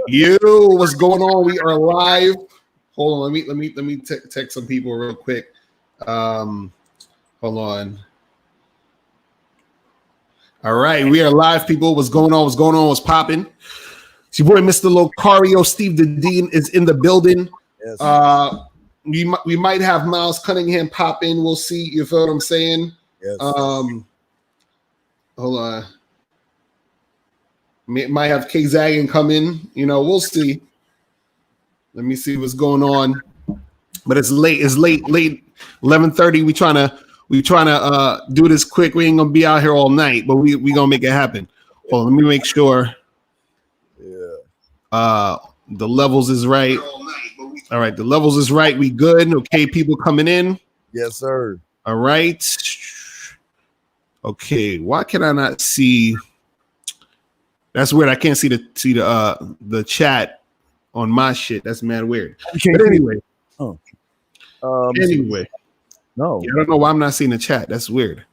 You, what's going on? We are live. Hold on, let me text some people real quick. Hold on. All right, we are live, people. What's going on? What's going on? What's popping? It's your boy, Mr. Locario. Steve the Dean is in the building. Yes. We might have Miles Cunningham pop in. We'll see. You feel what I'm saying? Yes. Hold on. Might have K Zagan come in. You know, we'll see. Let me see what's going on. But it's late. It's late. 11:30. We trying to do this quick. We ain't gonna be out here all night, but we gonna make it happen. Hold on, let me make sure. Yeah. The levels is right. All right, the levels is right. We good. Okay, people coming in. Yes, sir. All right. Okay, why can I not see? That's weird. I can't see the chat on my shit. That's mad weird. But anyway. Anyway. No. Yeah, I don't know why I'm not seeing the chat. That's weird.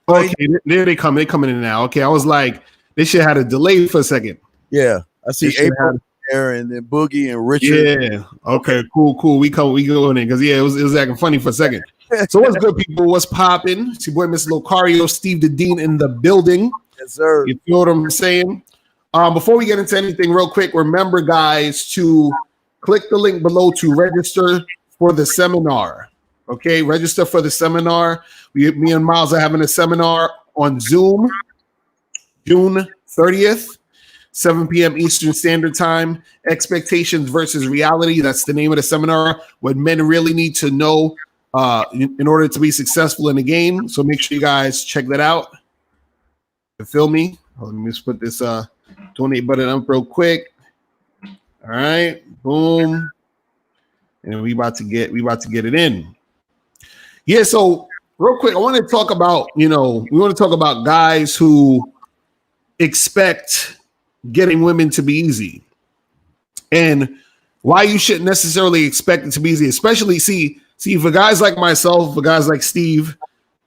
Okay, there they come. They're coming in now. Okay, I was like, this shit had a delay for a second. Yeah, I see April there and then Boogie and Richard. Yeah. Okay. Cool. We go in because it was acting funny for a second. So what's good, people? What's popping? It's your boy, Mr. Locario, Steve the Dean in the building. Yes, sir. You feel what I'm saying? Before we get into anything, real quick, remember, guys, to click the link below to register for the seminar. Okay, register for the seminar. Me and Miles are having a seminar on Zoom, June 30th, 7 p.m. Eastern Standard Time. Expectations versus reality. That's the name of the seminar. What men really need to know in order to be successful in the game. So make sure you guys check that out. You feel me? Let me just put this donate button up real quick. All right, boom, and we about to get it in. Yeah, so real quick, I want to talk about, we want to talk about guys who expect getting women to be easy and why you shouldn't necessarily expect it to be easy, especially see for guys like myself, for guys like Steve,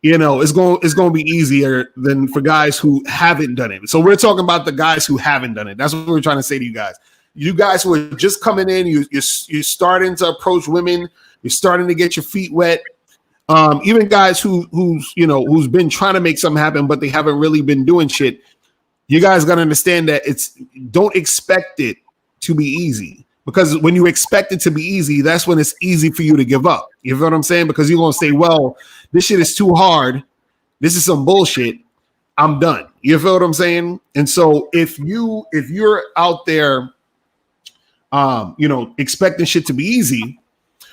it's going to be easier than for guys who haven't done it. So we're talking about the guys who haven't done it. That's what we're trying to say to you guys. You guys who are just coming in, you're starting to approach women, you're starting to get your feet wet. Even guys who's been trying to make something happen, but they haven't really been doing shit. You guys got to understand that don't expect it to be easy, because when you expect it to be easy, that's when it's easy for you to give up. You know what I'm saying? Because you're going to say, well, this shit is too hard. This is some bullshit. I'm done. You feel what I'm saying? And so if you're out there, expecting shit to be easy,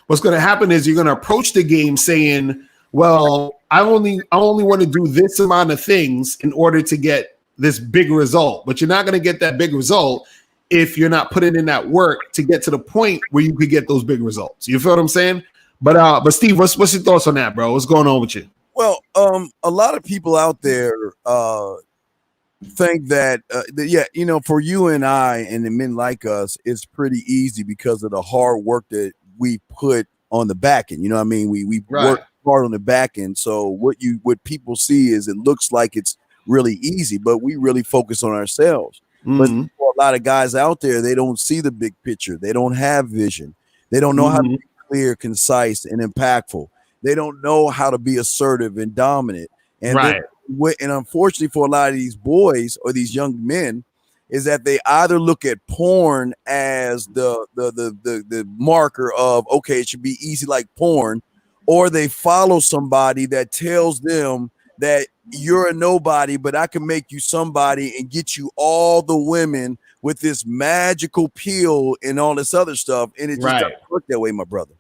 what's going to happen is you're going to approach the game saying, well, I only want to do this amount of things in order to get this big result. But you're not going to get that big result if you're not putting in that work to get to the point where you could get those big results. You feel what I'm saying? But Steve, what's your thoughts on that, bro? What's going on with you? Well, a lot of people out there think that, for you and I and the men like us, it's pretty easy because of the hard work that we put on the back end. You know what I mean? We work hard on the back end. So what people see is it looks like it's really easy, but we really focus on ourselves. Mm-hmm. But for a lot of guys out there, they don't see the big picture. They don't have vision. They don't know how to be clear, concise, and impactful. They don't know how to be assertive and dominant. And and unfortunately for a lot of these boys or these young men is that they either look at porn as the marker of, okay, it should be easy like porn, or they follow somebody that tells them that you're a nobody, but I can make you somebody and get you all the women with this magical pill and all this other stuff. And it just doesn't work that way, my brother.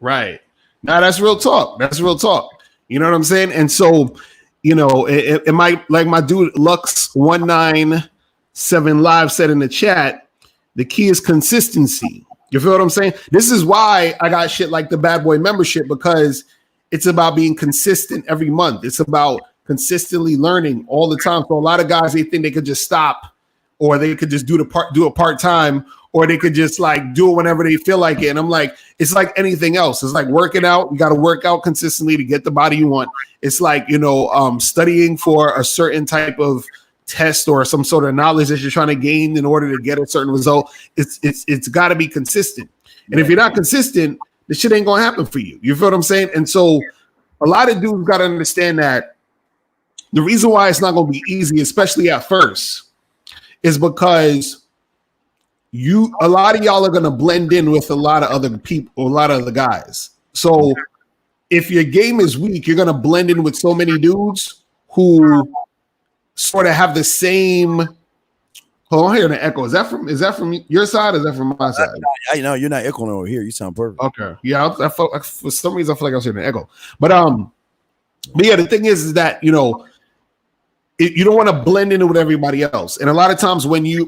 Right. Now that's real talk. That's real talk. You know what I'm saying? And so, it might, like my dude Lux197 Live said in the chat, the key is consistency. You feel what I'm saying? This is why I got shit like the Bad Boy membership, because it's about being consistent every month. It's about consistently learning all the time. So a lot of guys, they think they could just stop, or they could just do a part-time, or they could just like do it whenever they feel like it. And I'm like, it's like anything else. It's like working out. You got to work out consistently to get the body you want. It's like, studying for a certain type of test or some sort of knowledge that you're trying to gain in order to get a certain result. It's got to be consistent. And if you're not consistent, the shit ain't gonna happen for you. You feel what I'm saying? And so a lot of dudes got to understand that the reason why it's not gonna be easy, especially at first, is because a lot of y'all are gonna blend in with a lot of other people, a lot of other guys. So if your game is weak, you're gonna blend in with so many dudes who sort of have the same. Hold on, I'm hearing an echo. Is that from your side? Or is that from my side? I know you're not echoing over here. You sound perfect. Okay, yeah. I felt for some reason I feel like I was hearing an echo. But yeah, the thing is that you don't want to blend in with everybody else. And a lot of times when your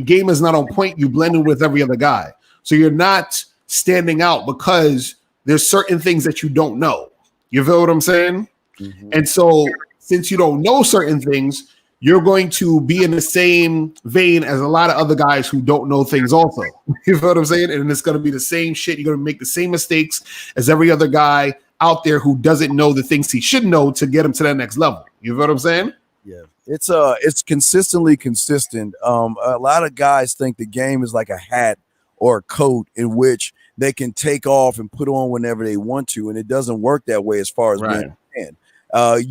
game is not on point, you blend in with every other guy. So you're not standing out because there's certain things that you don't know. You feel what I'm saying? Mm-hmm. And so since you don't know certain things, you're going to be in the same vein as a lot of other guys who don't know things also. You feel what I'm saying? And it's going to be the same shit. You're going to make the same mistakes as every other guy out there who doesn't know the things he should know to get him to that next level. You feel what I'm saying? Yeah, it's consistently consistent. A lot of guys think the game is like a hat or a coat in which they can take off and put on whenever they want to, and it doesn't work that way as far as being a fan. I've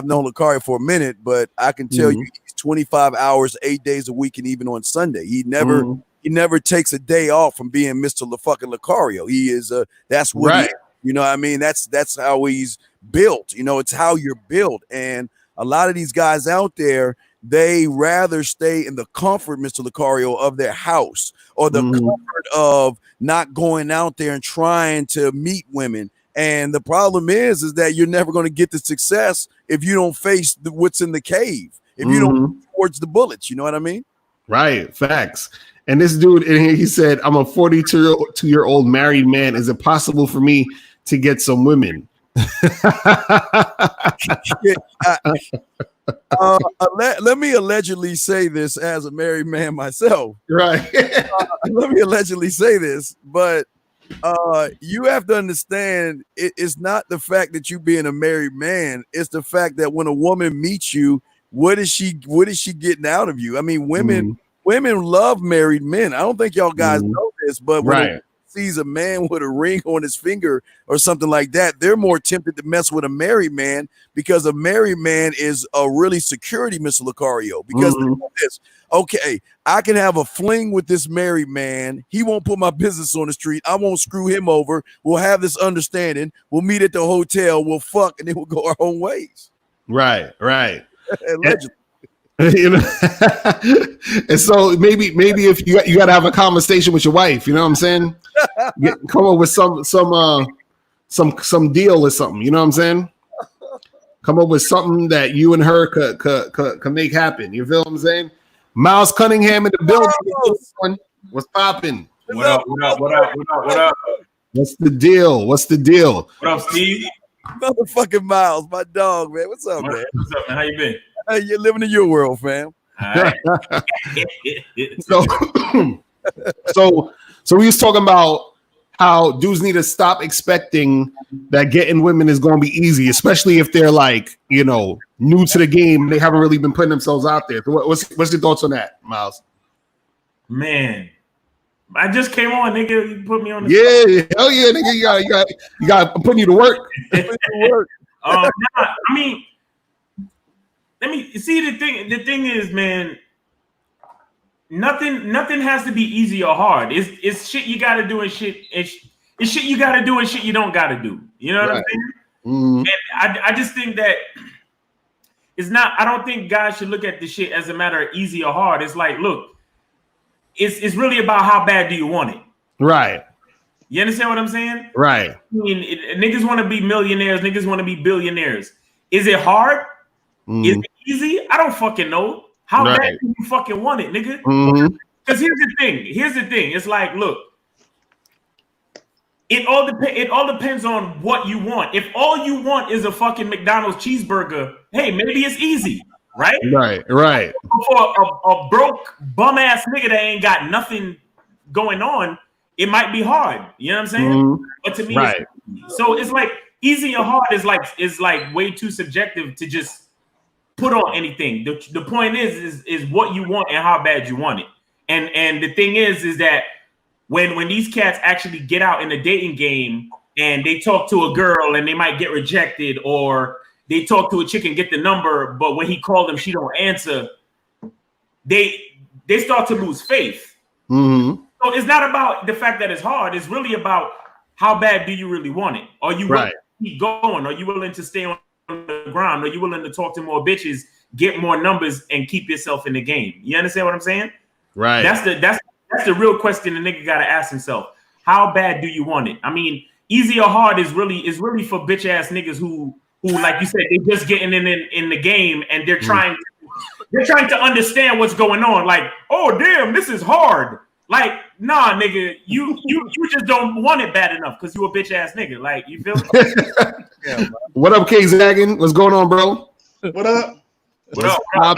known Lucario for a minute, but I can tell you he's 25 hours, 8 days a week, and even on Sunday, he never takes a day off from being Mr. Lucario. He is that's what he is. You know what I mean? That's how he's built. It's how you're built. And a lot of these guys out there, they rather stay in the comfort, Mr. Lucario, of their house or the comfort of not going out there and trying to meet women. And the problem is that you're never going to get the success if you don't face what's in the cave, if you don't move towards the bullets. You know what I mean? Right. Facts. And this dude in here, he said, I'm a 42-year-old married man. Is it possible for me to get some women? Let me allegedly say this as a married man myself. Right. Let me allegedly say this, but you have to understand it's not the fact that you being a married man, it's the fact that when a woman meets you, what is she getting out of you? I mean, women love married men. I don't think y'all guys know this, but when a sees a man with a ring on his finger or something like that, they're more tempted to mess with a married man because a married man is a really security, Mr. Lucario. Because this, okay, I can have a fling with this married man. He won't put my business on the street. I won't screw him over. We'll have this understanding. We'll meet at the hotel. We'll fuck, and then we'll go our own ways. Right. Allegedly. And so maybe if you got to have a conversation with your wife, you know what I'm saying? Come up with some deal or something, you know what I'm saying? Come up with something that you and her could make happen. You feel what I'm saying? Miles Cunningham in the building. What's popping? What up? What's the deal? What up, Steve? Motherfucking Miles, my dog, man. What's up, man? What's up, man? How you been? You're living in your world, fam. All right. So we was talking about how dudes need to stop expecting that getting women is going to be easy, especially if they're like, new to the game. They haven't really been putting themselves out there. So what's your thoughts on that, Miles? Man, I just came on, nigga. You put me on the spot. Hell yeah, nigga. You got I'm putting you to work. I mean, let me see the thing. The thing is, man, nothing has to be easy or hard. It's shit you got to do and shit. It's shit you got to do and shit you don't got to do. You know what I'm saying? And I just think that it's not. I don't think guys should look at this shit as a matter of easy or hard. It's like, look, it's really about how bad do you want it. Right. You understand what I'm saying? Right. I mean, niggas want to be millionaires. Niggas want to be billionaires. Is it hard? Is it easy? I don't fucking know. How bad do you fucking want it, nigga? Because here's the thing. It's like, look, it all depends on what you want. If all you want is a fucking McDonald's cheeseburger, hey, maybe it's easy, right? Right. For a broke bum ass nigga that ain't got nothing going on, it might be hard. You know what I'm saying? But to me, so it's like easy or hard is like way too subjective to just put on anything. The point is what you want and how bad you want it. And the thing is that when these cats actually get out in the dating game and they talk to a girl and they might get rejected, or they talk to a chick and get the number, but when he called them, she don't answer, they start to lose faith. Mm-hmm. So it's not about the fact that it's hard. It's really about how bad do you really want it? Are you willing to keep going? Are you willing to stay on the ground? Are you willing to talk to more bitches, get more numbers, and keep yourself in the game? You understand what I'm saying? Right. That's the real question the nigga gotta ask himself. How bad do you want it? I mean, easy or hard is really for bitch ass niggas who like you said, they just getting in the game and they're trying to understand what's going on. Like, oh damn, this is hard. Like, nah, nigga, you just don't want it bad enough because you a bitch ass nigga. Like, you feel me? Yeah, what up, K Zaggin? What's going on, bro? What up? What up? I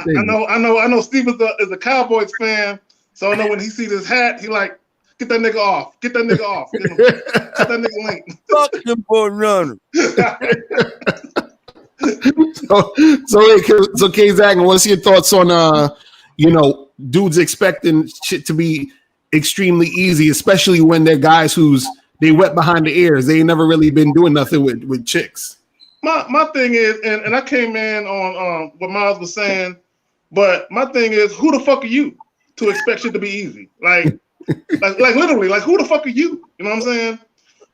know Steve is a Cowboys fan, so I know when he see this hat, he like, get that nigga off. Get that nigga off. Get that nigga link. Fuck them for runner. So K Zaggin, what's your thoughts on dudes expecting shit to be extremely easy, especially when they're guys they wet behind the ears. They ain't never really been doing nothing with chicks. My thing is, and I came in on what Miles was saying, but my thing is, who the fuck are you to expect shit to be easy? Like literally, like who the fuck are you? You know what I'm saying?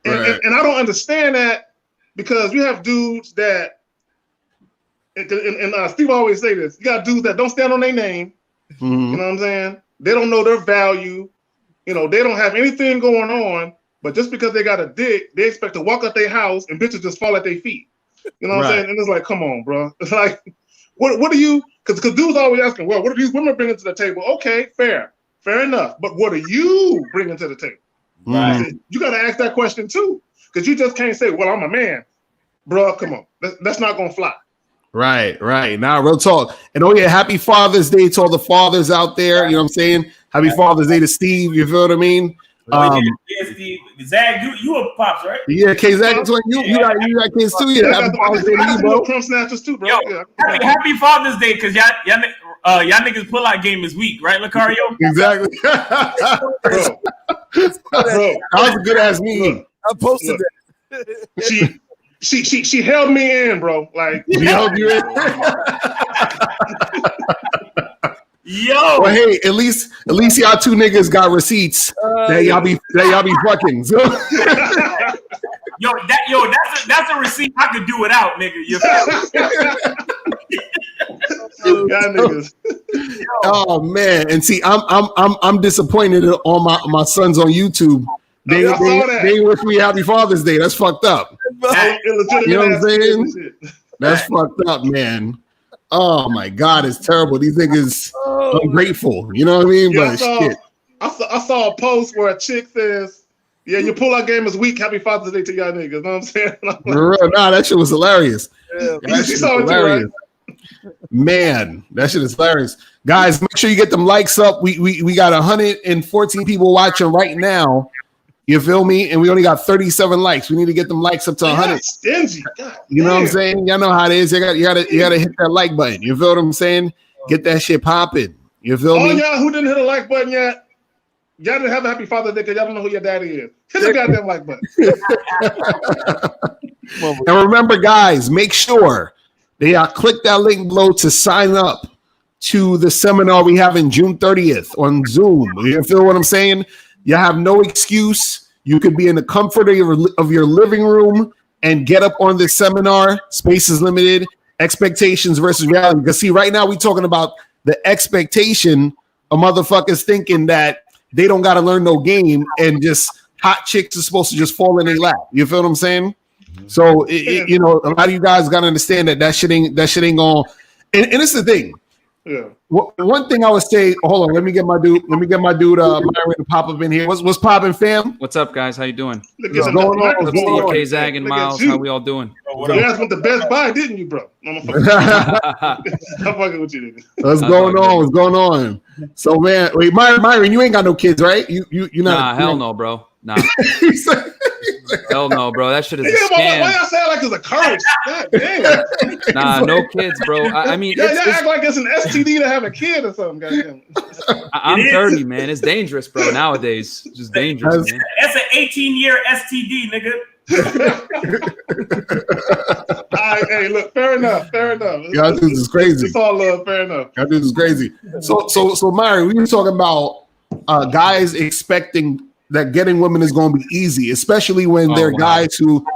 And I don't understand that, because you have dudes that, and Steve always say this, you got dudes that don't stand on their name. Mm-hmm. You know what I'm saying? They don't know their value. You know, they don't have anything going on, but just because they got a dick, they expect to walk out their house and bitches just fall at their feet. You know what I'm saying? And it's like, come on, bro. It's like, what are you? Because dudes always asking, well, what are these women bringing to the table? Okay, fair enough. But what are you bringing to the table? Right. You got to ask that question too, because you just can't say, well, I'm a man, bro. Come on, that's not gonna fly. Right. Now, real talk. And oh yeah, happy Father's Day to all the fathers out there. You know what I'm saying? Happy Father's Day to Steve. You feel what I mean? Steve. Zag, you a pops, right? Yeah, K Zag, you got kids too. Yeah, happy Father's Day to you, bro. Crumb snatchers too, bro. Yo, happy Father's Day, because y'all niggas pull out game is weak, right, Lucario? Exactly. bro. That was a good ass meme. I posted that. She held me in, bro. Like, she held you in. Yo. Well, hey, at least y'all two niggas got receipts that y'all be fucking. So. That's a receipt I could do without, nigga. You niggas. Oh man, and see, I'm disappointed on my sons on YouTube. They wish me happy Father's Day. That's fucked up. You know what I'm saying? That's fucked up, man. Oh my God, it's terrible. These niggas ungrateful. You know what I mean? Yeah, I saw a post where a chick says, "Yeah, your pull-out game is weak. Happy Father's Day to y'all niggas." You know what I'm saying? Nah, that shit was hilarious. Yeah, she saw it too, right? Man, that shit is hilarious. Guys, make sure you get them likes up. We got 114 people watching right now. You feel me? And we only got 37 likes. We need to get them likes up to 100. Stingy. God, you know what I'm saying? Y'all know how it is. You gotta hit that like button. You feel what I'm saying? Get that shit popping. You feel me? All y'all who didn't hit the like button yet, y'all didn't have a happy Father's Day because y'all don't know who your daddy is. Hit the goddamn like button. And remember, guys, make sure they click that link below to sign up to the seminar we have in June 30th on Zoom. You feel what I'm saying? You have no excuse. You could be in the comfort of your living room and get up on this seminar. Space is limited. Expectations versus reality. Because see, right now we're talking about the expectation of motherfuckers thinking that they don't got to learn no game and just hot chicks are supposed to just fall in their lap. You feel what I'm saying? So a lot of you guys got to understand that shit ain't going. And it's the thing. Yeah. One thing I would say, hold on, let me get my dude Myron to pop up in here. What's popping, fam? What's up, guys? How you doing? What's going on? What's Steve, K Zag, and Miles? How we all doing? You asked what the Best Buy, didn't you, bro? I'm fucking with you, nigga. What's going on? So, man, wait, Myron, you ain't got no kids, right? You not? Nah, hell no, bro. Nah. Hell no, bro. That shit is a Why scam. y'all say like it's a curse? God damn. Nah, no kids, bro. I mean, y'all act like it's an STD to have a kid or something. Goddamn. I'm 30, man. It's dangerous, bro. Nowadays, it's just dangerous, man. That's an 18-year STD, nigga. Hey, look, fair enough. Y'all dudes is crazy. It's all love, fair enough. Y'all dudes is crazy. So, Myri, we were talking about guys expecting that getting women is going to be easy, especially when they're guys who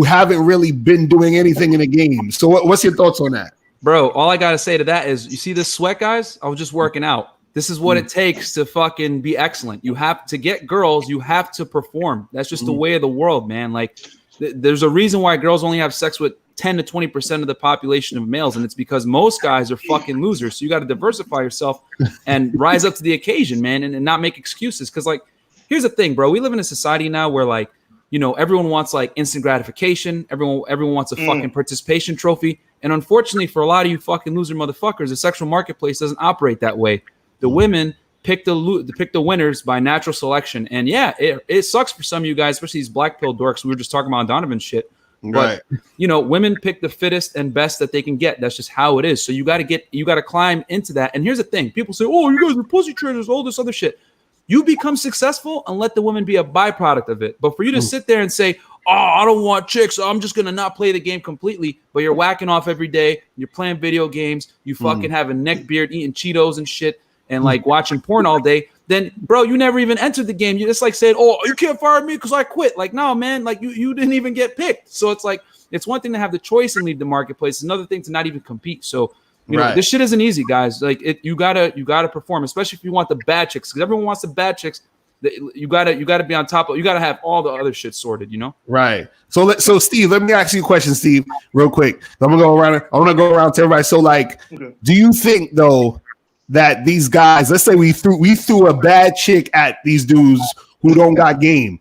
haven't really been doing anything in a game. So, what's your thoughts on that, bro? All I gotta say to that is, you see this sweat, guys? I was just working out. This is what it takes to fucking be excellent. You have to get girls. You have to perform. That's just the way of the world, man. Like, there's a reason why girls only have sex with 10 to 20% of the population of males, and it's because most guys are fucking losers. So you got to diversify yourself and rise up to the occasion, man, and not make excuses. Because, like, here's the thing, bro. We live in a society now where, like, you know, everyone wants like instant gratification. Everyone wants a fucking participation trophy. And unfortunately, for a lot of you fucking loser motherfuckers, the sexual marketplace doesn't operate that way. The women pick the winners by natural selection. And yeah, it sucks for some of you guys, especially these black pill dorks. We were just talking about Donovan shit. But you know, women pick the fittest and best that they can get. That's just how it is. So you got to climb into that. And here's the thing: people say, "Oh, you guys are pussy trainers," all this other shit. You become successful and let the women be a byproduct of it. But for you to sit there and say, "Oh, I don't want chicks, so I'm just gonna not play the game completely," but you're whacking off every day, you're playing video games, you fucking have a neck beard, eating Cheetos and shit, and like watching porn all day, then bro, you never even entered the game. You just like said, "Oh, you can't fire me because I quit." Like, no, man, like you didn't even get picked. So it's like, it's one thing to have the choice and leave the marketplace. It's another thing to not even compete. So you know, this shit isn't easy, guys. Like, you gotta perform, especially if you want the bad chicks, because everyone wants the bad chicks. You gotta be on top of. You gotta have all the other shit sorted, you know. Right. So Steve, let me ask you a question, Steve, real quick. I want to go around to everybody. So, like, do you think though that these guys, let's say we threw a bad chick at these dudes who don't got game?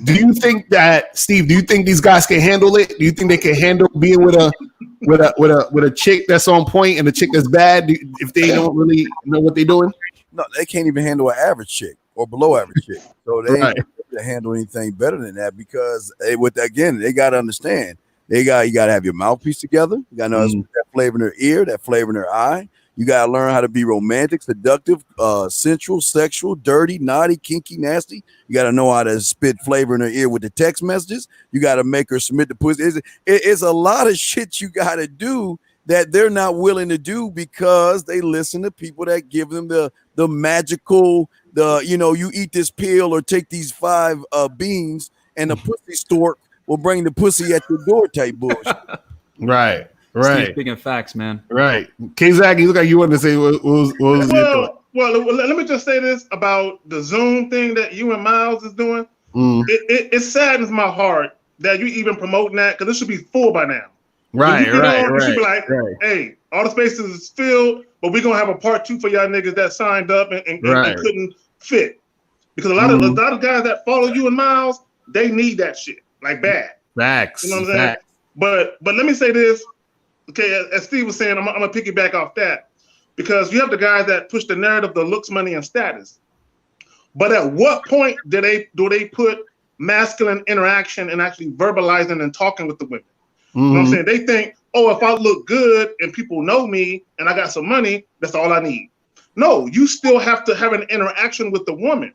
Do you think that, Steve? Do you think these guys can handle it? Do you think they can handle being with a chick that's on point and a chick that's bad if they don't really know what they're doing? No, they can't even handle an average chick or below average chick. So they ain't able to handle anything better than that, because they got to understand, you got to have your mouthpiece together. You got to know that flavor in their ear, that flavor in their eye. You got to learn how to be romantic, seductive, sensual, sexual, dirty, naughty, kinky, nasty. You got to know how to spit flavor in her ear with the text messages. You got to make her submit the pussy. It's a lot of shit you got to do that they're not willing to do because they listen to people that give them the magical, you eat this pill or take these 5 beans and the pussy stork will bring the pussy at your door type bullshit. Right. Steve speaking facts, man. Right. K-Zach, you look like you wanted to say what was your thought? Well, let me just say this about the Zoom thing that you and Miles is doing. It saddens my heart that you even promoting that, because it should be full by now. Right. It should be like, hey, all the spaces is filled, but we're gonna have a part 2 for y'all niggas that signed up and couldn't fit. Because a lot of guys that follow you and Miles, they need that shit like bad. Facts. You know what I'm saying? But let me say this. Okay, as Steve was saying, I'm gonna piggyback off that, because you have the guys that push the narrative, the looks, money, and status. But at what point do they put masculine interaction and actually verbalizing and talking with the women? You know what I'm saying? They think, oh, if I look good and people know me and I got some money, that's all I need. No, you still have to have an interaction with the woman.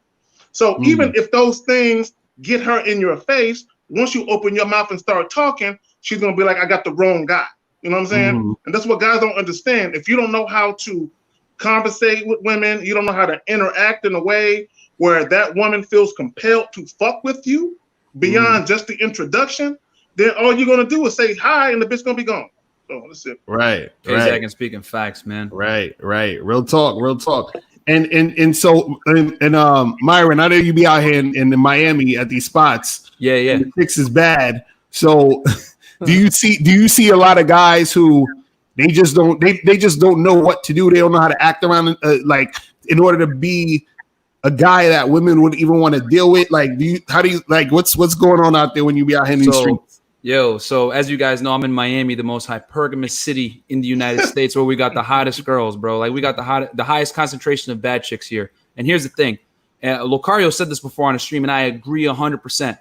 So even if those things get her in your face, once you open your mouth and start talking, she's gonna be like, I got the wrong guy. You know what I'm saying? And that's what guys don't understand. If you don't know how to conversate with women, you don't know how to interact in a way where that woman feels compelled to fuck with you beyond just the introduction, then all you're gonna do is say hi and the bitch gonna be gone. So that's it. Right. K-Zach and speaking facts, man. Right. Real talk. And so Myron, I know you be out here in Miami at these spots. Yeah. The chicks is bad. So do you see a lot of guys who they just don't know what to do? They don't know how to act around like in order to be a guy that women would even want to deal with. Like, what's going on out there when you be out here in the streets? So as you guys know, I'm in Miami, the most hypergamous city in the United States, where we got the hottest girls, bro. Like, we got the highest concentration of bad chicks here. And here's the thing. Locario said this before on a stream, and I agree 100%.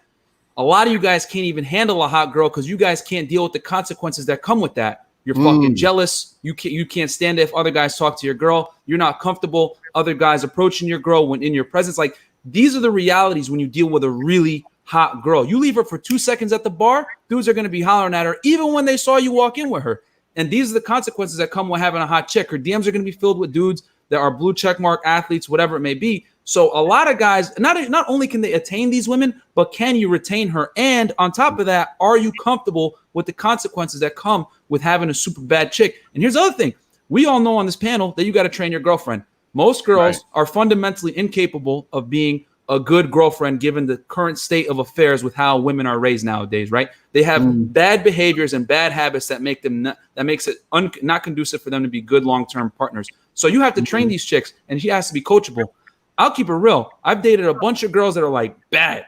A lot of you guys can't even handle a hot girl because you guys can't deal with the consequences that come with that. You're fucking jealous. You can't stand it if other guys talk to your girl. You're not comfortable other guys approaching your girl when in your presence. Like, these are the realities when you deal with a really hot girl. You leave her for 2 seconds at the bar, dudes are going to be hollering at her even when they saw you walk in with her. And these are the consequences that come with having a hot chick. Her DMs are going to be filled with dudes that are blue checkmark athletes, whatever it may be. So a lot of guys, not only can they attain these women, but can you retain her? And on top of that, are you comfortable with the consequences that come with having a super bad chick? And here's the other thing. We all know on this panel that you got to train your girlfriend. Most girls are fundamentally incapable of being a good girlfriend given the current state of affairs with how women are raised nowadays, right? They have bad behaviors and bad habits that make them that makes it not conducive for them to be good long-term partners. So you have to train these chicks, and she has to be coachable. I'll keep it real. I've dated a bunch of girls that are like bad,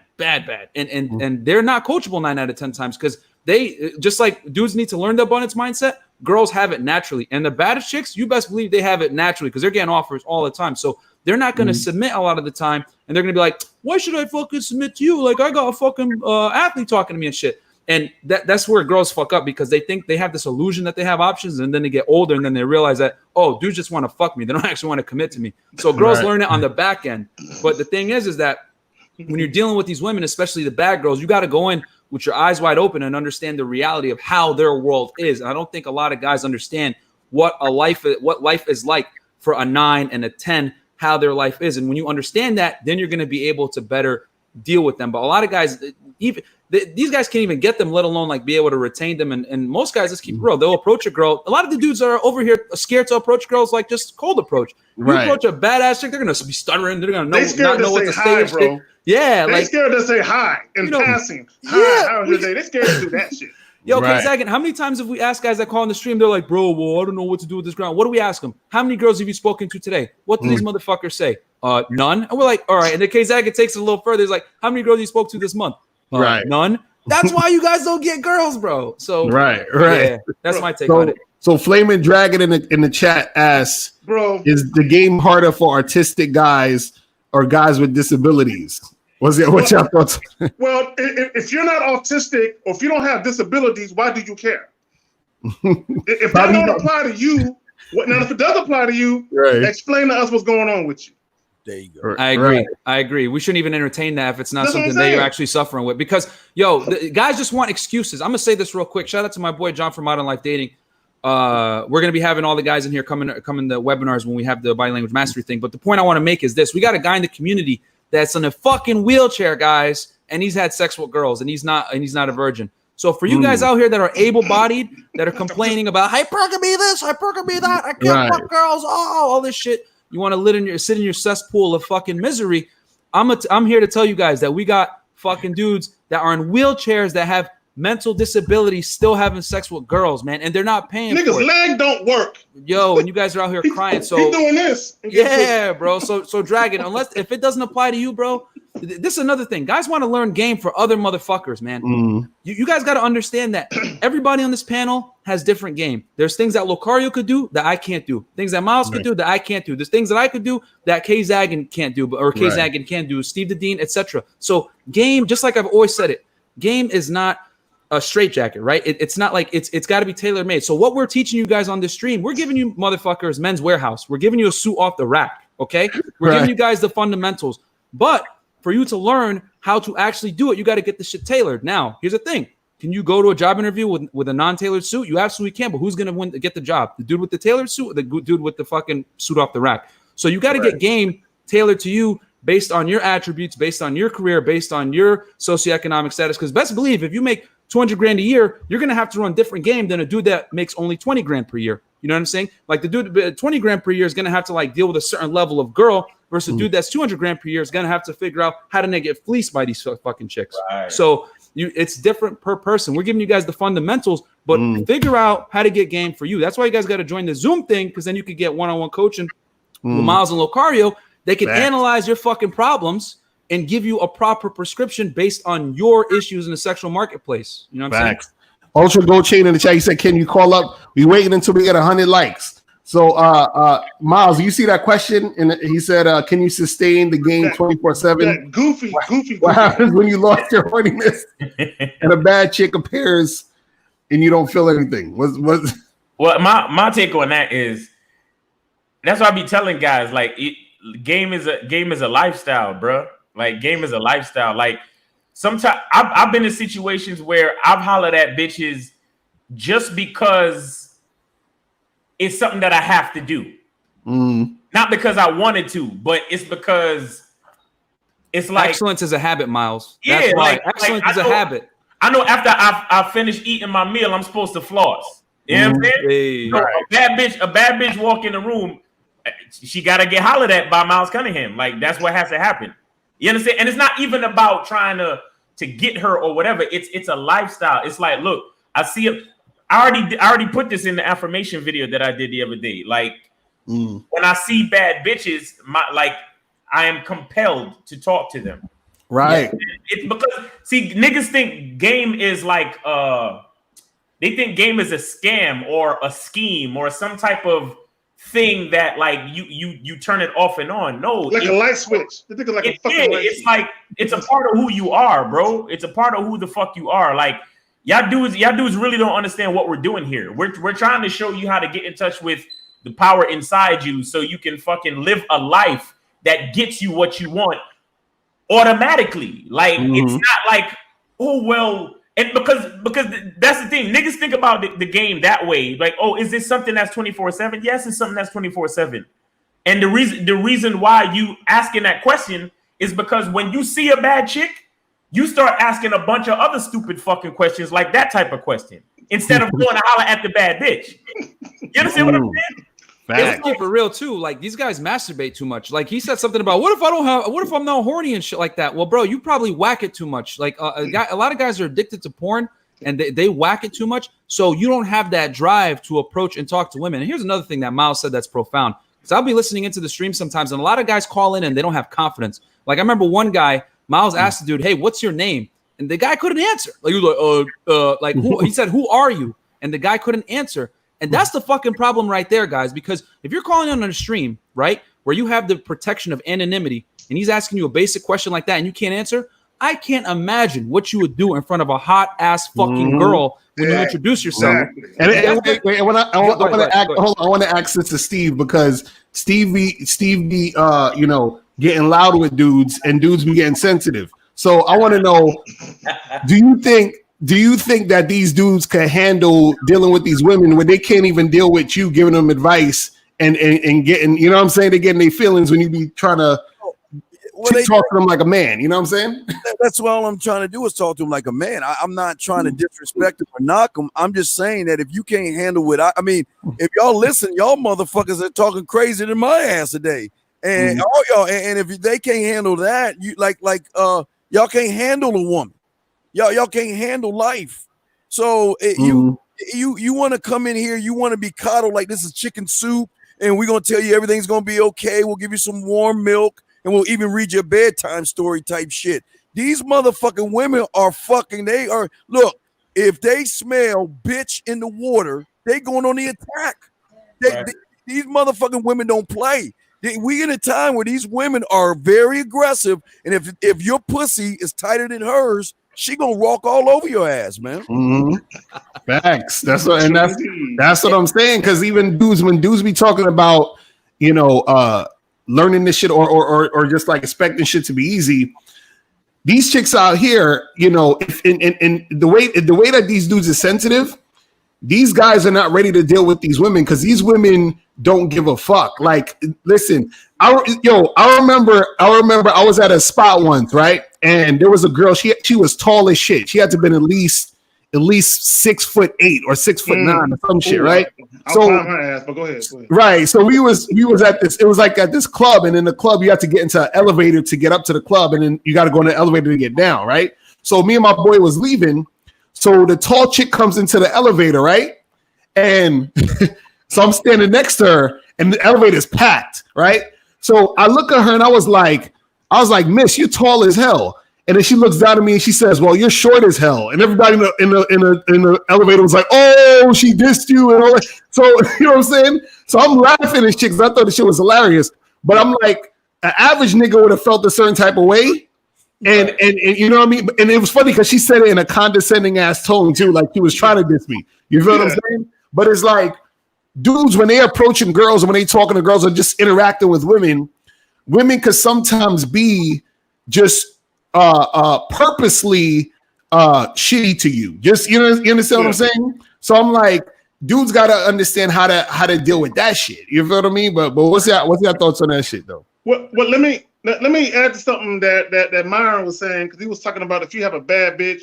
and they're not coachable 9 out of 10 times because they, just like dudes need to learn the abundance mindset, girls have it naturally. And the baddest chicks, you best believe they have it naturally because they're getting offers all the time. So they're not going to submit a lot of the time, and they're going to be like, why should I fucking submit to you? Like, I got a fucking athlete talking to me and shit. And that's where girls fuck up because they think they have this illusion that they have options, and then they get older and then they realize that, oh, dudes just want to fuck me. They don't actually want to commit to me. So girls learn it on the back end. But the thing is that when you're dealing with these women, especially the bad girls, you got to go in with your eyes wide open and understand the reality of how their world is. And I don't think a lot of guys understand what life is like for a 9 and a 10, how their life is. And when you understand that, then you're going to be able to better deal with them. But a lot of guys, even these guys can't even get them, let alone like be able to retain them. And most guys, let's keep it real, they'll approach a girl. A lot of the dudes are over here scared to approach girls like just cold approach. You approach a badass chick, they're gonna be stuttering. They're gonna not know what to say, bro. Yeah, they scared to say hi in passing. Hi, how was your day? They scared to do that shit. Yo, K-Zaggin, how many times have we asked guys that call on the stream? They're like, bro, well, I don't know what to do with this ground. What do we ask them? How many girls have you spoken to today? What do these motherfuckers say? None. And we're like, all right. And then K-Zaggin takes it a little further. He's like, how many girls you spoke to this month? None. That's why you guys don't get girls, bro. So yeah, that's my take on it. So Flamin' Dragon in the chat asks, bro, is the game harder for artistic guys or guys with disabilities? What's your thoughts? Well, if you're not autistic or if you don't have disabilities, why do you care? If that don't apply to you, now if it does apply to you, explain to us what's going on with you. There you go. I agree. We shouldn't even entertain that if it's not something that you're actually suffering with. Because, the guys just want excuses. I'm going to say this real quick. Shout out to my boy John from Modern Life Dating. We're going to be having all the guys in here coming to webinars when we have the bilanguage mastery thing. But the point I want to make is this. We got a guy in the community that's in a fucking wheelchair, guys, and he's had sex with girls, and he's not a virgin. So for you guys out here that are able-bodied, that are complaining about hypergamy this, hypergamy that, I can't fuck girls, all this shit. You want to sit in your cesspool of fucking misery. I'm here to tell you guys that we got fucking dudes that are in wheelchairs that have mental disabilities still having sex with girls, man, and they're not paying for it. Niggas' leg don't work. Yo, and you guys are out here crying. So he's doing this. Yeah, bro. So Dragon, if it doesn't apply to you, bro, this is another thing. Guys want to learn game for other motherfuckers, man. You guys got to understand that everybody on this panel has different game. There's things that Locario could do that I can't do. Things that Miles could do that I can't do. There's things that I could do that K-Zaggin can't do, or K-Zaggin can do, Steve the Dean, etc. So game, just like I've always said it, game is not a straitjacket, right? It's not like it's got to be tailor made. So what we're teaching you guys on this stream, we're giving you motherfuckers Men's Warehouse. We're giving you a suit off the rack, okay? We're giving you guys the fundamentals. But for you to learn how to actually do it, you got to get the shit tailored. Now, here's the thing. Can you go to a job interview with a non-tailored suit? You absolutely can, but who's going to get the job? The dude with the tailored suit or the dude with the fucking suit off the rack? So you got to get game tailored to you based on your attributes, based on your career, based on your socioeconomic status. Because best believe if you make 200 grand a year, you're going to have to run different game than a dude that makes only 20 grand per year. You know what I'm saying? Like the dude 20 grand per year is going to have to like deal with a certain level of girl versus a dude that's 200 grand per year is going to have to figure out how to not get fleeced by these fucking chicks. So it's different per person. We're giving you guys the fundamentals, but figure out how to get game for you. That's why you guys got to join the Zoom thing, because then you could get one-on-one coaching with Miles and Locario. They can analyze your fucking problems and give you a proper prescription based on your issues in the sexual marketplace. You know what I'm saying? Ultra Gold Chain in the chat. He said, can you call up? We waiting until we get 100 likes. So, Miles, you see that question? And he said, "Can you sustain the game 24/7?" Goofy. What happens when you lost your horniness and a bad chick appears and you don't feel anything? Well, my take on that is that's why I be telling guys like game is a lifestyle, bro. Like game is a lifestyle. Like sometimes I've been in situations where I've hollered at bitches just because it's something that I have to do. Not because I wanted to, but it's because it's like excellence is a habit, Miles. Yeah, that's why. like Excellence is a habit. I know after I finish eating my meal, I'm supposed to floss. You know what I'm saying? Hey. So a bad bitch walk in the room, she gotta get hollered at by Miles Cunningham. Like that's what has to happen. You understand? And it's not even about trying to get her or whatever. It's a lifestyle. It's like, look, I see it. I already put this in the affirmation video that I did the other day. Like when I see bad bitches, I am compelled to talk to them. Right. It's because see, niggas think game is like they think game is a scam or a scheme or some type of thing that like you turn it off and on. No, like a light switch. They think of like a fucking light switch. Like it's a part of who you are, bro. It's a part of who the fuck you are. Like y'all dudes really don't understand what we're doing here. We're trying to show you how to get in touch with the power inside you so you can fucking live a life that gets you what you want automatically. Like it's not like, oh well, and because that's the thing. Niggas think about the game that way. Like, oh, is this something that's 24/7? Yes, it's something that's 24/7. And the reason why you asking that question is because when you see a bad chick, you start asking a bunch of other stupid fucking questions like that type of question instead of going to holler at the bad bitch. You understand what I'm saying? It's for real too. Like these guys masturbate too much. Like he said something about what if I'm not horny and shit like that. Well, bro, you probably whack it too much. Like a lot of guys are addicted to porn and they whack it too much. So you don't have that drive to approach and talk to women. And here's another thing that Miles said that's profound. Because I'll be listening into the stream sometimes, and a lot of guys call in and they don't have confidence. Like I remember one guy, Miles asked the dude, "Hey, what's your name?" And the guy couldn't answer. Like he was like who? He said, "Who are you?" And the guy couldn't answer. And that's the fucking problem right there, guys. Because if you're calling on a stream, right, where you have the protection of anonymity, and he's asking you a basic question like that, and you can't answer, I can't imagine what you would do in front of a hot ass fucking girl when you introduce yourself. Exactly. And I want to ask this to Steve because Steve be getting loud with dudes, and dudes be getting sensitive. So I want to know, do you think that these dudes can handle dealing with these women when they can't even deal with you giving them advice and getting, you know what I'm saying, they're getting their feelings when you be trying to talk to them like a man, you know what I'm saying? That's all I'm trying to do is talk to them like a man. I'm not trying to disrespect them or knock them. I'm just saying that if you can't handle it, I mean, if y'all listen, y'all motherfuckers are talking crazy than my ass today. And all y'all, and if they can't handle that, you y'all can't handle a woman. Y'all can't handle life. So you want to come in here, you want to be coddled like this is chicken soup, and we're gonna tell you everything's gonna be okay. We'll give you some warm milk, and we'll even read your bedtime story type shit. These motherfucking women are fucking. They are look. If they smell bitch in the water, they going on the attack. These motherfucking women don't play. We in a time where these women are very aggressive, and if your pussy is tighter than hers, she gonna walk all over your ass, man. Facts. That's what I'm saying. Because even when dudes be talking about, learning this shit or just like expecting shit to be easy, these chicks out here, if in the way that these dudes are sensitive, these guys are not ready to deal with these women because these women don't give a fuck. Like, listen, I remember I was at a spot once, right? And there was a girl, she was tall as shit. She had to have been at least 6'8" or 6'9" or some shit, right? I'll climb her ass, but go ahead. Right. So we was at this, it was like at this club, and in the club you have to get into an elevator to get up to the club, and then you got to go in the elevator to get down, right? So me and my boy was leaving. So the tall chick comes into the elevator, right? And so I'm standing next to her, and the elevator's packed, right? So I look at her and I was like, "Miss, you're tall as hell." And then she looks down at me and she says, "Well, you're short as hell." And everybody in the elevator was like, "Oh, she dissed you," and all that. So you know what I'm saying? So I'm laughing at shit because I thought the shit was hilarious. But I'm like, an average nigga would have felt a certain type of way. And you know what I mean? And it was funny because she said it in a condescending ass tone too, like she was trying to diss me. You feel what I'm saying? But it's like, dudes, when they're approaching girls and when they talking to girls or just interacting with women could sometimes be just purposely shitty to you. Just you understand what I'm saying? So I'm like, dudes gotta understand how to deal with that shit. You feel what I mean? But what's your thoughts on that shit though? Well, let me add to something that Myron was saying, because he was talking about if you have a bad bitch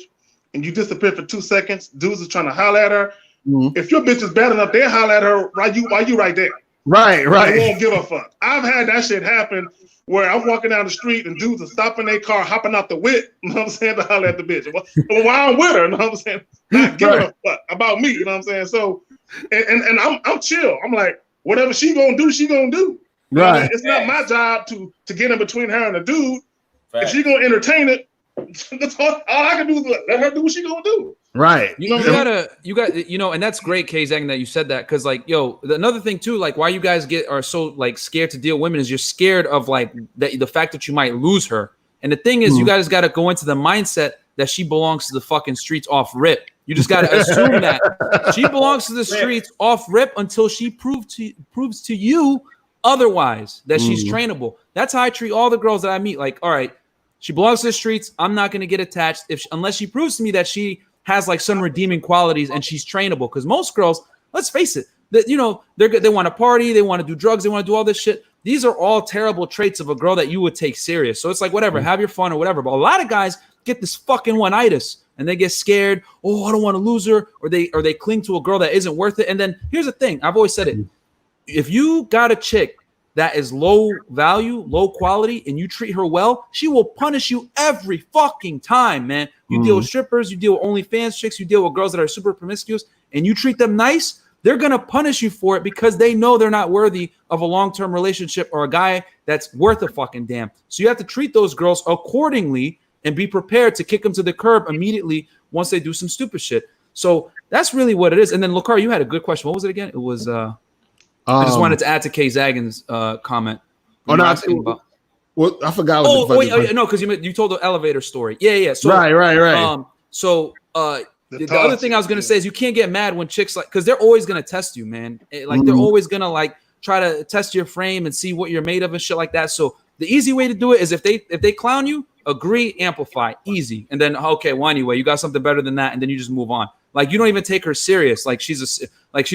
and you disappear for 2 seconds, dudes are trying to holler at her. Mm-hmm. If your bitch is bad enough, they'll holler at her while you right there. Right. They won't give a fuck. I've had that shit happen where I'm walking down the street and dudes are stopping their car, hopping out the whip, you know what I'm saying, to holler at the bitch. Well, while I'm with her, you know what I'm saying, not giving a fuck about me, you know what I'm saying? So, and I'm chill. I'm like, whatever she gonna do, she gonna do. Right. It's not my job to get in between her and the dude. Right. If she gonna entertain it, that's all I can do is let her do what she gonna do. Right. You got, and that's great, K-Zang, that you said that. Cause like, another thing too, like why you guys are so like scared to deal with women is you're scared of like the fact that you might lose her. And the thing is, you guys got to go into the mindset that she belongs to the fucking streets off rip. You just got to assume that she belongs to the streets off rip until she proves to you otherwise, that she's trainable. That's how I treat all the girls that I meet. Like, all right, she belongs to the streets. I'm not going to get attached unless she proves to me that she has like some redeeming qualities and she's trainable. Because most girls, let's face it, that they want to party, they want to do drugs, they want to do all this shit. These are all terrible traits of a girl that you would take serious. So it's like, whatever, have your fun or whatever. But a lot of guys get this fucking one-itis and they get scared. Oh, I don't want to lose her, or they cling to a girl that isn't worth it. And then here's the thing: I've always said it. If you got a chick that is low value, low quality, and you treat her well, she will punish you every fucking time, man. You deal with strippers, you deal with OnlyFans chicks, you deal with girls that are super promiscuous, and you treat them nice, they're going to punish you for it because they know they're not worthy of a long-term relationship or a guy that's worth a fucking damn. So you have to treat those girls accordingly and be prepared to kick them to the curb immediately once they do some stupid shit. So that's really what it is. And then, Lakar, you had a good question. What was it again? It was... I just wanted to add to Kay Zagin's comment. Well, I forgot. No, because you told the elevator story. Yeah. So, right. The other thing I was gonna say is you can't get mad when chicks because they're always gonna test you, man. Like they're always gonna like try to test your frame and see what you're made of and shit like that. So the easy way to do it is if they clown you, agree, amplify, easy, and then okay, well anyway, you got something better than that, and then you just move on. Like you don't even take her serious, like she's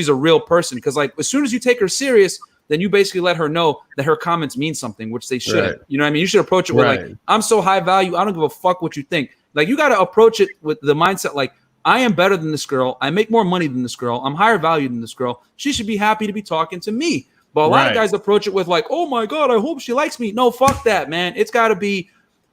a real person. Because like as soon as you take her serious, then you basically let her know that her comments mean something, which they should. Right. You know what I mean? You should approach it with like, I'm so high value, I don't give a fuck what you think. Like you got to approach it with the mindset like, I am better than this girl. I make more money than this girl. I'm higher value than this girl. She should be happy to be talking to me. But a lot of guys approach it with like, oh my God, I hope she likes me. No, fuck that, man. It's got to be,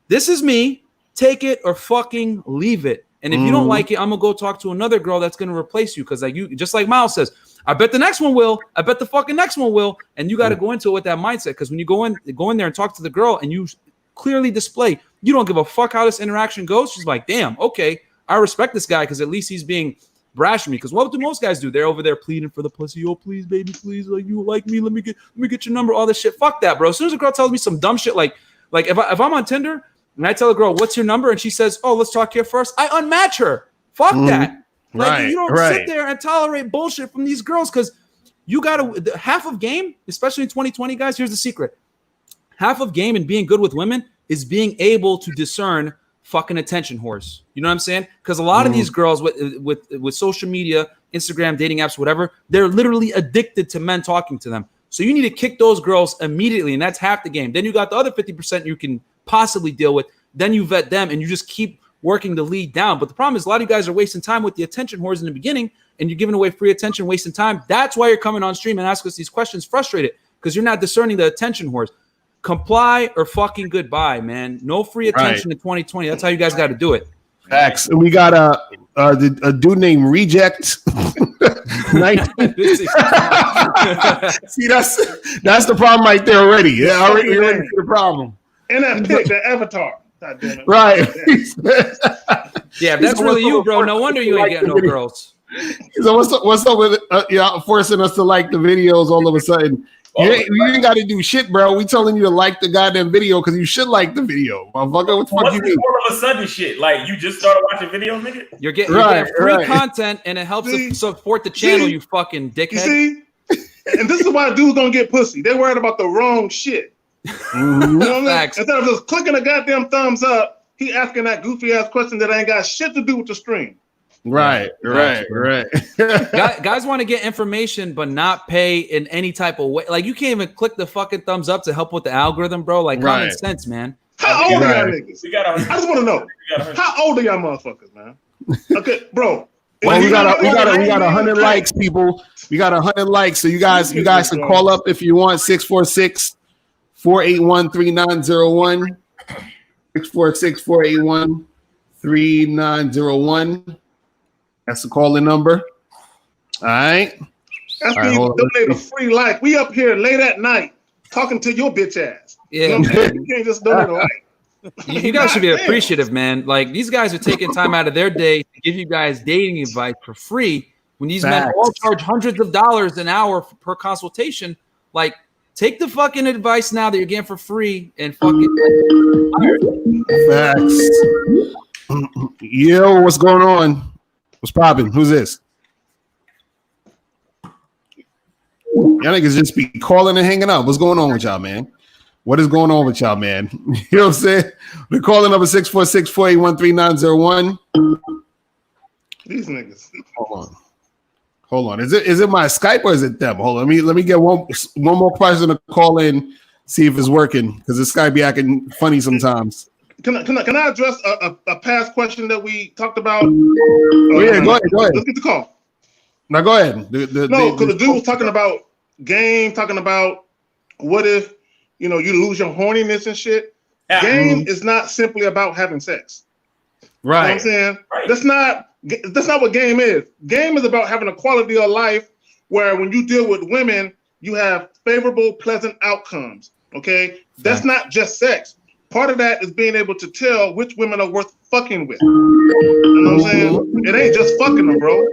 this is me. Take it or fucking leave it. And if you don't like it, I'm going to go talk to another girl that's going to replace you. Because like you, just like Miles says, I bet the next one will. I bet the fucking next one will. And you got to go into it with that mindset. Because when you go in there and talk to the girl and you clearly display, you don't give a fuck how this interaction goes. She's like, damn, okay. I respect this guy because at least he's being brash with me. Because what do most guys do? They're over there pleading for the pussy. Oh, please, baby, please. Like you like me. Let me get your number. All this shit. Fuck that, bro. As soon as a girl tells me some dumb shit, like if I'm on Tinder and I tell a girl, what's your number? And she says, oh, let's talk here first. I unmatch her. Fuck that. Like you don't sit there and tolerate bullshit from these girls because you got to half of game, especially in 2020, guys. Here's the secret. Half of game and being good with women is being able to discern fucking attention whores. You know what I'm saying? Because a lot of these girls with social media, Instagram, dating apps, whatever, they're literally addicted to men talking to them. So you need to kick those girls immediately, and that's half the game. Then you got the other 50% you can possibly deal with. Then you vet them, and you just keep working the lead down. But the problem is a lot of you guys are wasting time with the attention whores in the beginning, and you're giving away free attention, wasting time. That's why you're coming on stream and asking us these questions frustrated, because you're not discerning the attention whores. Comply or fucking goodbye, man. No free attention in 2020. That's how you guys got to do it. Facts. And we got a dude named Reject. See, that's the problem right there already. Yeah, already the problem. And that pic, that avatar. God damn it. Right. Yeah, if that's really you, bro. No wonder you ain't getting no girls. So what's up with forcing us to like the videos all of a sudden? You ain't got to do shit, bro. We telling you to like the goddamn video because you should like the video, motherfucker. What the fuck you mean? All of a sudden shit? Like you just started watching videos, nigga? You're getting free content, and it helps to support the channel. You fucking dickhead. You see, and this is why dudes don't get pussy. They're worried about the wrong shit. Mm-hmm. You know what I mean? Instead of just clicking a goddamn thumbs up, he asking that goofy ass question that ain't got shit to do with the stream. Right. Guys want to get information, but not pay in any type of way. Like you can't even click the fucking thumbs up to help with the algorithm, bro. Like common sense, man. How old are y'all niggas? I just want to know. How old are y'all motherfuckers, man? Okay, bro. Well, we got 100 likes, people. We got 100 likes, so you guys can call up if you want. 646-481-3901. 646-481-3901. That's the calling number. All right. That's donate a free like. We up here late at night talking to your bitch ass. Yeah, you can't just donate a like. You guys should be appreciative, man. Like these guys are taking time out of their day to give you guys dating advice for free when these men all charge hundreds of dollars an hour per consultation. Like, take the fucking advice now that you're getting for free and fucking facts. Yo, what's going on? What's popping? Who's this? Y'all niggas just be calling and hanging out. What's going on with y'all, man? What is going on with y'all, man? You know what I'm saying? We're calling number 646-481-3901. These niggas. Hold on. Is it my Skype or is it them? Hold on. Let me get one more person to call in, see if it's working, because the Skype be acting funny sometimes. Can I address a past question that we talked about? Yeah, go ahead. Let's get the call. Now go ahead. Because the dude was talking about game, talking about what if you lose your horniness and shit. Yeah. Game is not simply about having sex. Right. You know what I'm saying? Right. That's not what game is. Game is about having a quality of life where when you deal with women, you have favorable, pleasant outcomes. Okay? That's not just sex. Part of that is being able to tell which women are worth fucking with. You know what I'm saying? It ain't just fucking them, bro.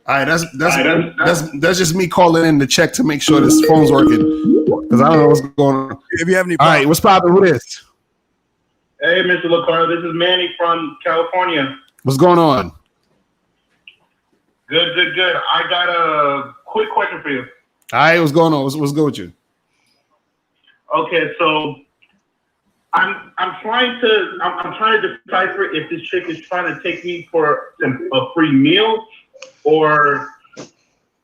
All right, that's just me calling in to check to make sure this phone's working, because I don't know what's going on. If you have any, all right, what's popping? Who is? Hey, Mr. LaCar, this is Manny from California. What's going on? Good. I got a quick question for you. All right, what's going on? What's good with you? Okay, so I'm trying to decipher if this chick is trying to take me for a free meal, or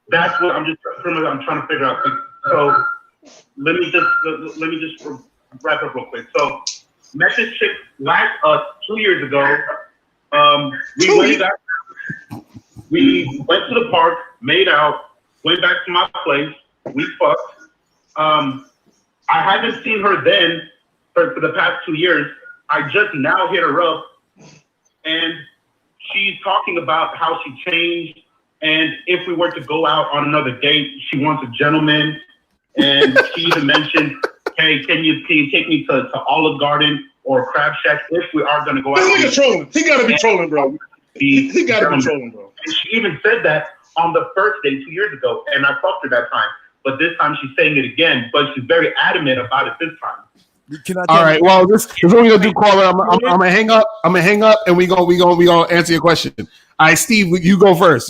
that's what I'm trying to figure out. So let me just wrap up real quick. So met this chick 2 years ago. We went to the park, made out, went back to my place, we fucked. I haven't seen her then for the past 2 years. I just now hit her up, and she's talking about how she changed, and if we were to go out on another date, she wants a gentleman. And she even mentioned, hey, can you take me to Olive Garden or Crab Shack if we are going to go out? This nigga trolling. He got to be trolling, bro. He got to be trolling, bro. And she even said that on the first date 2 years ago, and I fucked her that time. But this time she's saying it again, but she's very adamant about it this time. All right. Well, this is what we're gonna do, caller. I'm gonna hang up. And we gonna answer your question. All right, Steve, you go first.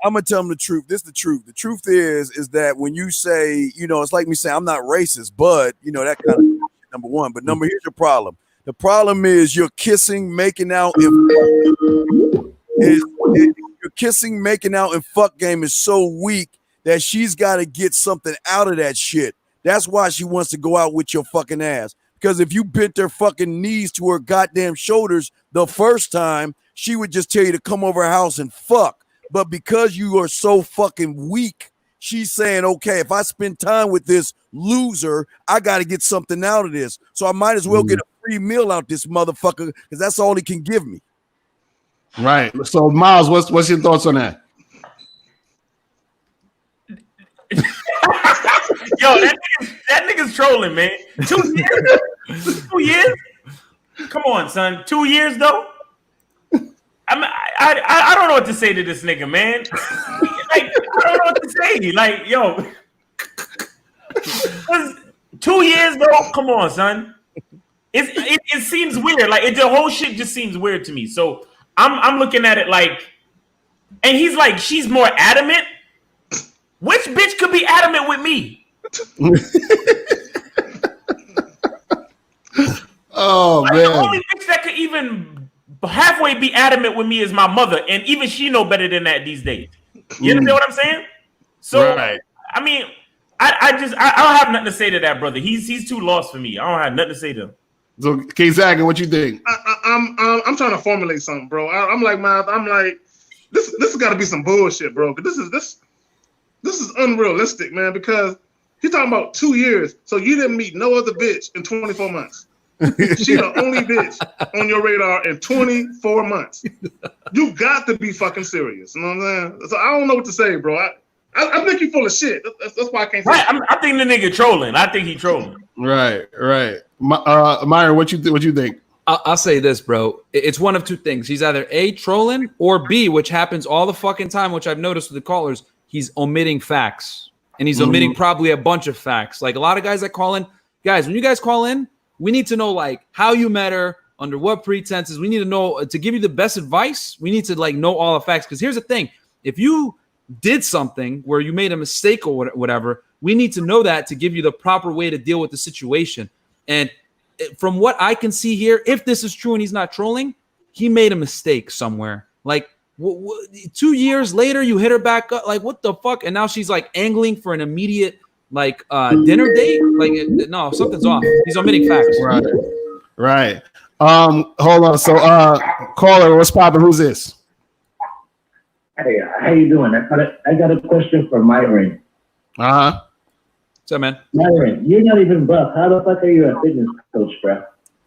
I'm gonna tell them the truth. This is the truth. The truth is that when you say, it's like me saying I'm not racist, but that kind of number one. But here's your problem. The problem is you're kissing, making out, your kissing, making out, and fuck game is so weak that she's got to get something out of that shit. That's why she wants to go out with your fucking ass. Because if you bent her fucking knees to her goddamn shoulders the first time, she would just tell you to come over her house and fuck. But because you are so fucking weak, she's saying, okay, if I spend time with this loser, I got to get something out of this. So I might as well get a free meal out this motherfucker because that's all he can give me. Right. So, Miles, what's your thoughts on that? Yo, that That nigga's trolling, man. 2 years? 2 years? Come on, son. 2 years though. I don't know what to say to this nigga, man. Like, I don't know what to say. Like, yo, 2 years though. Come on, son. It seems weird. Like the whole shit just seems weird to me. So I'm looking at it like, and he's like, she's more adamant. Which bitch could be adamant with me? Oh like, man! The only bitch that could even halfway be adamant with me is my mother, and even she know better than that these days. You understand what I'm saying? So right. I mean, I don't have nothing to say to that brother. He's too lost for me. I don't have nothing to say to him. So K-Zagan, what you think? I'm trying to formulate something, bro. I'm like, this has got to be some bullshit, bro. Cause this is unrealistic, man. Because he's talking about 2 years, so you didn't meet no other bitch in 24 months. She the only bitch on your radar in 24 months. You got to be fucking serious. You know what I'm saying? So I don't know what to say, bro. I think you're full of shit. That's why I can't say. Right. I think the nigga trolling. I think he trolling. Right. Myron, what you think? I'll say this, bro. It's one of two things. He's either A, trolling, or B, which happens all the fucking time, which I've noticed with the callers, he's omitting facts. And he's omitting probably a bunch of facts. Like a lot of guys that call in, guys, when you guys call in, we need to know like how you met her, under what pretenses. We need to know to give you the best advice. We need to like know all the facts. Because here's the thing. If you did something where you made a mistake or whatever, we need to know that to give you the proper way to deal with the situation. And from what I can see here, if this is true and he's not trolling, he made a mistake somewhere. Like 2 years later, you hit her back up. Like, what the fuck? And now she's like angling for an immediate like dinner date. Like, no, something's off. He's omitting facts. Right. Hold on. So, caller, what's poppin'? Who's this? Hey, how you doing? I got a question for Myron. What's up, man? Myron, you're not even buff. How the fuck are you a fitness coach, bro?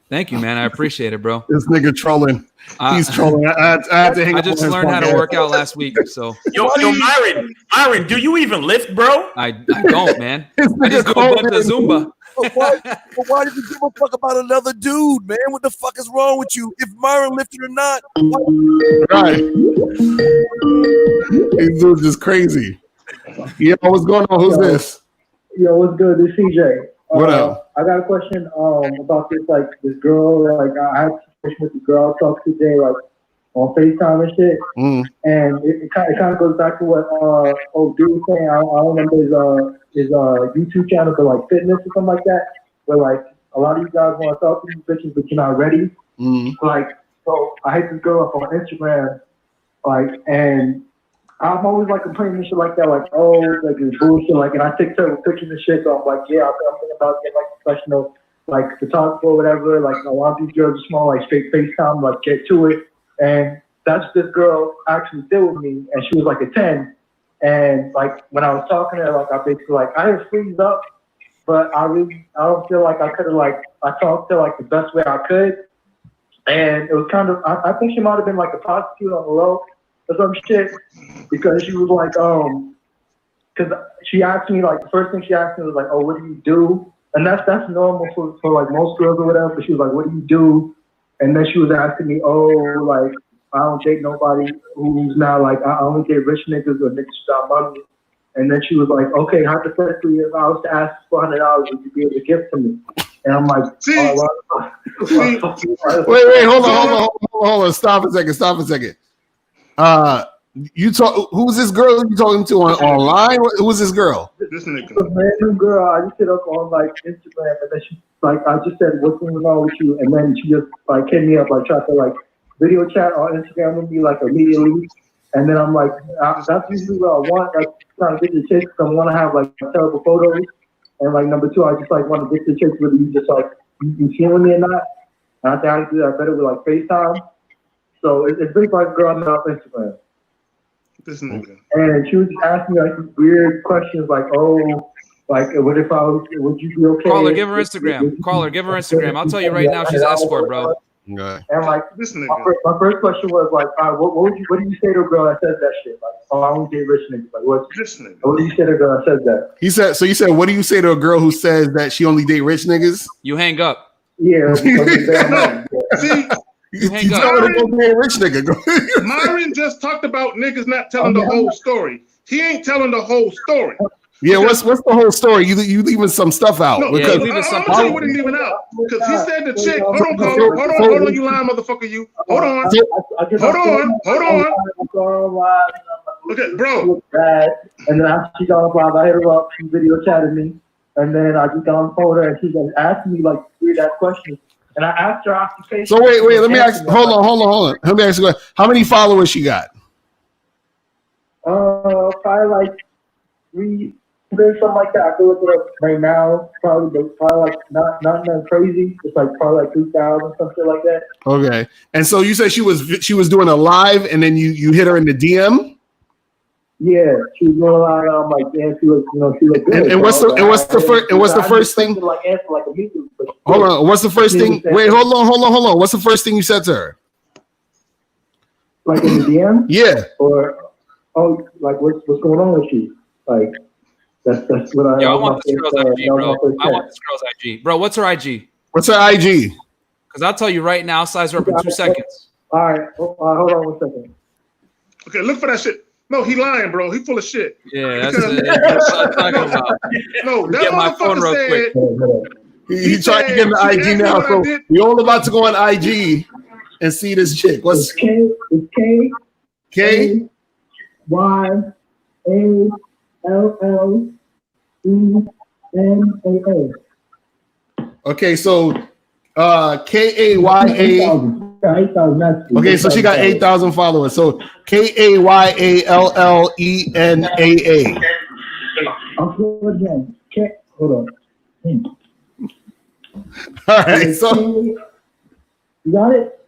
Thank you, man. I appreciate it, bro. This nigga trolling. He's trolling. I had to hang I just learned how to work out last week. So, yo, Myron, do you even lift, bro? I don't, man. I just do a bunch of Zumba. But why did you give a fuck about another dude, man? What the fuck is wrong with you? If Myron lifted or not, right? These dudes is crazy. Yeah, what's going on? Who's this? Yo, what's good? This is CJ. What up? I got a question about this girl. Like I had a situation with the girl I talked to today, like on FaceTime and shit. And it kind of goes back to what old dude was saying. I don't remember his YouTube channel, but like fitness or something like that. Where like a lot of you guys want to talk to these bitches, but you're not ready. Like, so I hit this girl up on Instagram, like, and I'm always like complaining and shit like that, like, oh, like it's bullshit, like, and I take several pictures and shit, so I'm like, yeah, I'm thinking about getting like professional, like photographer or whatever. Like a lot of these girls are small, like straight FaceTime, like get to it. And that's what this girl actually did with me, and she was like a 10. And like when I was talking to her, like I basically like I didn't freeze up, but I don't feel like I could have like I talked to her like the best way I could. And it was kind of I think she might have been like a prostitute on the low or some shit, because she was like because she asked me, like the first thing she asked me was like, oh, what do you do? And that's normal for like most girls or whatever. But she was like, what do you do? And then she was asking me, oh, like I don't date nobody who's not like I only date rich niggas or niggas who got money. And then she was like, okay, hypothetically, if I was to ask $400, would you be able to give to me? And I'm like, wait, hold on. Stop a second. Who's this girl you talking to online? Who's this girl? This nigga. A random girl. I just hit up on like Instagram, and then she like I just said, what's going on with you? And then she just like hit me up, like tried to like video chat on Instagram with me like immediately. And then I'm like, that's usually what I want. Like trying to get the chicks, because I want to have like terrible photos. And like number two, I just like want to get the chicks whether you just like you feeling me or not. And I think I can do that better with like FaceTime. So it's been like a girl I met off Instagram. This nigga. And she was asking me like these weird questions, like, oh, like what if would you be okay? Caller, give her Instagram. I'll tell you right now, she's escort, bro. Right. And like This nigga. my first question was like, what do you say to a girl that says that shit? Like, oh, I don't date rich niggas. Like, what do you say to a girl that says that? He said. So you said, what do you say to a girl who says that she only date rich niggas? You hang up. Yeah. See, you hang up. Rich nigga. Myron just talked about niggas not telling the whole story. He ain't telling the whole story. Yeah, what's the whole story? You leaving some stuff out. No, because I'm gonna tell you what he's leaving out. Because he said the chick, hold on, you lying motherfucker, you. Hold on. Okay, bro. And then she got on live, I hit her up, she video chatted me, and then I just got on the phone with her, and she just asked me like 3 that question. And I asked her occupation. So wait, let me ask. Hold on. Let me ask you, how many followers she got? Probably like 3. Something like that. I can look it up right now. Probably like not nothing crazy. It's like probably like 3,000, something like that. Okay. And so you said she was doing a live, and then you hit her in the DM. Yeah, she was doing a live. I'm like, yeah, she looked good. And what's the first thing? Like answer like immediately. Hold on. What's the first thing? Wait, hold on. What's the first thing you said to her? Like in the DM? Yeah. Or like what's going on with you? Like. That's what I. Yeah, I want this girl's IG, bro. I want this girl's IG, bro. What's her IG? What's her IG? Because I'll tell you right now. I'll size her up in 2 seconds. All right, hold on 1 second. Okay, look for that shit. No, he lying, bro. He full of shit. Yeah, that's what I'm talking about. No, that motherfucker said. He tried to get the IG now, so we all about to go on IG and see this chick. What's K Y A LLENAA. Okay, so KAYA. Okay, so she got 8,000 followers. So KAYALLENAA. I'll go again. Hold on. All right, so you got it?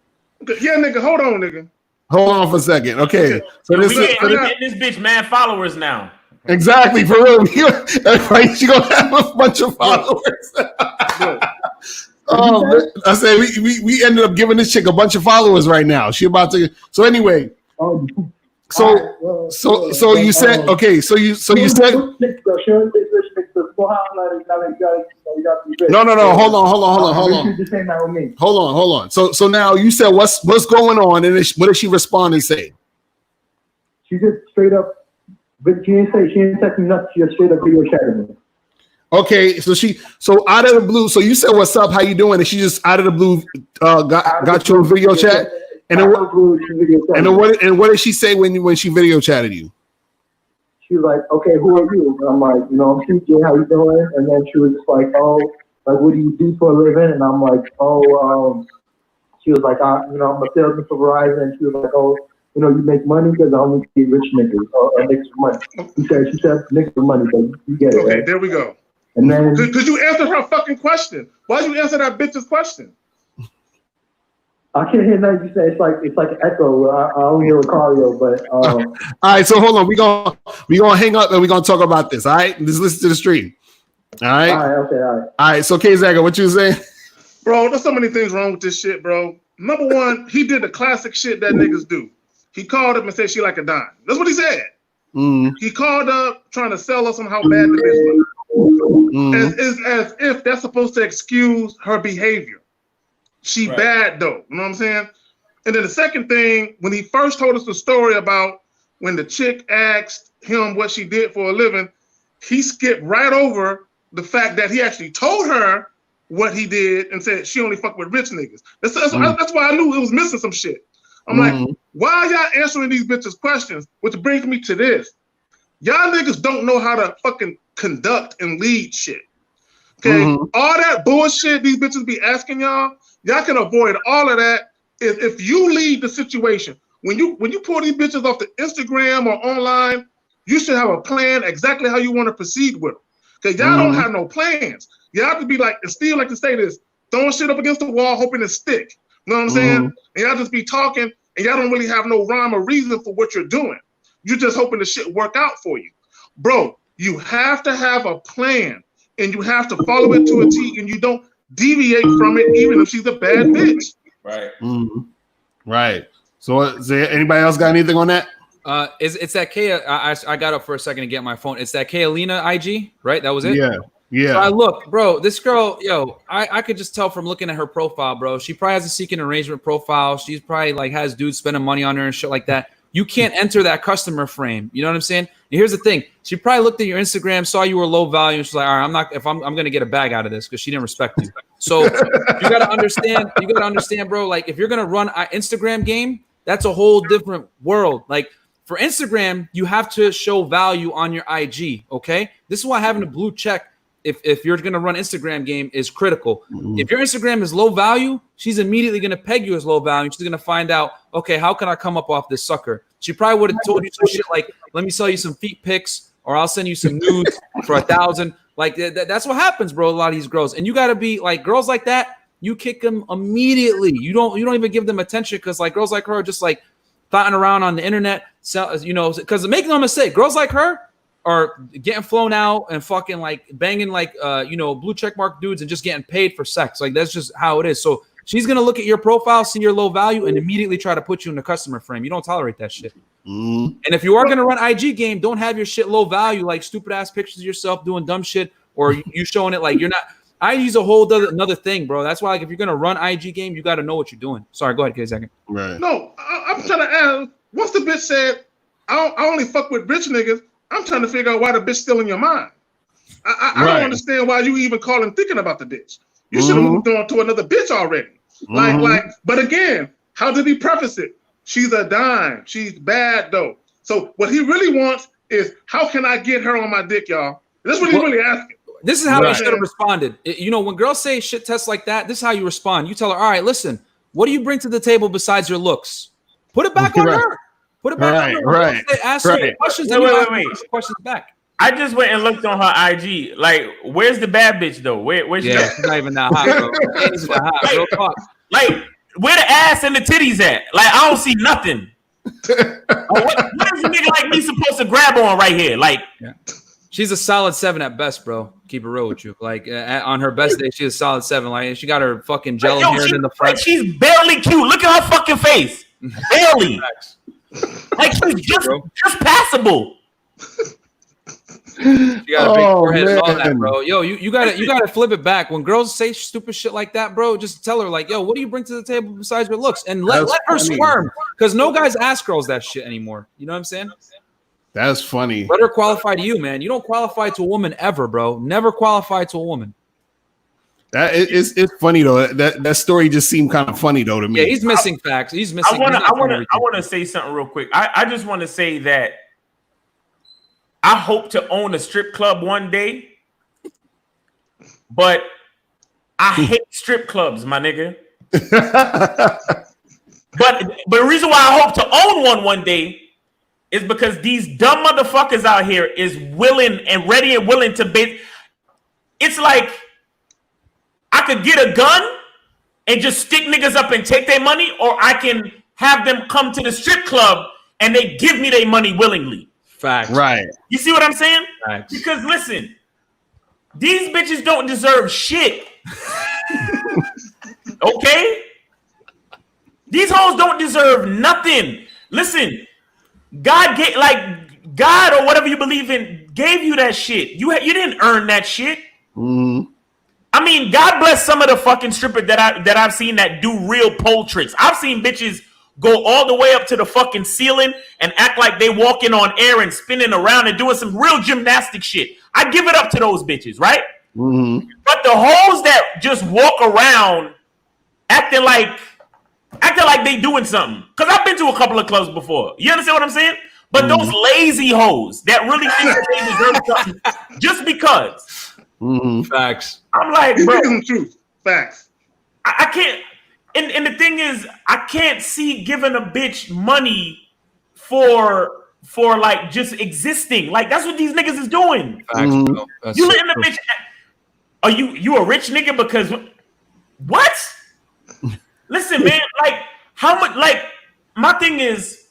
Yeah, nigga, hold on, nigga. Hold on for a second. Okay. So we getting this bitch mad followers now. Exactly, for real. She gonna have a bunch of followers. I say we ended up giving this chick a bunch of followers right now. She about to. So anyway. So you said okay. So you said. No. Hold on. So now you said what's going on, and what did she respond and say? She just straight up. But she didn't text me nothing. She just straight up video chatted me. Okay, so out of the blue. So you said what's up? How you doing? And she just out of the blue got you a video chat. And then what did she say when she video chatted you? She was like, "Okay, who are you?" And I'm like, "I'm CJ. How you doing?" And then she was just like, "Oh, like what do you do for a living?" And I'm like, "Oh, she was like, I'm a salesman for Verizon." And she was like, "Oh, you make money because I only see rich niggas or niggas for money." She said niggas for money, but you get it. Okay, right? there we go. And then because you answered her fucking question. Why'd you answer that bitch's question? I can't hear nothing you say. It's like an echo. I only hear Ricario, but all right, so hold on. We gonna hang up and we're gonna talk about this. All right, just listen to the stream. All right. All right. So K-Zaga, what you saying? Bro, there's so many things wrong with this shit, bro. Number one, he did the classic shit that niggas do. He called up and said she like a dime. That's what he said. He called up trying to sell us on how bad the bitch was. As if that's supposed to excuse her behavior. She bad though. You know what I'm saying? And then the second thing, when he first told us the story about when the chick asked him what she did for a living, he skipped right over the fact that he actually told her what he did and said she only fuck with rich niggas. That's why I knew it was missing some shit. I'm like, why are y'all answering these bitches' questions? Which brings me to this. Y'all niggas don't know how to fucking conduct and lead shit. Okay? All that bullshit these bitches be asking y'all can avoid all of that if you lead the situation. When you pull these bitches off the Instagram or online, you should have a plan exactly how you want to proceed with them. Okay, y'all don't have no plans. You have to be like, and Steve like to say this, throwing shit up against the wall, hoping to stick. You know what I'm saying? And y'all just be talking, and y'all don't really have no rhyme or reason for what you're doing. You're just hoping the shit work out for you. Bro, you have to have a plan, and you have to follow it to a T, and you don't deviate from it, even if she's a bad bitch. Right. Mm-hmm. Right. So, is there anybody else got anything on that? It's that K. I got up for a second to get my phone. It's that Kaylina IG, right? That was it. Yeah. Yeah. So I look, bro. This girl, I could just tell from looking at her profile, bro. She probably has a seeking arrangement profile. She's probably like has dudes spending money on her and shit like that. You can't enter that customer frame. You know what I'm saying? And here's the thing. She probably looked at your Instagram, saw you were low value, and she's like, all right, I'm gonna get a bag out of this because she didn't respect you. So you gotta understand, bro. Like if you're gonna run an Instagram game, that's a whole different world. Like for Instagram, you have to show value on your IG. Okay. This is why having a blue check, if you're gonna run Instagram game, is critical. If your Instagram is low value, she's immediately gonna peg you as low value. She's gonna find out, okay, how can I come up off this sucker? She probably would have told you some shit like, let me sell you some feet pics, or I'll send you some nudes for 1,000. Like that's what happens, bro. A lot of these girls, and you gotta be like girls like that. You kick them immediately. You don't even give them attention because like girls like her are just like thotting around on the internet. So, because make no mistake, girls like her are getting flown out and fucking like banging like blue check mark dudes and just getting paid for sex. Like that's just how it is. So she's gonna look at your profile, see your low value, and immediately try to put you in the customer frame. You don't tolerate that shit. And if you are gonna run IG game, don't have your shit low value, like stupid ass pictures of yourself doing dumb shit, or you showing it like you're not. IG's a whole another thing, bro. That's why like if you're gonna run IG game, you got to know what you're doing. Sorry, go ahead, a second. Right. No, I'm trying to ask. Once the bitch said, I only fuck with rich niggas, I'm trying to figure out why the bitch still in your mind. I don't understand why you even calling thinking about the bitch. You should have moved on to another bitch already. But again, how did he preface it? She's a dime. She's bad though. So what he really wants is, how can I get her on my dick, y'all? That's what he's really asking. This is how you should have responded. When girls say shit tests like that, this is how you respond. You tell her, all right, listen, what do you bring to the table besides your looks? Put it back on her. Put it back on her. Right. Ask her questions. Wait. Questions back. I just went and looked on her IG. Like, where's the bad bitch though? Where's she? Yeah, she's not even that hot, bro. She's not hot. Like, where the ass and the titties at? Like, I don't see nothing. What is a nigga like me supposed to grab on right here? Like, she's a solid 7 at best, bro. Keep it real with you. Like on her best day, she's a solid 7. Like she got her fucking jello hair in the front. She's barely cute. Look at her fucking face. Barely. Like she's just passable. You got a big forehead and all that, bro. Yo, you gotta flip it back. When girls say stupid shit like that, bro, just tell her like, yo, what do you bring to the table besides your looks? And let her squirm. Because no guys ask girls that shit anymore. You know what I'm saying? That's funny. Let her qualify to you, man. You don't qualify to a woman ever, bro. Never qualify to a woman. It's funny though. That story just seemed kind of funny though to me. Yeah, he's missing facts. He's missing. I want to say something real quick. I just want to say that I hope to own a strip club one day, but I hate strip clubs, my nigga. But the reason why I hope to own one day is because these dumb motherfuckers out here is willing and ready and willing to bid. It's like I could get a gun and just stick niggas up and take their money, or I can have them come to the strip club and they give me their money willingly. Facts. Right. You see what I'm saying? Facts. Because listen, these bitches don't deserve shit. Okay? These hoes don't deserve nothing. Listen, God or whatever you believe in gave you that shit. You didn't earn that shit. Mm-hmm. I mean, God bless some of the fucking strippers that I've seen that do real pole tricks. I've seen bitches go all the way up to the fucking ceiling and act like they walking on air and spinning around and doing some real gymnastic shit. I give it up to those bitches, right? Mm-hmm. But the hoes that just walk around acting like they doing something. Because I've been to a couple of clubs before. You understand what I'm saying? But those lazy hoes that really think that they deserve something just because. Mm-hmm. Facts. I'm like, bro. Speaking the truth. Facts. I can't. And the thing is, I can't see giving a bitch money for like just existing. Like that's what these niggas is doing. Facts, you letting the bitch. Are you a rich nigga because what? Listen, man. Like how much? Like my thing is,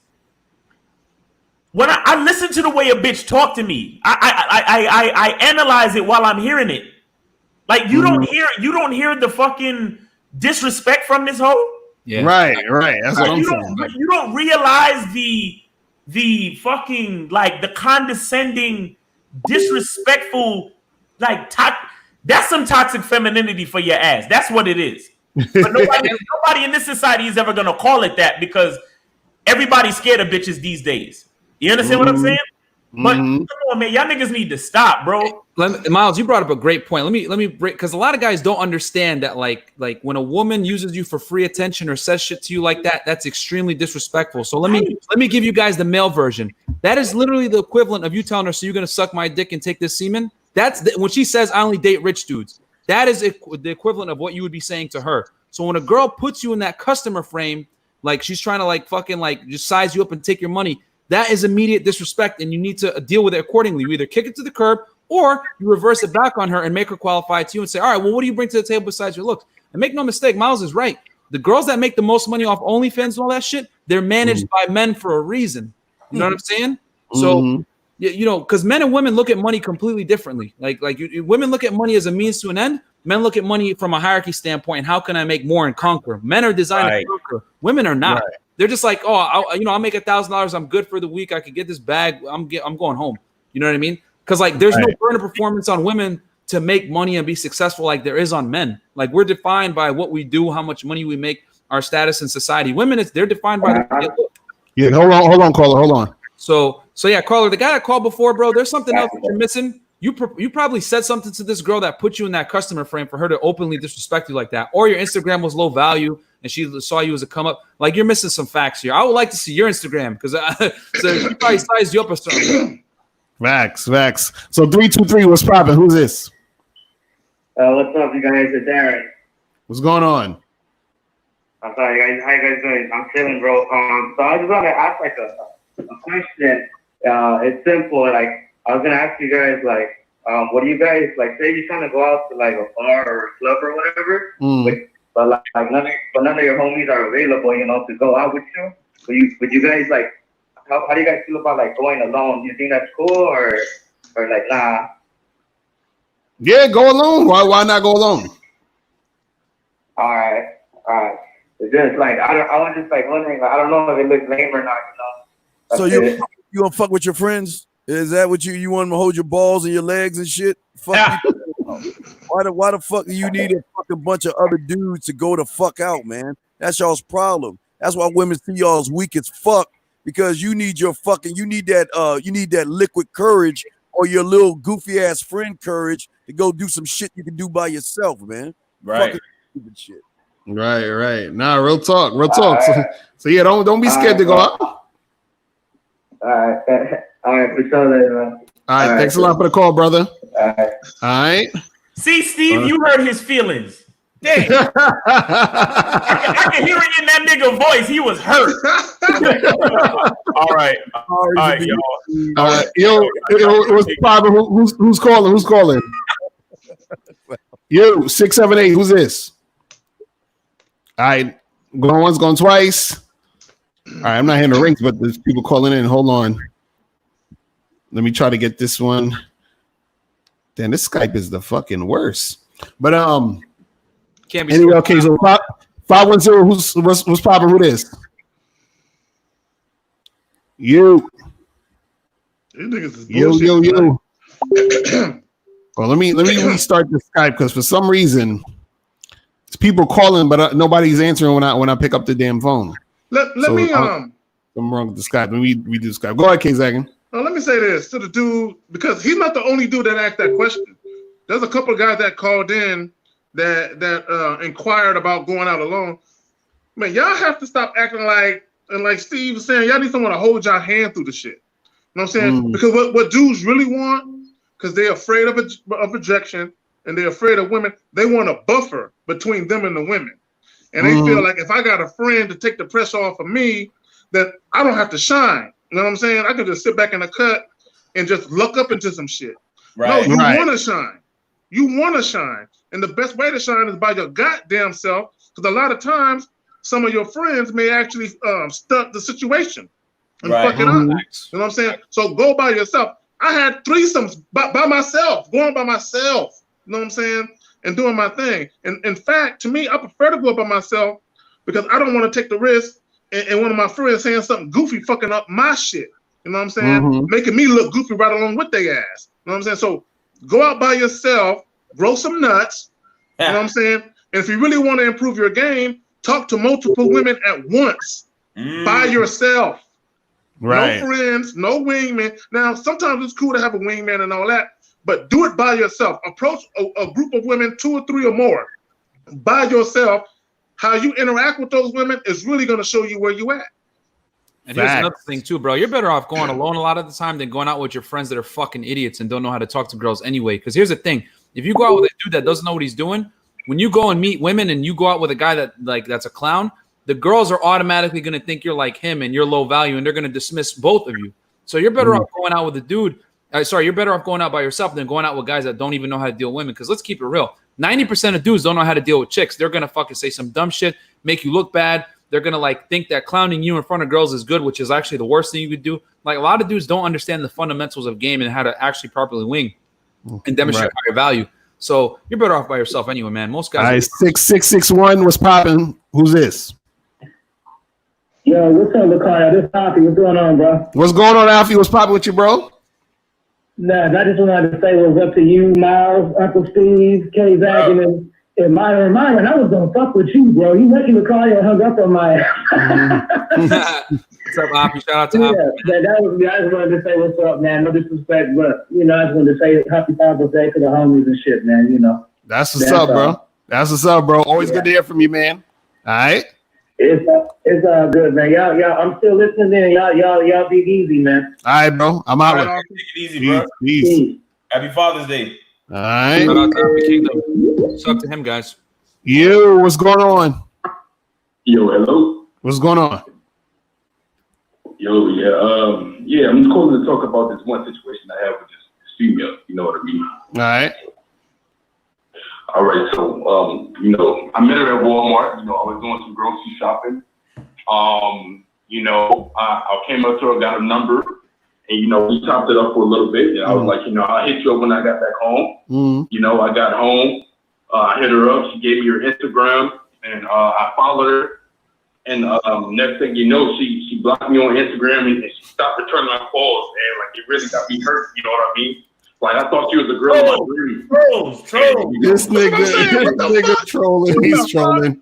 when I listen to the way a bitch talk to me, I analyze it while I'm hearing it. Like you don't hear the fucking disrespect from this hoe. Yeah. Right. That's what I'm saying. You don't realize the fucking like the condescending, disrespectful, like that's some toxic femininity for your ass. That's what it is. But nobody in this society is ever gonna call it that because everybody's scared of bitches these days. You understand what I'm saying? But come on, man, y'all niggas need to stop, bro. Miles, you brought up a great point. Let me break, because a lot of guys don't understand that like when a woman uses you for free attention or says shit to you like that, that's extremely disrespectful. So let me give you guys the male version. That is literally the equivalent of you telling her, so you're gonna suck my dick and take this semen. That's when she says, I only date rich dudes. That is the equivalent of what you would be saying to her. So when a girl puts you in that customer frame, like she's trying to like fucking like just size you up and take your money, that is immediate disrespect, and you need to deal with it accordingly. You either kick it to the curb or you reverse it back on her and make her qualify to you and say, all right, well, what do you bring to the table besides your looks? And make no mistake, Miles is right. The girls that make the most money off OnlyFans and all that shit, they're managed by men for a reason. You know what I'm saying? So, you know, because men and women look at money completely differently. Like women look at money as a means to an end. Men look at money from a hierarchy standpoint and how can I make more and conquer? Men are designed to conquer. Women are not. Right. They're just like, oh, I'll make $1,000. I'm good for the week. I could get this bag. I'm going home. You know what I mean? Because like, there's no burden of performance on women to make money and be successful like there is on men. Like we're defined by what we do, how much money we make, our status in society. Women, they're defined by the look. Yeah, hold on, caller, hold on. So yeah, caller, the guy that called before, bro, there's something else that you're missing. You probably said something to this girl that put you in that customer frame for her to openly disrespect you like that, or your Instagram was low value and she saw you as a come up. Like you're missing some facts here. I would like to see your Instagram because so she probably sized you up or something. Facts. So 323, what's poppin'? Who's this? What's up, you guys? It's Aaron. What's going on? I'm sorry, guys. How you guys doing? I'm chilling, bro. So I just want to ask like a question. It's simple. Like I was gonna ask you guys, like, what do you guys like? Say you kind of go out to like a bar or a club or whatever, but none of your homies are available, you know, to go out with you. Would you guys like? How do you guys feel about like going alone? Do you think that's cool or like nah? Yeah, go alone. Why not go alone? All right. It's just like I was just like wondering. Like, I don't know if it looks lame or not. You know. So you gonna fuck with your friends? Is that what you want them to hold your balls and your legs and shit? Fuck. Why the fuck do you need a fucking bunch of other dudes to go the fuck out, man? That's y'all's problem. That's why women see y'all as weak as fuck, because you need that liquid courage or your little goofy ass friend courage to go do some shit you can do by yourself, man. Right. Fucking stupid shit. Right. Nah, real talk. So yeah, don't be scared to go out. All right, for sure, man. All right, thanks a lot for the call, brother. All right. See, Steve, you hurt his feelings. Damn. I can hear it in that nigga voice. He was hurt. All right, y'all. All right, yo, what's the problem? Who's calling? Yo, 678. Who's this? All right, going once, going twice. All right, I'm not hearing the rings, but there's people calling in. Hold on. Let me try to get this one. Damn, this Skype is the fucking worst. But can't be anyway, okay, so 510, what's popping? Who this? You. Yo. Well, let me restart the Skype because for some reason it's people calling, but nobody's answering when I pick up the damn phone. Let me I'm wrong with the Skype. Let me redo Skype. Go ahead, K-Zagan. Let me say this to the dude, because he's not the only dude that asked that question. There's a couple of guys that called in that inquired about going out alone. Man, y'all have to stop acting like, and like Steve was saying, y'all need someone to hold y'all hand through the shit. You know what I'm saying? Because what dudes really want, because they're afraid of rejection and they're afraid of women, they want a buffer between them and the women. And they feel like if I got a friend to take the pressure off of me, that I don't have to shine. You know what I'm saying? I can just sit back in the cut and just look up into some shit. Right. No, you want to shine. You want to shine. And the best way to shine is by your goddamn self, because a lot of times some of your friends may actually stunt the situation and fuck it up. You know what I'm saying? So go by yourself. I had threesomes by myself, going by myself. You know what I'm saying? And doing my thing. And in fact, to me, I prefer to go by myself because I don't want to take the risk and one of my friends saying something goofy fucking up my shit. You know what I'm saying? Making me look goofy right along with their ass. You know what I'm saying? So go out by yourself, grow some nuts. You know what I'm saying? And if you really want to improve your game, talk to multiple women at once by yourself. Right. No friends, no wingman. Now, sometimes it's cool to have a wingman and all that, but do it by yourself. Approach a group of women, 2 or 3 or more, by yourself. How you interact with those women is really going to show you where you at. And here's another thing too, bro. You're better off going alone a lot of the time than going out with your friends that are fucking idiots and don't know how to talk to girls anyway. Because here's the thing: if you go out with a dude that doesn't know what he's doing, when you go and meet women and you go out with a guy that's a clown, the girls are automatically going to think you're like him and you're low value, and they're going to dismiss both of you. So you're better off going out with a dude. You're better off going out by yourself than going out with guys that don't even know how to deal with women. Because let's keep it real: 90% of dudes don't know how to deal with chicks. They're going to fucking say some dumb shit, make you look bad. They're going to like think that clowning you in front of girls is good, which is actually the worst thing you could do. Like a lot of dudes don't understand the fundamentals of game and how to actually properly wing and demonstrate higher value. So you're better off by yourself anyway, man. Most guys. All right, 6661 was popping. Who's this? Yo, what's up, Lakaya? This is Alfie. What's going on, bro? What's going on, Alfie? What's popping with you, bro? Nah, I just wanted to say what's up to you, Miles, Uncle Steve, K. Zagan, and Myron. Myron, I was gonna fuck with you, bro. You lucky Lakaya hung up on my What's up, Alfie? Shout out to Alfie. I just wanted to say what's up, man. No disrespect, but I just wanted to say happy Father's Day to the homies and shit, man. That's what's up, bro. That's what's up, bro. Always good to hear from you, man. All right. It's all good, man. Y'all, I'm still listening in. Y'all be easy, man. All right, bro. I'm out. Take it easy, bro. Peace. Happy Father's Day. All right. Shout out to Alfie Kingdom. What's up to him, guys? You, what's going on? Yo, hello. What's going on? Yo, yeah. I'm just calling to talk about this one situation I have with this female. You know what I mean? All right. So, I met her at Walmart. I was doing some grocery shopping. I came up to her, got a number, and we chopped it up for a little bit. And I was like, I'll hit you up when I got back home. I got home. I hit her up. She gave me her Instagram, and I followed her. And next thing you know, she blocked me on Instagram, and she stopped returning my calls. And like it really got me hurt. You know what I mean? Like I thought she was a girl in my dream. Trolls. This nigga trolling.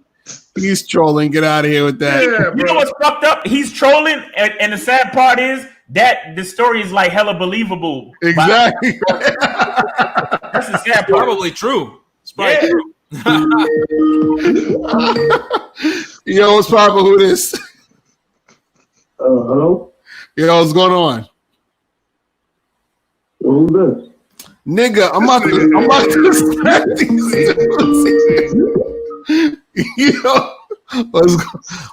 He's trolling. Get out of here with that. Yeah, you know what's fucked up? He's trolling, and the sad part is that the story is like hella believable. Exactly. That's the sad part. Probably true. It's probably true. Yo, what's poppin'? Who this? Hello? Yo, what's going on? Who's this? Nigga, I'm about to smack these dudes. Yo,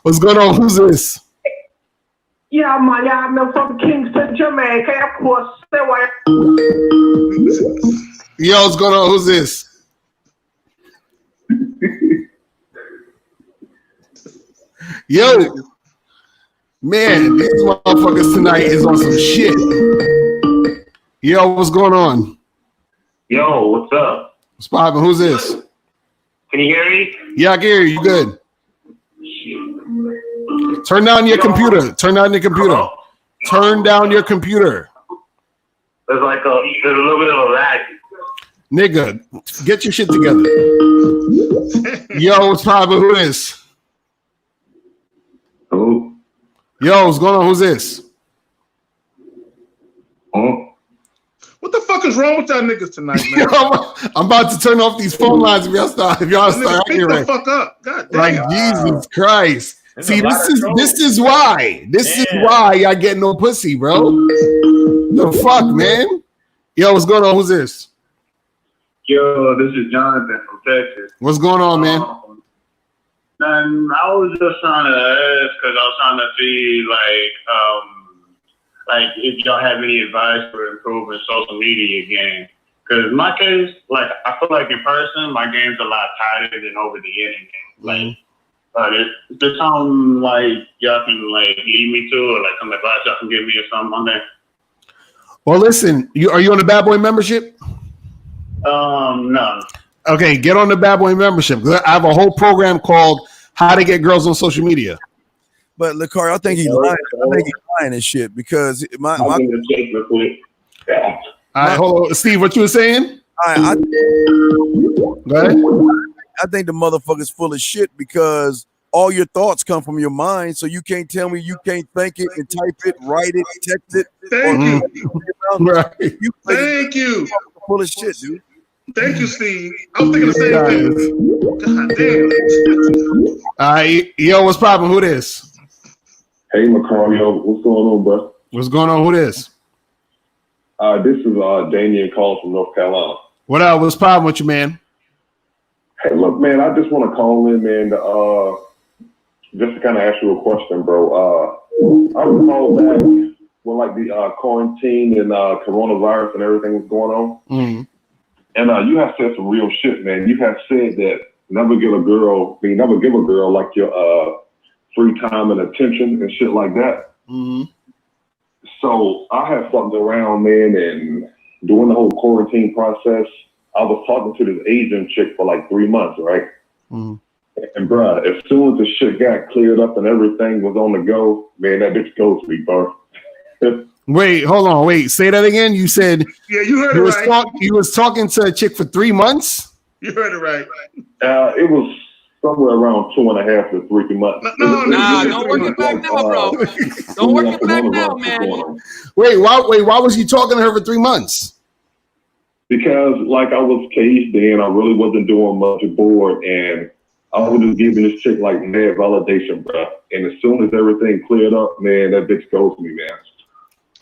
what's going on? Who's this? Yeah, man, I'm no from Kingston, Jamaica, of course. Yo, what's going on? Who's this? Yo, man, these motherfuckers tonight is on some shit. Yo, what's going on? Yo, what's up? What's poppin'? Who's this? Can you hear me? Yeah, I can hear you. You good? Turn down your computer. Turn down your computer. Turn down your computer. There's a little bit of a lag. Nigga, get your shit together. Yo, what's poppin'? Who is? Hello. Yo, what's going on? Who's this? What the fuck is wrong with y'all niggas tonight, man? Yo, I'm about to turn off these phone lines if y'all start acting the fuck up. God damn. Like Jesus Christ. See, this is why I get no pussy, bro. The fuck, man. Yo, what's going on? Who's this? Yo, this is Jonathan from Texas. What's going on, man? And I was just trying to ask because I was trying to see like if y'all have any advice for improving social media game. Because in my case, like I feel like in person, my game's a lot tighter than over the internet. There's something like y'all can like lead me to, or like some advice y'all can give me or something on there. Well, listen, are you on the Bad Boy membership? No. Okay, get on the Bad Boy membership. I have a whole program called how to get girls on social media. But Lakari, I think he's lying. I think he's lying and shit because my All right, hold on, Steve. What you were saying? I Go ahead. I think the motherfucker's full of shit because all your thoughts come from your mind, so you can't tell me you can't think it and type it, write it, text it. Thank you. Right. Thank you. Full of shit, dude. Thank you, Steve. I was thinking the same thing. God damn. Yo, what's poppin'? Who this? Hey, Macario, what's going on, bro? What's going on? Who this? This is Daniel calling from North Carolina. What up? What's poppin' with you, man? Hey, look, man, I just want to call in, man, just to kind of ask you a question, bro. I recall that when, like, the quarantine and coronavirus and everything was going on, and you have said some real shit, man. You have said that never give a girl like your free time and attention and shit like that. So I have fucked around, man, and during the whole quarantine process, I was talking to this Asian chick for like 3 months, right? And bruh, as soon as the shit got cleared up and everything was on the go, man, that bitch goes to me, bro. Wait, hold on. Wait, say that again. You said you heard it right. You was talking to a chick for 3 months? You heard it right. It was somewhere around 2.5 to 3 months. Don't work it back now, bro. Don't work it back now, man. Wait, why was you talking to her for 3 months? Because, like, I was caged in, I really wasn't doing much bored, and I was just giving this chick, like, mad validation, bro. And as soon as everything cleared up, man, that bitch goes to me, man.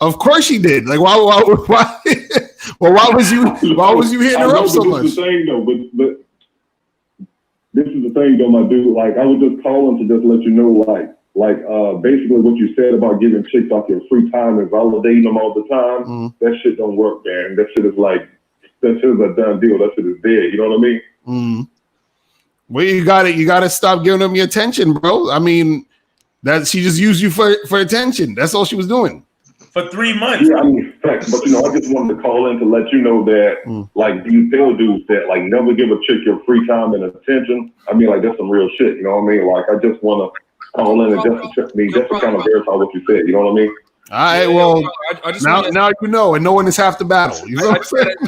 Of course she did. Like, why well, why was you hitting her up so much? This is the thing, though, but this is the thing, though, my dude. Like, I was just calling to just let you know, like, basically what you said about giving chicks like your free time and validating them all the time, that shit don't work, man. That shit is like, that shit is a done deal. That shit is dead. You know what I mean? Well, you gotta stop giving them your attention, bro. I mean, that she just used you for attention. That's all she was doing. For 3 months. Yeah, I mean, facts, but I just wanted to call in to let you know that, like, do you tell dudes that, like, never give a chick your free time and attention? I mean, like, that's some real shit. You know what I mean? Like, I just want to call in and just to kind of verify what you said. You know what I mean? All right, well, now you know, and no one is half the battle. You know, I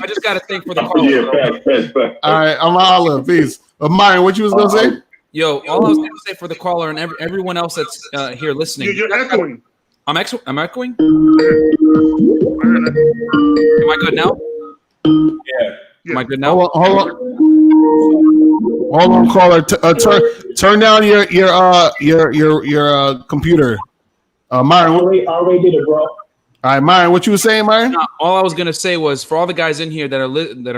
just got to think for the caller. Facts. All right, I'm holla. Peace. Myron, what you was gonna say? Yo, all I was gonna say for the caller and everyone else that's here listening. You're echoing. I'm echoing. Am I good now? Yeah. Am I good now? Hold on, caller. Turn down your computer. Myron, I already did it, bro. All right, Myron, what you were saying, Myron? All I was gonna say was for all the guys in here that are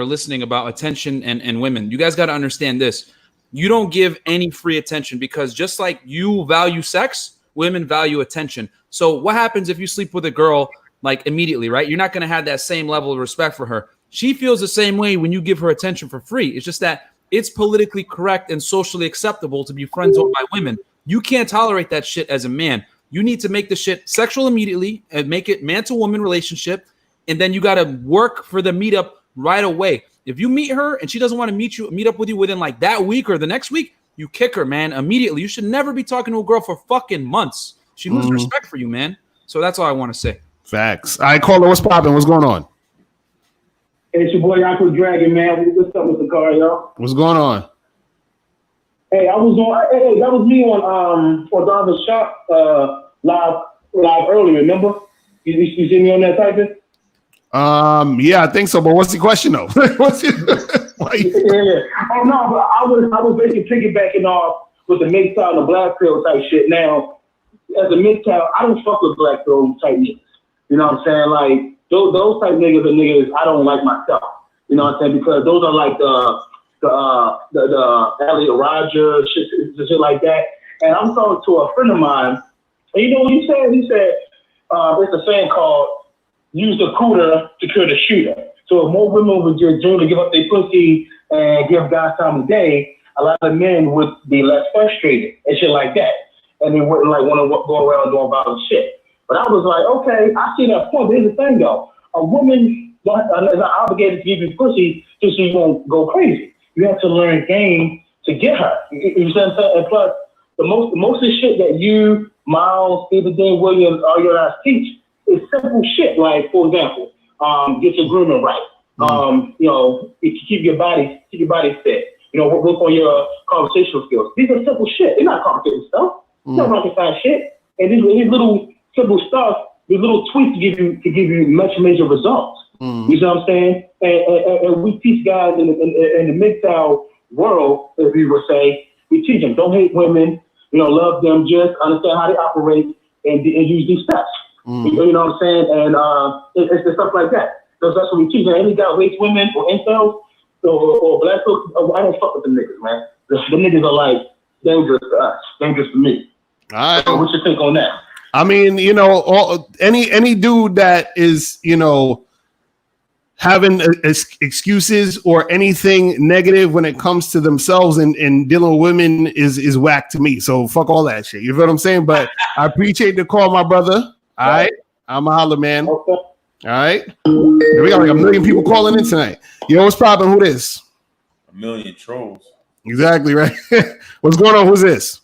listening about attention and women, you guys got to understand this. You don't give any free attention because just like you value sex, women value attention. So what happens if you sleep with a girl like immediately, right? You're not gonna have that same level of respect for her. She feels the same way when you give her attention for free. It's just that it's politically correct and socially acceptable to be friend zoned by women. You can't tolerate that shit as a man. You need to make the shit sexual immediately and make it man to woman relationship. And then you got to work for the meetup right away. If you meet her and she doesn't want to meet up with you within like that week or the next week, you kick her, man, immediately. You should never be talking to a girl for fucking months. She loses respect for you, man. So that's all I want to say. Facts. All right, caller, what's popping? What's going on? Hey, it's your boy Uncle Dragon, man. What's up with the car, y'all? What's going on? Hey, that was me on Donovan's Shop live earlier, remember? You see me on that typing? Yeah, I think so. But what's the question though? Yeah. Oh no, but I was basically piggybacking off with the mid side and the black pill type shit. Now, as a mid-cal, I don't fuck with black pill type niggas. You know what I'm saying? Like those type niggas are niggas I don't like myself. You know what I'm saying? Because those are like the Elliot Rodgers shit like that. And I'm talking to a friend of mine, and you know what he said? He said it's a saying called "use the cooler to kill the shooter." So if more women would just do to give up their pussy and give guys time of day, a lot of men would be less frustrated and shit like that, and they wouldn't like want to go around doing violent shit. But I was like, okay, I see that point. But here's the thing though: a woman is not obligated to give you pussy so she won't go crazy. You have to learn game to get her. You see what I'm saying? And plus, the most of the shit that you, Miles, Stephen Dean Williams, all your guys teach is simple shit. Like, for example, get your grooming right. You know, keep your body fit. You know, work on your conversational skills. These are simple shit. They're not complicated stuff. It's not rocket science shit. And these little simple stuff, these little tweaks to give you much major results. You know what I'm saying? And we teach guys in the MGTOW world, as we would say, we teach them, don't hate women, you know, love them, just understand how they operate and use these steps. You know what I'm saying? And it's stuff like that. So that's what we teach. And any guy who hates women or incels or black folks, I don't fuck with them niggas, man. The niggas are like dangerous to us, dangerous to me. All right. So what's your take on that? I mean, you know, any dude that is, you know, having excuses or anything negative when it comes to themselves and dealing with women is whack to me. So fuck all that shit. You feel what I'm saying? But I appreciate the call, my brother. All right. I'm a holler, man. Okay. All right. We got like 1 million people calling in tonight. Yo, what's poppin'? Who this? 1 million trolls. Exactly, right? What's going on? Who's this?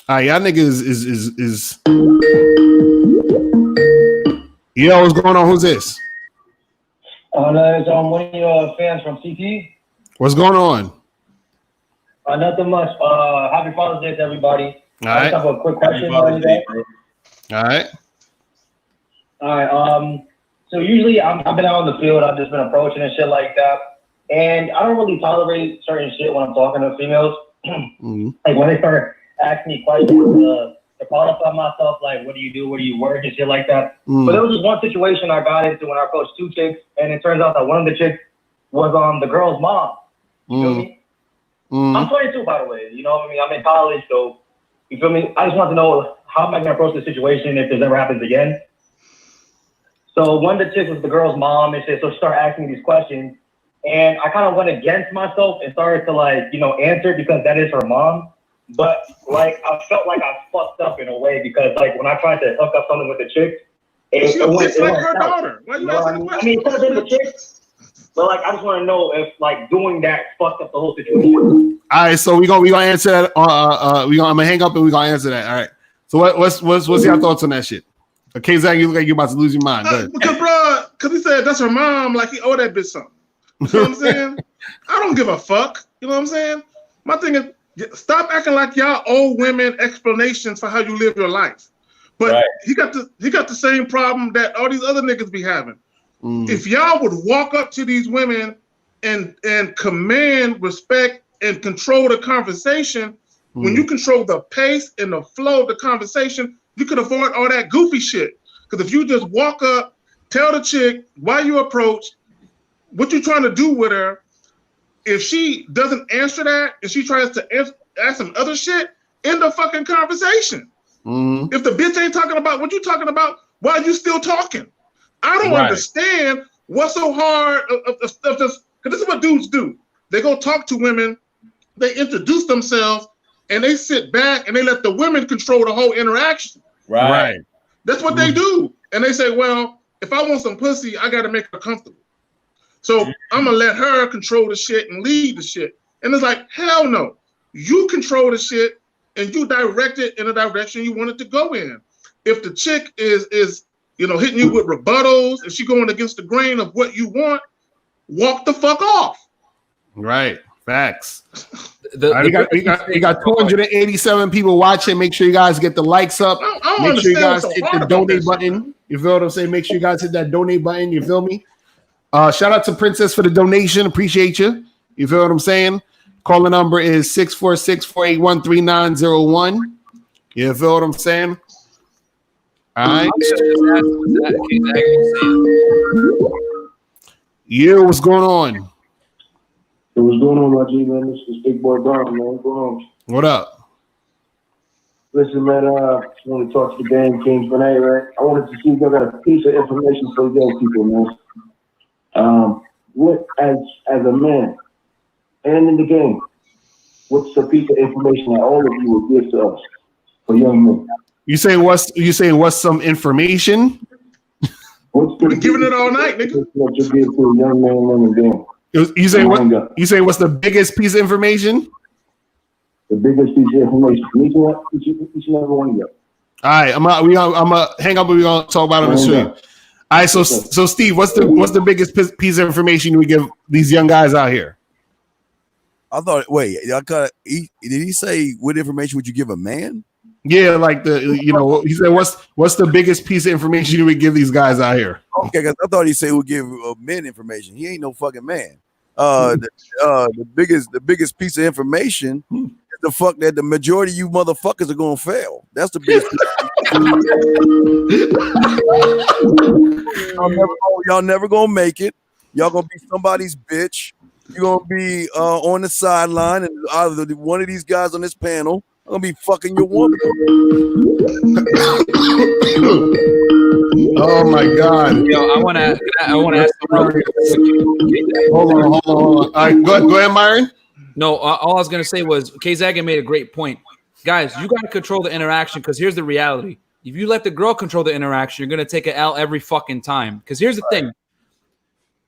All right, y'all niggas is Yo, what's going on? Who's this? It's one of your fans from CT. What's going on? Nothing much. Happy Father's Day to everybody. All I right. just have a quick question. All right. All right. So usually I've been out in the field. I've just been approaching and shit like that. And I don't really tolerate certain shit when I'm talking to females. Like when they start asking me questions to qualify myself, like, what do you do? Where do you work? And shit like that. But there was just one situation I got into when I approached 2 chicks. And it turns out that one of the chicks was the girl's mom. You feel me? I'm 22, by the way. You know what I mean? I'm in college, so you feel me? I just want to know, how am I going to approach the situation if this ever happens again? So one of the chicks was the girl's mom and shit, so she started asking me these questions. And I kind of went against myself and started to, like, you know, answer because that is her mom. But, like, I felt like I fucked up in a way because, like, when I tried to hook up something with the chick, She looks like her daughter. Why you asking the question? I mean, it could have been the chick. But, like, I just want to know if, like, doing that fucked up the whole situation. All right, so we gonna answer that. I'm gonna hang up and we gonna answer that. All right. So what's your thoughts on that shit? Okay, Zach, you look like you're about to lose your mind. Because he said that's her mom, like he owe that bitch something. You know what I'm saying? I don't give a fuck. You know what I'm saying? My thing is, stop acting like y'all owe women explanations for how you live your life. But he got the same problem that all these other niggas be having. If y'all would walk up to these women and command respect and control the conversation, when you control the pace and the flow of the conversation, you could avoid all that goofy shit. Because if you just walk up, tell the chick why you approach, what you trying to do with her, if she doesn't answer that and she tries to ask some other shit, end the fucking conversation. If the bitch ain't talking about what you talking about, why are you still talking? I don't understand what's so hard of stuff. Because this is what dudes do. They go talk to women, they introduce themselves, and they sit back and they let the women control the whole interaction. Right. That's what they do. And they say, well, if I want some pussy, I got to make her comfortable. So I'm going to let her control the shit and lead the shit. And it's like, hell no. You control the shit and you direct it in the direction you want it to go in. If the chick is hitting you with rebuttals and she going against the grain of what you want, walk the fuck off. Right. Facts. We got 287 people watching. Make sure you guys get the likes up. Make sure you guys hit the donate button. You feel what I'm saying? Make sure you guys hit that donate button. You feel me? Shout out to Princess for the donation. Appreciate you. You feel what I'm saying? Calling number is 646-481-3901. You feel what I'm saying? All right. Yeah, what's going on? So what's going on, my G, man? This is Big Boy Brown, man. What's going on? What up? Listen, man, I just want to talk to the game Kings Renee, right? I wanted to see if I got a piece of information for you young people, man. What, as a man and in the game, what's a piece of information that all of you would give to us for young men? You saying what's some information? We're giving it all night, nigga. What you give to a young man in the game? You saying what's the biggest piece of information? the biggest piece of information from each and every one of you. All right, I'm gonna hang up and we're gonna talk about it on the stream. All right, so Steve, what's the biggest piece of information you would give these young guys out here? I thought. Wait, did he say what information would you give a man? Yeah, like he said, what's the biggest piece of information you would give these guys out here? Okay, because I thought he said he would give men information. He ain't no fucking man. The biggest piece of information is the fuck that the majority of you motherfuckers are gonna fail. That's the biggest. Y'all never gonna make it. Y'all gonna be somebody's bitch. You're gonna be on the sideline, and either one of these guys on this panel are gonna be fucking your woman. Oh my God! Yo, I want to ask. Hold on. All right, go ahead, Myron. No, all I was gonna say was K-Zagan made a great point. Guys, you got to control the interaction because here's the reality. If you let the girl control the interaction, you're going to take an L every fucking time. Because here's the thing.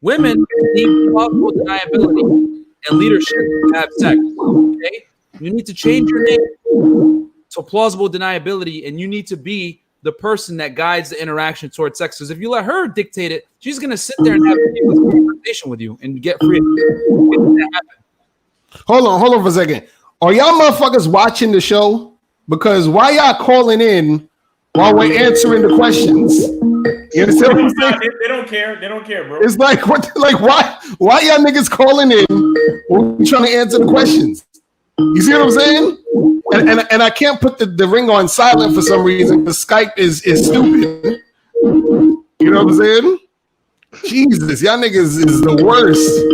Women need plausible deniability and leadership to have sex. Okay? You need to change your name to plausible deniability, and you need to be the person that guides the interaction towards sex. Because if you let her dictate it, she's going to sit there and have a conversation with you and get free. Hold on for a second. Are y'all motherfuckers watching the show? Because why y'all calling in while we're answering the questions? You understand what I'm saying? They don't care. They don't care, bro. It's like what? Like why y'all niggas calling in when we trying to answer the questions? You see what I'm saying? And I can't put the ring on silent for some reason because Skype is stupid. You know what I'm saying? Jesus, y'all niggas is the worst.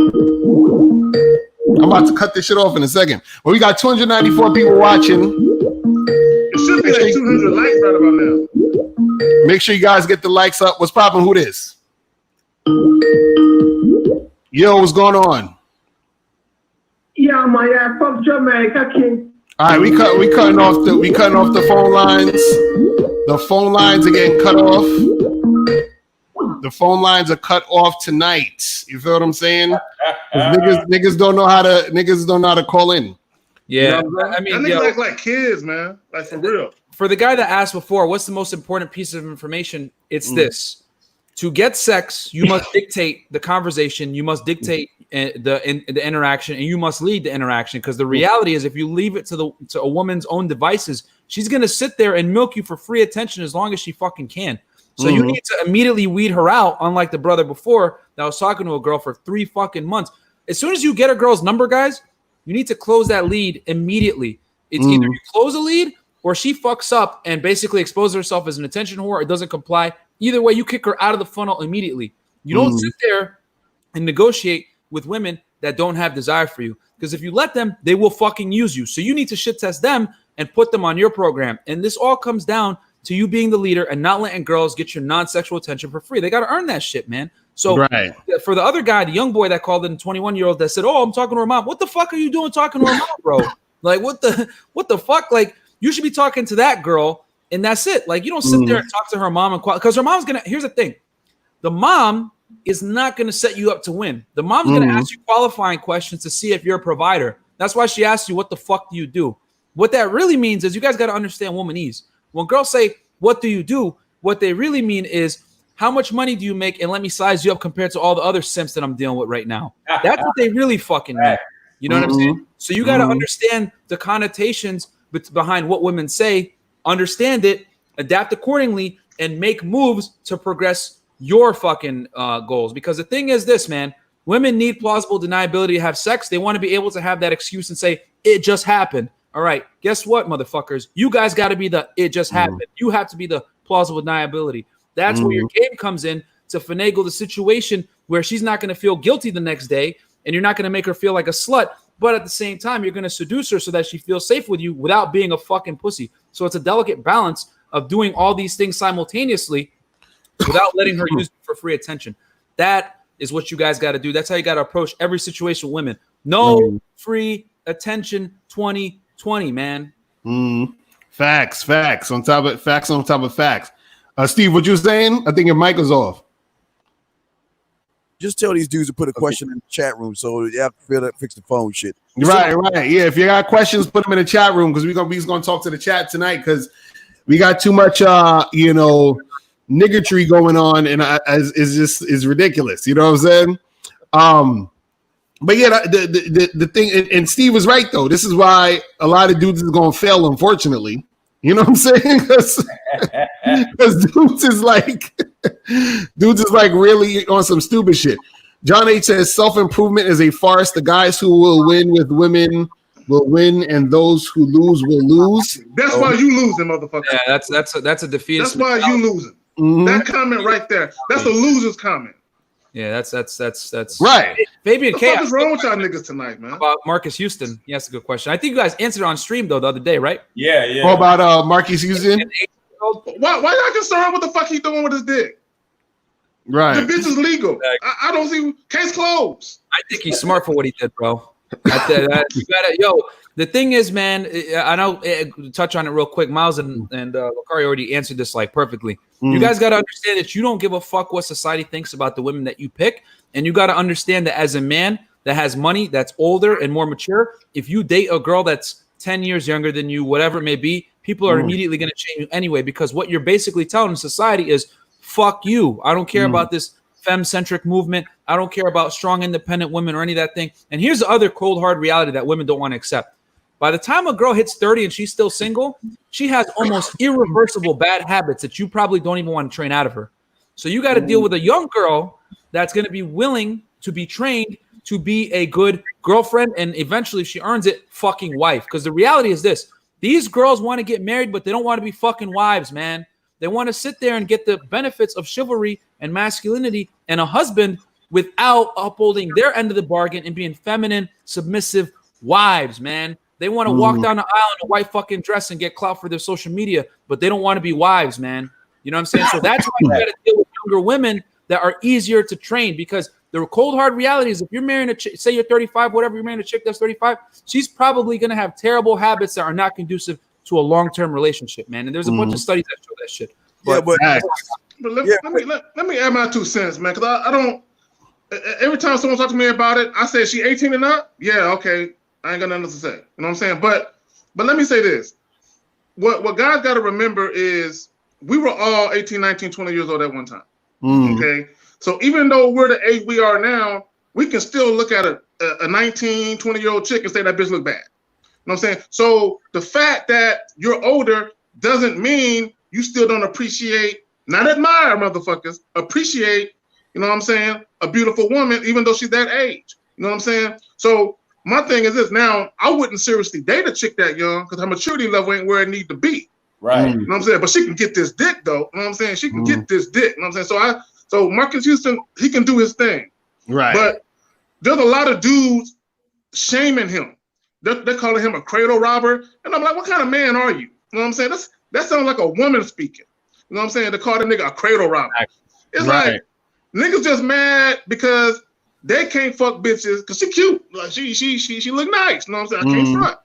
I'm about to cut this shit off in a second. Well, we got 294 people watching. It should be like 200 likes right about now. Make sure you guys get the likes up. What's poppin'? Who this? Yo, what's going on? Yeah, man, fuck Jamaica King. All right, we cutting off the phone lines. The phone lines are getting cut off. The phone lines are cut off tonight. You feel what I'm saying? Niggas don't know how to call in. Yeah, you know, I mean, niggas act like kids, man. Like for real. For the guy that asked before, what's the most important piece of information? It's this: to get sex, you must dictate the conversation, you must dictate the interaction, and you must lead the interaction. Because the reality is, if you leave it to a woman's own devices, she's gonna sit there and milk you for free attention as long as she fucking can. So you need to immediately weed her out, unlike the brother before that was talking to a girl for 3 fucking months. As soon as you get a girl's number, guys, you need to close that lead immediately. It's either you close a lead or she fucks up and basically exposes herself as an attention whore or doesn't comply. Either way, you kick her out of the funnel immediately. You don't sit there and negotiate with women that don't have desire for you. Because if you let them, they will fucking use you. So you need to shit test them and put them on your program. And this all comes down to you being the leader and not letting girls get your non-sexual attention for free. They got to earn that shit, man. So for the other guy, the young boy that called in, 21-year-old that said, "Oh, I'm talking to her mom." What the fuck are you doing talking to her mom, bro? Like, what the fuck? Like, you should be talking to that girl, and that's it. Like, you don't sit there and talk to her mom because her mom's gonna. Here's the thing: the mom is not gonna set you up to win. The mom's gonna ask you qualifying questions to see if you're a provider. That's why she asks you, "What the fuck do you do?" What that really means is you guys got to understand womanese. When girls say, "What do you do?" what they really mean is, how much money do you make? And let me size you up compared to all the other simps that I'm dealing with right now. That's what they really fucking mean. You know what I'm saying? So you got to understand the connotations behind what women say, understand it, adapt accordingly, and make moves to progress your fucking goals. Because the thing is this, man, women need plausible deniability to have sex. They want to be able to have that excuse and say, "It just happened." All right, guess what, motherfuckers? You guys got to be the "it just happened." You have to be the plausible deniability. That's where your game comes in to finagle the situation where she's not going to feel guilty the next day and you're not going to make her feel like a slut. But at the same time, you're going to seduce her so that she feels safe with you without being a fucking pussy. So it's a delicate balance of doing all these things simultaneously without letting her use it for free attention. That is what you guys got to do. That's how you got to approach every situation with women. No free attention 2020, man. Facts on top of facts. Steve, what you saying? I think your mic is off. Just tell these dudes to put a question in the chat room so you have to fix the phone shit. Right. Yeah, if you got questions, put them in the chat room because we're gonna talk to the chat tonight because we got too much niggertry going on, and is ridiculous. You know what I'm saying? But yeah, the thing, and Steve was right though. This is why a lot of dudes is gonna fail, unfortunately. You know what I'm saying? Because dudes is like really on some stupid shit. John H says self-improvement is a farce. The guys who will win with women will win, and those who lose will lose. That's why you losing, motherfucker. Yeah, that's a defeatist. That's why you losing. Mm-hmm. That comment right there. That's a loser's comment. Yeah, that's right. Fabian K. What is wrong with y'all niggas tonight, man? About Marcus Houston. He asked a good question. I think you guys answered on stream though the other day, right? Yeah. What about Marcus Houston? Why y'all concerned what the fuck he doing with his dick? Right. The bitch is legal. I don't see case closed. I think he's smart for what he did, bro. The thing is, man, I know touch on it real quick. Miles and Lucari already answered this like perfectly. You guys got to understand that you don't give a fuck what society thinks about the women that you pick, and you got to understand that as a man that has money, that's older and more mature, if you date a girl that's 10 years younger than you, whatever it may be, people are immediately going to change you anyway, because what you're basically telling society is fuck you. I don't care about this femme-centric movement. I don't care about strong, independent women or any of that thing. And here's the other cold, hard reality that women don't want to accept. By the time a girl hits 30 and she's still single, she has almost irreversible bad habits that you probably don't even want to train out of her. So you got to deal with a young girl that's going to be willing to be trained to be a good girlfriend and eventually, if she earns it, fucking wife. Because the reality is this. These girls want to get married, but they don't want to be fucking wives, man. They want to sit there and get the benefits of chivalry and masculinity and a husband without upholding their end of the bargain and being feminine, submissive wives, man. They want to walk down the aisle in a white fucking dress and get clout for their social media, but they don't want to be wives, man. You know what I'm saying? So that's why you got to deal with younger women that are easier to train, because the cold hard reality is if you're marrying a chick, say you're 35, whatever, you're marrying a chick that's 35, she's probably going to have terrible habits that are not conducive to a long-term relationship, man. And there's a bunch of studies that show that shit. But let me add my 2 cents, man, because I don't. Every time someone talks to me about it, I say she 18 and up. Yeah, okay, I ain't got nothing else to say. You know what I'm saying? But let me say this: what guys got to remember is we were all 18, 19, 20 years old at one time. Okay, so even though we're the age we are now, we can still look at a 19, 20-year-old chick and say that bitch look bad. You know what I'm saying? So the fact that you're older doesn't mean you still don't appreciate, not admire, motherfuckers, appreciate, you know what I'm saying, a beautiful woman, even though she's that age. You know what I'm saying? So my thing is this. Now, I wouldn't seriously date a chick that young because her maturity level ain't where it need to be. Right. You know what I'm saying? But she can get this dick, though. You know what I'm saying? She can get this dick. You know what I'm saying? So Marcus Houston, he can do his thing. Right. But there's a lot of dudes shaming him. They're calling him a cradle robber. And I'm like, what kind of man are you? You know what I'm saying? That sounds like a woman speaking. You know what I'm saying? They call the nigga a cradle robber. It's like niggas just mad because they can't fuck bitches because she cute. Like she look nice. You know what I'm saying? I can't front.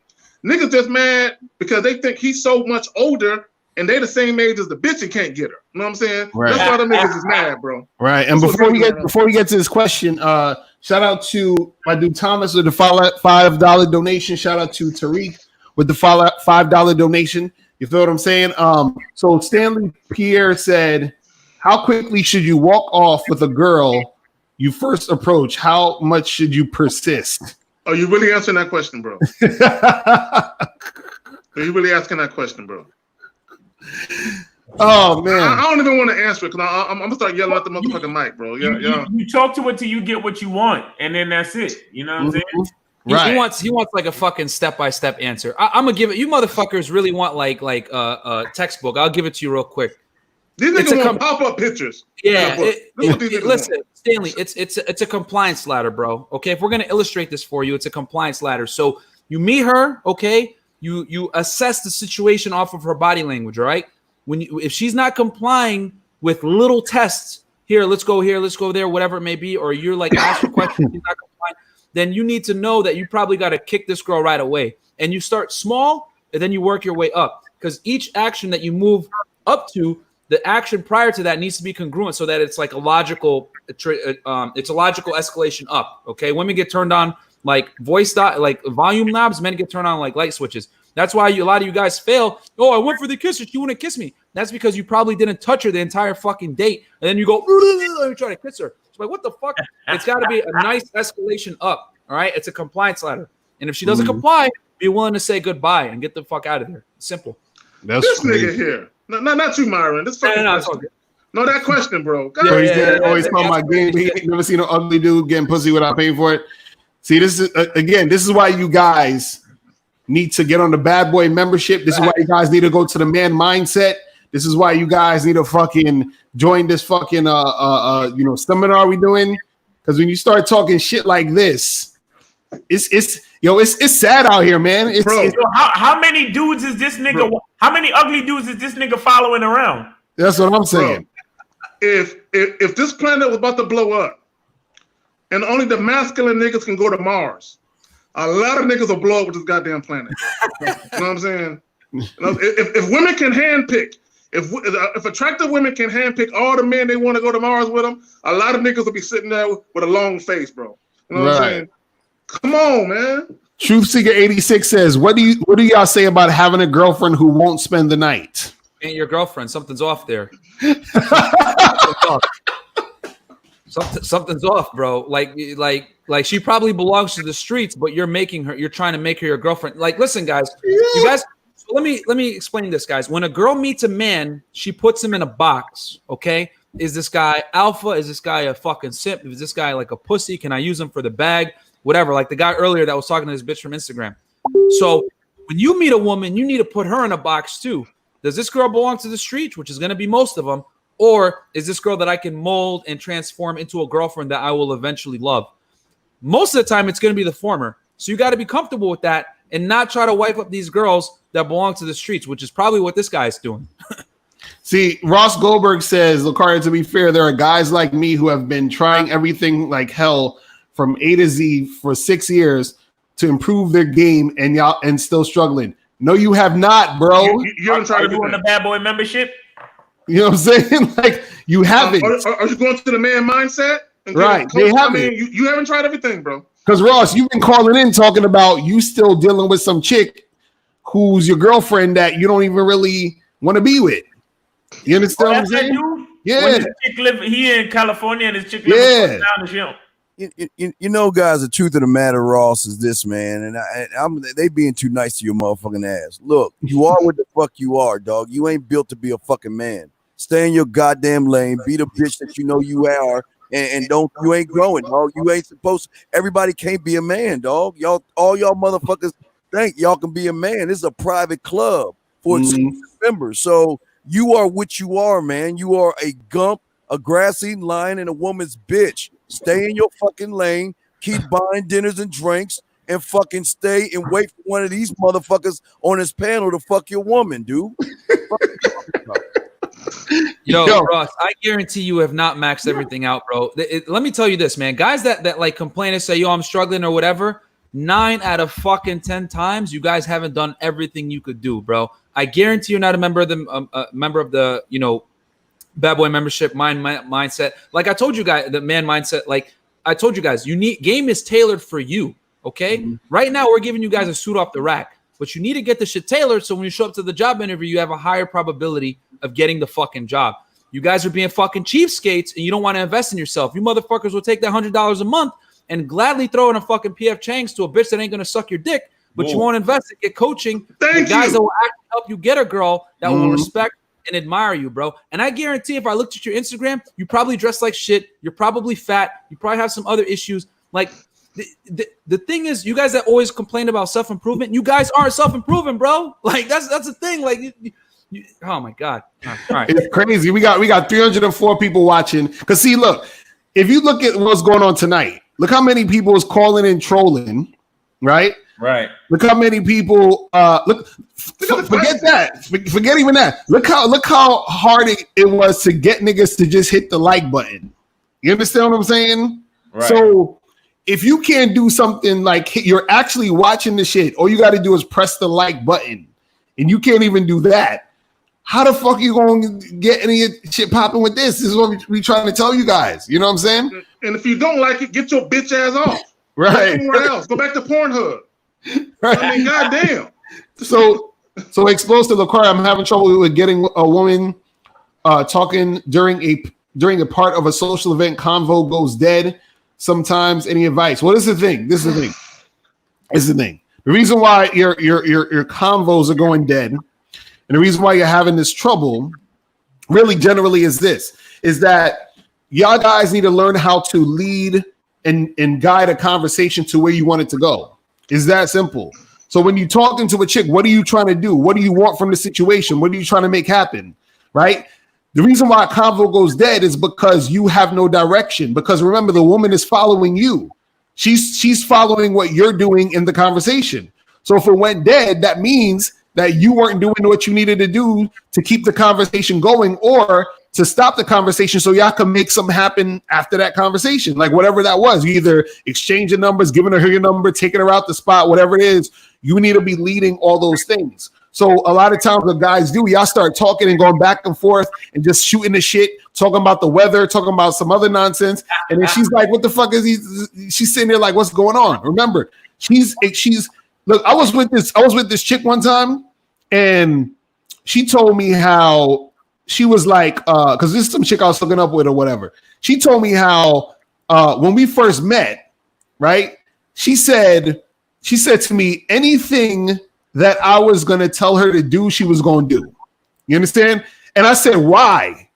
Niggas just mad because they think he's so much older and they the same age as the bitch and can't get her. You know what I'm saying? Right. That's why the niggas is mad, bro. Right. And before we get to this question, shout out to my dude Thomas with the $5 donation. Shout out to Tariq with the $5 donation. You feel what I'm saying? So Stanley Pierre said, how quickly should you walk off with a girl you first approach? How much should you persist? Are you really answering that question, bro? Are you really asking that question, bro? Oh man, I don't even want to answer it because I'm gonna start yelling at the motherfucking mic, bro. You talk to it till you get what you want, and then that's it. You know what I'm saying? He wants like a fucking step-by-step answer. I'm gonna give it. You motherfuckers really want like a textbook. I'll give it to you real quick. These niggas want pop-up pictures. Yeah, listen, Stanley, it's a compliance ladder, bro. Okay, if we're gonna illustrate this for you, it's a compliance ladder. So you meet her, okay? You assess the situation off of her body language, all right? If she's not complying with little tests, let's go here, let's go there, whatever it may be, or you're like ask her questions, she's not complying, then you need to know that you probably got to kick this girl right away. And you start small, and then you work your way up, because each action that you move up to the action prior to that needs to be congruent so that it's like a logical escalation up. Okay, women get turned on like like volume knobs, men get turned on like light switches. That's why a lot of you guys fail. Oh, I went for the kiss, she wouldn't kiss me. That's because you probably didn't touch her the entire fucking date, and then you go and you try to kiss her. It's like, what the fuck? It's got to be a nice escalation up. All right, it's a compliance ladder, and if she doesn't comply, be willing to say goodbye and get the fuck out of there. Simple. That's this crazy. Nigga here. No, not you, Myron. This fucking no, that question, bro. Always talking about game. He ain't never seen an ugly dude getting pussy without paying for it. See, this is this is why you guys need to get on the Bad Boy membership. This is why you guys need to go to the Man Mindset. This is why you guys need to fucking join this fucking seminar we doing. Because when you start talking shit like this, it's sad out here, man. How many dudes is this nigga? Bro. How many ugly dudes is this nigga following around? That's what I'm saying. Bro, if this planet was about to blow up, and only the masculine niggas can go to Mars, a lot of niggas will blow up with this goddamn planet. You know what I'm saying? If women can handpick, if attractive women can handpick all the men they want to go to Mars with them, a lot of niggas will be sitting there with a long face, bro. You know what I'm saying? Come on, man. Truth Seeker 86 says, what do y'all say about having a girlfriend who won't spend the night? Ain't your girlfriend. Something's off there. Something's off, bro. Like she probably belongs to the streets, but you're trying to make her your girlfriend. Like, listen, guys, you guys. So let me explain this, guys. When a girl meets a man, she puts him in a box. Okay, is this guy alpha? Is this guy a fucking simp? Is this guy like a pussy? Can I use him for the bag? Whatever. Like the guy earlier that was talking to this bitch from Instagram. So when you meet a woman, you need to put her in a box too. Does this girl belong to the streets, which is going to be most of them? Or is this girl that I can mold and transform into a girlfriend that I will eventually love? Most of the time, it's going to be the former. So you got to be comfortable with that and not try to wipe up these girls that belong to the streets, which is probably what this guy's doing. See, Ross Goldberg says, Lucario, to be fair, there are guys like me who have been trying everything like hell from A to Z for 6 years to improve their game and still struggling. No, you have not, bro. You haven't tried to do on the Bad Boy membership? You know what I'm saying? Like, you haven't. Are you going to the Man Mindset? Right. They haven't. I mean, you haven't tried everything, bro. Because, Ross, you've been calling in talking about you still dealing with some chick who's your girlfriend that you don't even really want to be with. You understand what I'm saying? Dude? Yeah. When his chick he in California and his chick lives down the gym. You know, guys, the truth of the matter, Ross, is this, man, and they being too nice to your motherfucking ass. Look, you are what the fuck you are, dog. You ain't built to be a fucking man. Stay in your goddamn lane. Be the bitch that you know you are, and you ain't growing, dog. You ain't supposed to. Everybody can't be a man, dog. All y'all motherfuckers think y'all can be a man. This is a private club for members. So you are what you are, man. You are a gump, a grass-eating lion, and a woman's bitch. Stay in your fucking lane, keep buying dinners and drinks, and fucking stay and wait for one of these motherfuckers on this panel to fuck your woman, dude. Yo, Ross, I guarantee you have not maxed everything out, bro. Let me tell you this, man. Guys that like complain and say, yo, I'm struggling or whatever, 9 out of fucking 10 times, you guys haven't done everything you could do, bro. I guarantee you're not a member of the Bad Boy membership, mindset. Like I told you guys, the Man Mindset. Like I told you guys, game is tailored for you. Okay, right now we're giving you guys a suit off the rack, but you need to get the shit tailored so when you show up to the job interview, you have a higher probability of getting the fucking job. You guys are being fucking cheapskates, and you don't want to invest in yourself. You motherfuckers will take that $100 a month and gladly throw in a fucking PF Chang's to a bitch that ain't gonna suck your dick, but you won't invest and get coaching. The guys that will actually help you get a girl that will respect and admire you, bro. And I guarantee if I looked at your Instagram, you probably dress like shit. You're probably fat. You probably have some other issues. Like the thing is, you guys that always complain about self-improvement, you guys aren't self-improving, bro. Like that's the thing. Like oh my God. All right. It's crazy. We got 304 people watching. Because see, look, if you look at what's going on tonight, look how many people is calling and trolling, right? Right. Look how many people forget that. Forget even that. Look how hard it was to get niggas to just hit the like button. You understand what I'm saying? Right. So if you can't do something like you're actually watching the shit, all you got to do is press the like button, and you can't even do that. how the fuck you going to get any shit popping with this? This is what we trying to tell you guys. You know what I'm saying? And if you don't like it, get your bitch ass off. Right. Go somewhere else. Go back to Pornhub. Right. I mean, goddamn. So explosive LaCroix, I'm having trouble with getting a woman talking during a part of a social event. Convo goes dead sometimes. Any advice? Well, this is the thing. This is the thing. The reason why your convos are going dead, and the reason why you're having this trouble, really generally is that y'all guys need to learn how to lead and guide a conversation to where you want it to go. It's that simple. So when you're talking to a chick, what are you trying to do? What do you want from the situation? What are you trying to make happen? Right? The reason why a convo goes dead is because you have no direction. Because remember, the woman is following you. She's following what you're doing in the conversation. So if it went dead, that means that you weren't doing what you needed to do to keep the conversation going or to stop the conversation so y'all can make something happen after that conversation. Like whatever that was, you either exchanging numbers, giving her your number, taking her out the spot, whatever it is, you need to be leading all those things. So a lot of times what guys do, y'all start talking and going back and forth and just shooting the shit, talking about the weather, talking about some other nonsense. And then she's like, what the fuck is he? She's sitting there like, what's going on? Remember, she's look, I was with this chick one time and she told me how she was like, because this is some chick I was hooking up with or whatever. She told me how when we first met, right? She said to me, anything that I was going to tell her to do, she was going to do. You understand? And I said, why?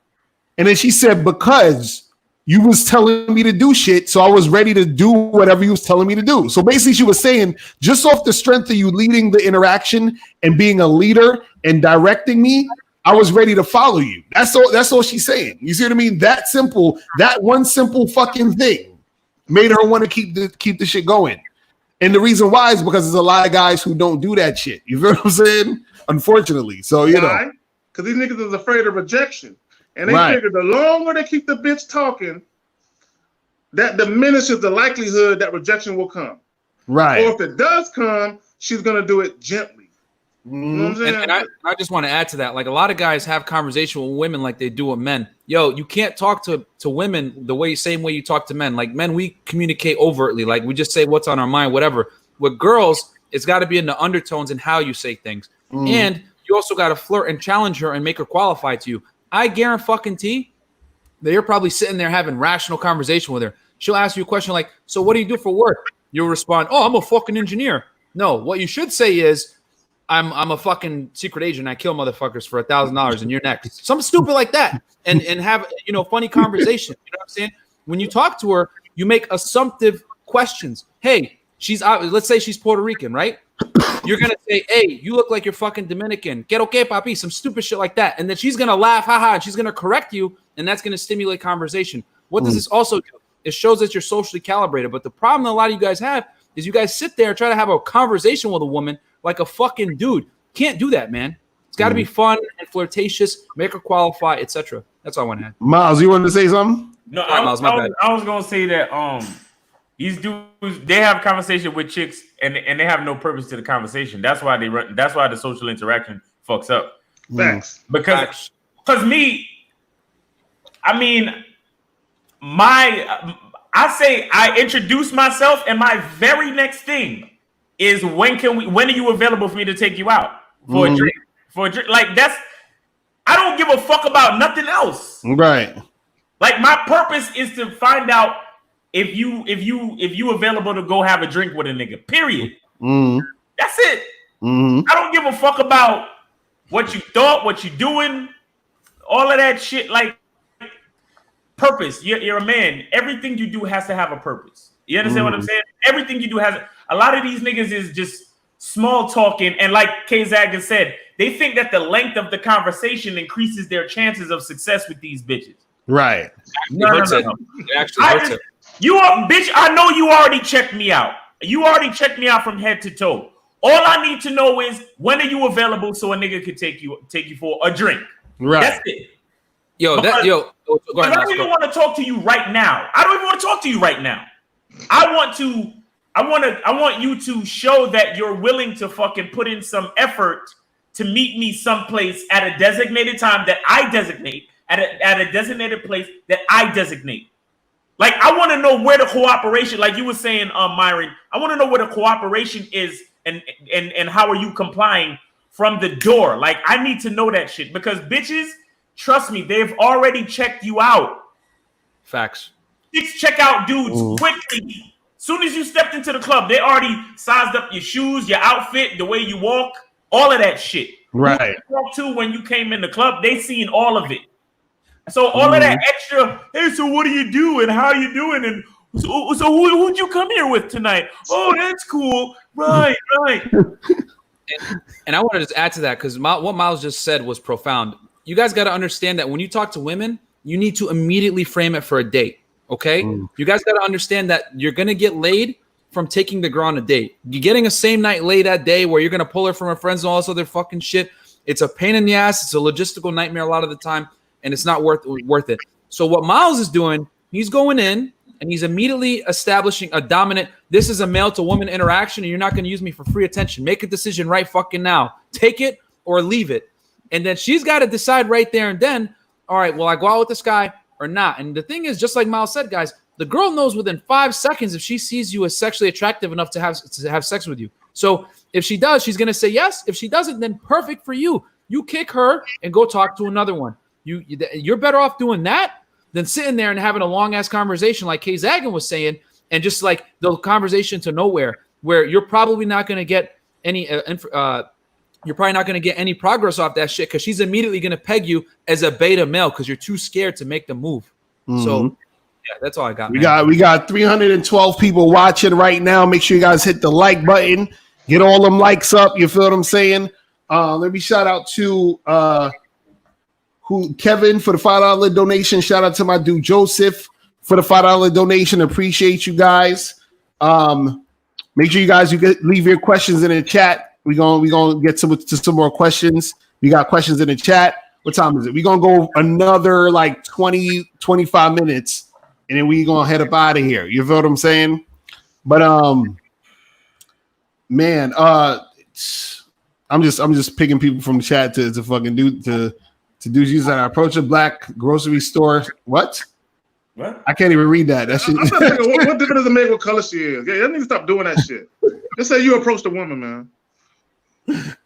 And then she said, because you was telling me to do shit, so I was ready to do whatever you was telling me to do. So basically she was saying, just off the strength of you leading the interaction and being a leader and directing me, I was ready to follow you. That's all she's saying. You see what I mean? That simple, that one simple fucking thing made her want to keep the shit going. And the reason why is because there's a lot of guys who don't do that shit. You feel what I'm saying? Unfortunately. So, you know. Because these niggas is afraid of rejection. And they figure the longer they keep the bitch talking, that diminishes the likelihood that rejection will come. Right. Or if it does come, she's going to do it gently. You know what I'm saying? And I just want to add to that. Like a lot of guys have conversation with women like they do with men. Yo, you can't talk to women the same way you talk to men. Like men, we communicate overtly. Like we just say what's on our mind, whatever. With girls, it's got to be in the undertones and how you say things. And you also got to flirt and challenge her and make her qualify to you. I guarantee that you're probably sitting there having rational conversation with her. She'll ask you a question like, so what do you do for work? You'll respond, oh, I'm a fucking engineer. No, what you should say is, I'm a fucking secret agent. I kill motherfuckers for $1,000 and you're next. Something stupid like that. And have, funny conversation. You know what I'm saying? When you talk to her, you make assumptive questions. Hey, let's say she's Puerto Rican, right? You're going to say, hey, you look like you're fucking Dominican. Get okay, papi. Some stupid shit like that. And then she's going to laugh, haha, and she's going to correct you. And that's going to stimulate conversation. What does this also do? It shows that you're socially calibrated. But the problem a lot of you guys have is you guys sit there and try to have a conversation with a woman like a fucking dude. Can't do that, man. It's got to be fun and flirtatious, make her qualify, etc. That's all I want to add. Miles, you wanted to say something? No, I was going to say that these dudes, they have conversation with chicks and they have no purpose to the conversation. That's why they run. That's why the social interaction fucks up. Facts. Because me, I mean, I say I introduce myself, and my very next thing is when are you available for me to take you out for a drink? For a drink, like I don't give a fuck about nothing else. Right. Like my purpose is to find out if you available to go have a drink with a nigga. Period. That's it. I don't give a fuck about what you thought, what you doing, all of that shit. Like purpose. You're a man. Everything you do has to have a purpose. You understand what I'm saying? Everything you do has. A lot of these niggas is just small talking, and like K Zagan said, they think that the length of the conversation increases their chances of success with these bitches. Right. No. It actually hurts it. You are, bitch. I know you already checked me out. You already checked me out from head to toe. All I need to know is when are you available so a nigga could take you for a drink. Right. That's it. Go ahead. I don't even want to talk to you right now. I don't even want to talk to you right now. I want you to show that you're willing to fucking put in some effort to meet me someplace at a designated time that I designate, at a designated place that I designate. Like, I want to know where the cooperation, like you were saying, Myron, I want to know where the cooperation is and how are you complying from the door. Like, I need to know that shit because bitches, trust me, they've already checked you out. Facts. 6 checkout dudes quickly. Soon as you stepped into the club, they already sized up your shoes, your outfit, the way you walk, all of that shit. Right. Who you talked to when you came in the club, they seen all of it. So all of that extra, hey, so what do you do and how you doing? And so who'd you come here with tonight? Oh, that's cool. Right. And I want to just add to that because what Miles just said was profound. You guys got to understand that when you talk to women, you need to immediately frame it for a date, okay? You guys got to understand that you're going to get laid from taking the girl on a date. You're getting a same night lay that day where you're going to pull her from her friends and all this other fucking shit. It's a pain in the ass. It's a logistical nightmare a lot of the time, and it's not worth it. So what Miles is doing, he's going in, and he's immediately establishing a dominant, this is a male to woman interaction, and you're not going to use me for free attention. Make a decision right fucking now. Take it or leave it. And then she's got to decide right there and then, all right, will I go out with this guy or not? And the thing is, just like Miles said, guys, the girl knows within 5 seconds if she sees you as sexually attractive enough to have sex with you. So if she does, she's going to say yes. If she doesn't, then perfect for you. You kick her and go talk to another one. You're better off doing that than sitting there and having a long-ass conversation like Kay Zagan was saying, and just like the conversation to nowhere, where you're probably not going to get any progress off that shit because she's immediately going to peg you as a beta male because you're too scared to make the move. So yeah, that's all I got. We got 312 people watching right now. Make sure you guys hit the like button, get all them likes up. You feel what I'm saying? Let me shout out to Kevin for the $5 donation. Shout out to my dude Joseph for the $5 donation. Appreciate you guys. Make sure you guys leave your questions in the chat. We're gonna get to some more questions. We got questions in the chat. What time is it? We're gonna go another like 20-25 minutes, and then we're gonna head up out of here. You feel what I'm saying? But man, I'm just picking people from the chat to fucking do you said I approach a black grocery store. What? I can't even read that. That shit. I'm not thinking, what difference does it make what color she is? Yeah, you need to stop doing that shit. Just say you approached a woman, man.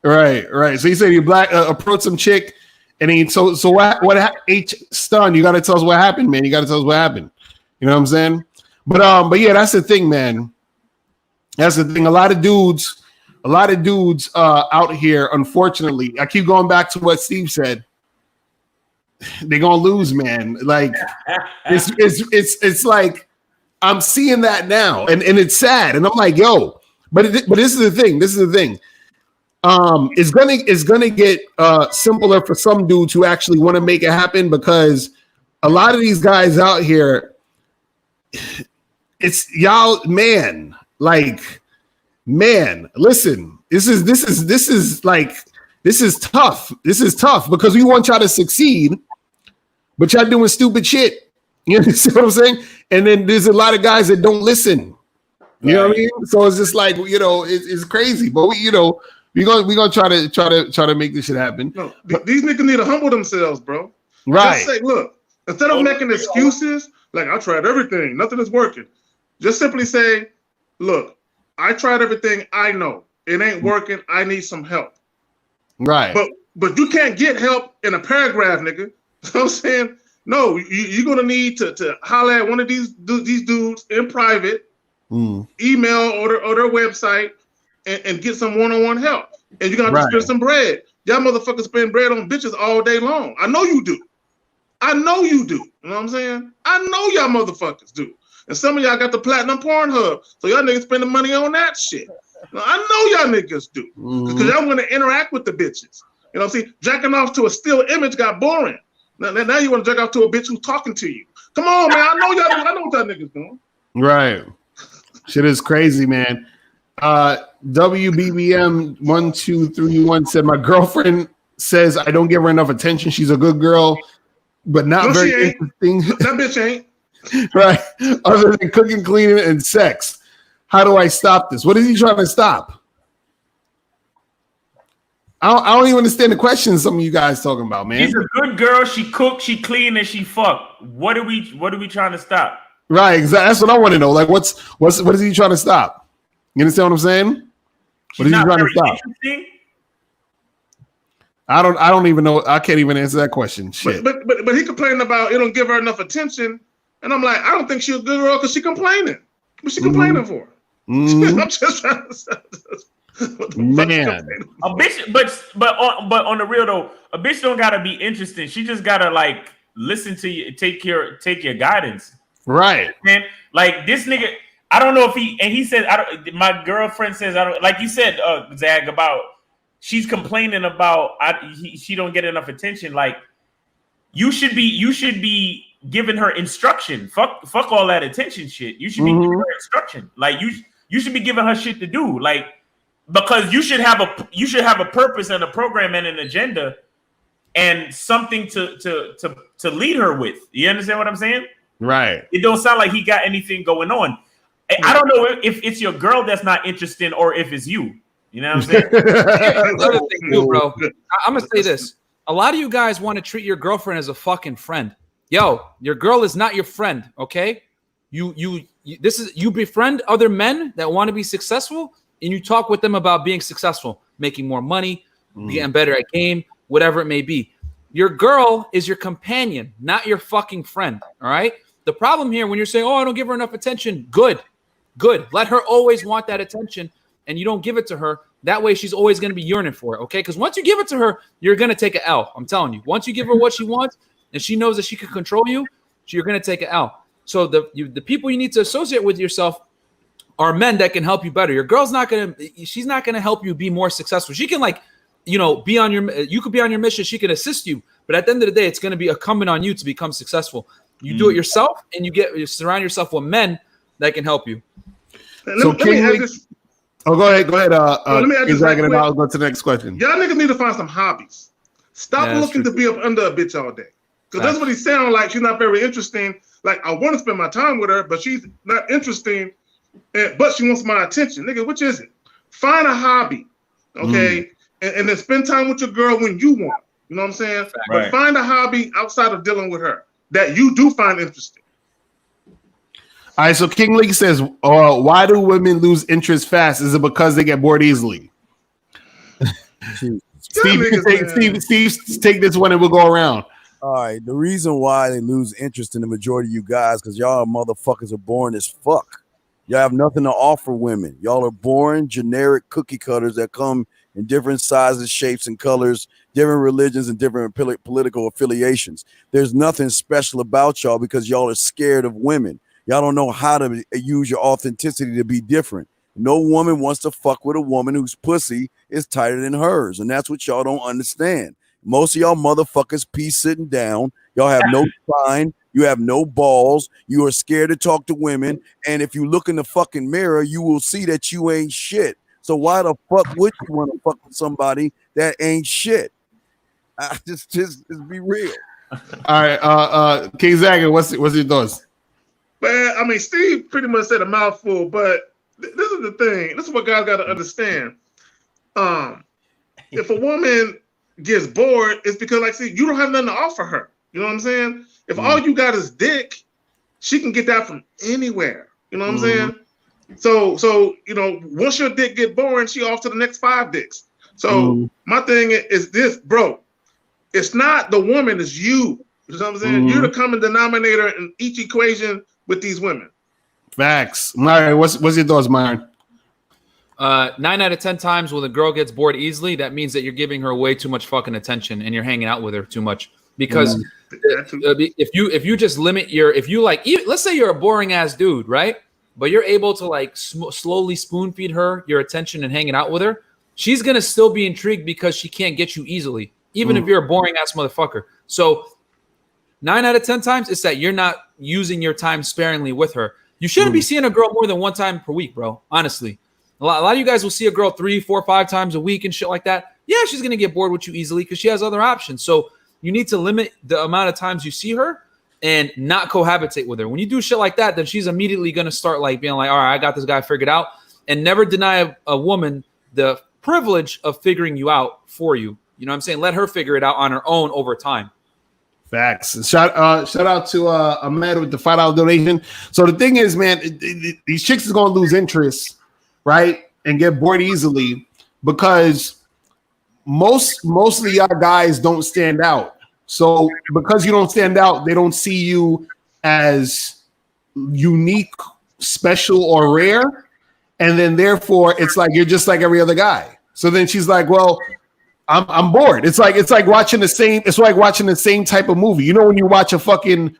Right. So you say you black approach some chick, and then so what? H Stun, you got to tell us what happened, man. You got to tell us what happened. You know what I'm saying? But yeah, that's the thing, man. That's the thing. A lot of dudes out here, unfortunately, I keep going back to what Steve said. They're gonna lose, man. Like it's like I'm seeing that now, and it's sad. And I'm like, yo, but this is the thing. It's gonna get simpler for some dudes who actually want to make it happen because a lot of these guys out here, it's y'all, man. Like, man, listen, this is tough. This is tough because we want y'all to succeed, but y'all doing stupid shit. You see what I'm saying? And then there's a lot of guys that don't listen. You know what I mean? So it's just like, you know, it's crazy. But we're gonna try to make this shit happen. No, these niggas need to humble themselves, bro. Right. Just say, look, instead of making excuses, like I tried everything, nothing is working. Just simply say, look, I tried everything I know. It ain't working. I need some help. Right. But you can't get help in a paragraph, nigga. You know what I'm saying? No, you're gonna need to holler at one of these dudes in private, email or their website, and get some one-on-one help. And you're gonna have to spend some bread. Y'all motherfuckers spend bread on bitches all day long. I know you do. You know what I'm saying? I know y'all motherfuckers do. And some of y'all got the platinum Pornhub, so y'all niggas spending money on that shit. Now, I know y'all niggas do, because y'all want to interact with the bitches. You know what I'm saying? Jacking off to a still image got boring. Now you want to jack off to a bitch who's talking to you. Come on, man. I know what y'all niggas doing. Right. Shit is crazy, man. WBBM1231 said, my girlfriend says I don't give her enough attention. She's a good girl, but not very interesting. That bitch ain't. Right. Other than cooking, cleaning, and sex. How do I stop this? What is he trying to stop? I don't even understand the question some of you guys talking about, man. She's a good girl. She cook, she clean, and she fuck. What are we trying to stop? Right, exactly. That's what I want to know. Like, what is he trying to stop? You understand what I'm saying? What is he trying to stop? I don't even know. I can't even answer that question. Shit. But he complaining about it don't give her enough attention, and I'm like, I don't think she's a good girl because she complaining. What's she complaining for? I'm just trying to. Man, a bitch, but on the real though, a bitch don't gotta be interesting. She just gotta like listen to you, take your guidance. Right. Man, like this nigga, I don't know if he said my girlfriend says I don't like you said, Zag, about she's complaining about she don't get enough attention. Like you should be giving her instruction. Fuck all that attention shit. You should be giving her instruction. Like you should be giving her shit to do. Like because you should have a purpose and a program and an agenda and something to lead her with. You understand what I'm saying? Right. It don't sound like he got anything going on. I don't know if it's your girl that's not interesting or if it's you. You know what I'm saying? Another thing too, bro. I'm gonna say this. A lot of you guys want to treat your girlfriend as a fucking friend. Yo, your girl is not your friend, okay? You befriend other men that want to be successful, and you talk with them about being successful, making more money, getting better at game, whatever it may be. Your girl is your companion, not your fucking friend, all right? The problem here when you're saying, oh, I don't give her enough attention, good. Let her always want that attention, and you don't give it to her. That way she's always going to be yearning for it, okay? Because once you give it to her, you're going to take an L. I'm telling you. Once you give her what she wants and she knows that she can control you, you're going to take an L. So the people you need to associate with yourself are men that can help you better. Your girl's she's not going to help you be more successful. She can be on you could be on your mission. She can assist you. But at the end of the day, it's going to be incumbent on you to become successful. You do it yourself, and you surround yourself with men that can help you. So let me add this. Oh, go ahead. Let me add this right quick. I'll go to the next question. Y'all niggas need to find some hobbies. Stop looking to be up under a bitch all day. Because that's what he sounds like. She's not very interesting. Like, I want to spend my time with her, but she's not interesting. But she wants my attention. Nigga, which is it? Find a hobby, okay? And then spend time with your girl when you want. You know what I'm saying? Right. But find a hobby outside of dealing with her that you do find interesting. All right, so King Lee says, why do women lose interest fast? Is it because they get bored easily? Steve, take this one and we'll go around. All right, the reason why they lose interest in the majority of you guys, because y'all motherfuckers are boring as fuck. Y'all have nothing to offer women. Y'all are boring, generic cookie cutters that come in different sizes, shapes, and colors, different religions, and different political affiliations. There's nothing special about y'all because y'all are scared of women. Y'all don't know how to use your authenticity to be different. No woman wants to fuck with a woman whose pussy is tighter than hers, and that's what y'all don't understand. Most of y'all motherfuckers pee sitting down. Y'all have no spine. You have no balls. You are scared to talk to women. And if you look in the fucking mirror, you will see that you ain't shit. So why the fuck would you want to fuck with somebody that ain't shit? Just be real. All right, King Zaga, what's your thoughts? Man, I mean, Steve pretty much said a mouthful, but this is the thing. This is what guys got to understand. If a woman gets bored, it's because, like, see, you don't have nothing to offer her. You know what I'm saying? If all you got is dick, she can get that from anywhere. You know what I'm saying? So you know, once your dick get boring, she off to the next 5 dicks. So my thing is this, bro. It's not the woman, it's you. You know what I'm saying? You're the common denominator in each equation with these women. Facts. All right, what's your thoughts, Myron? 9 out of 10 times when the girl gets bored easily, that means that you're giving her way too much fucking attention and you're hanging out with her too much. Because if you just limit let's say you're a boring ass dude, right? But you're able to like slowly spoon feed her your attention and hanging out with her, she's gonna still be intrigued because she can't get you easily, even if you're a boring ass motherfucker. So 9 out of 10 times it's that you're not using your time sparingly with her. You shouldn't be seeing a girl more than 1 time per week, bro. Honestly, a lot of you guys will see a girl 3, 4, 5 times a week and shit like that. Yeah, she's gonna get bored with you easily because she has other options. So you need to limit the amount of times you see her and not cohabitate with her. When you do shit like that, then she's immediately gonna start like being like, all right, I got this guy figured out. And never deny a woman the privilege of figuring you out for you. You know what I'm saying? Let her figure it out on her own over time. Facts. Shout out to Ahmed with the $5 donation. So the thing is, man, these chicks is gonna lose interest, right, and get bored easily because most of y'all guys don't stand out. So because you don't stand out, they don't see you as unique, special, or rare, and then therefore it's like you're just like every other guy. So then she's like, well, I'm bored. It's like watching the same. It's like watching the same type of movie. You know, when you watch a fucking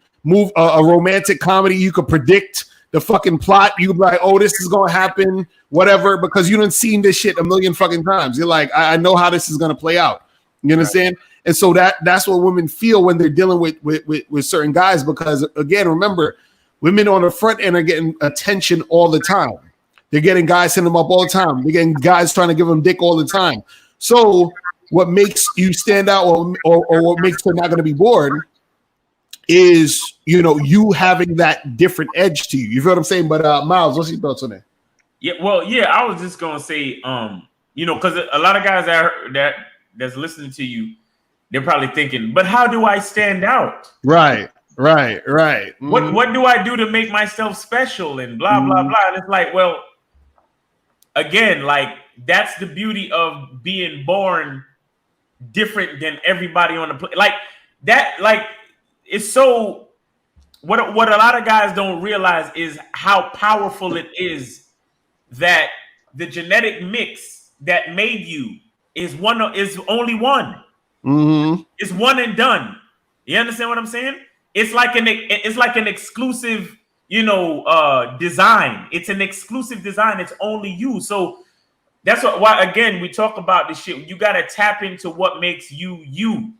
a romantic comedy, you could predict the fucking plot. You be like, oh, this is gonna happen, whatever, because you done seen this shit a million fucking times. You're like, I know how this is gonna play out. You understand? Right. And so that's what women feel when they're dealing with certain guys. Because again, remember, women on the front end are getting attention all the time. They're getting guys sending them up all the time. They're getting guys trying to give them dick all the time. So what makes you stand out or what makes her not going to be bored is, you know, you having that different edge to you. You feel what I'm saying? But Miles, what's your thoughts on that? Yeah, well, yeah, I was just going to say, you know, because a lot of guys that's listening to you, they're probably thinking, but how do I stand out? Right. Mm-hmm. What do I do to make myself special and blah, blah, blah. And it's like, well, again, like, that's the beauty of being born different than everybody on the play. Like that, like it's so what a lot of guys don't realize is how powerful it is that the genetic mix that made you is only one. Mm-hmm. It's one and done. You understand what I'm saying? It's like an exclusive, you know, design. It's an exclusive design. It's only you. So that's why again we talk about this shit. You gotta tap into what makes you you,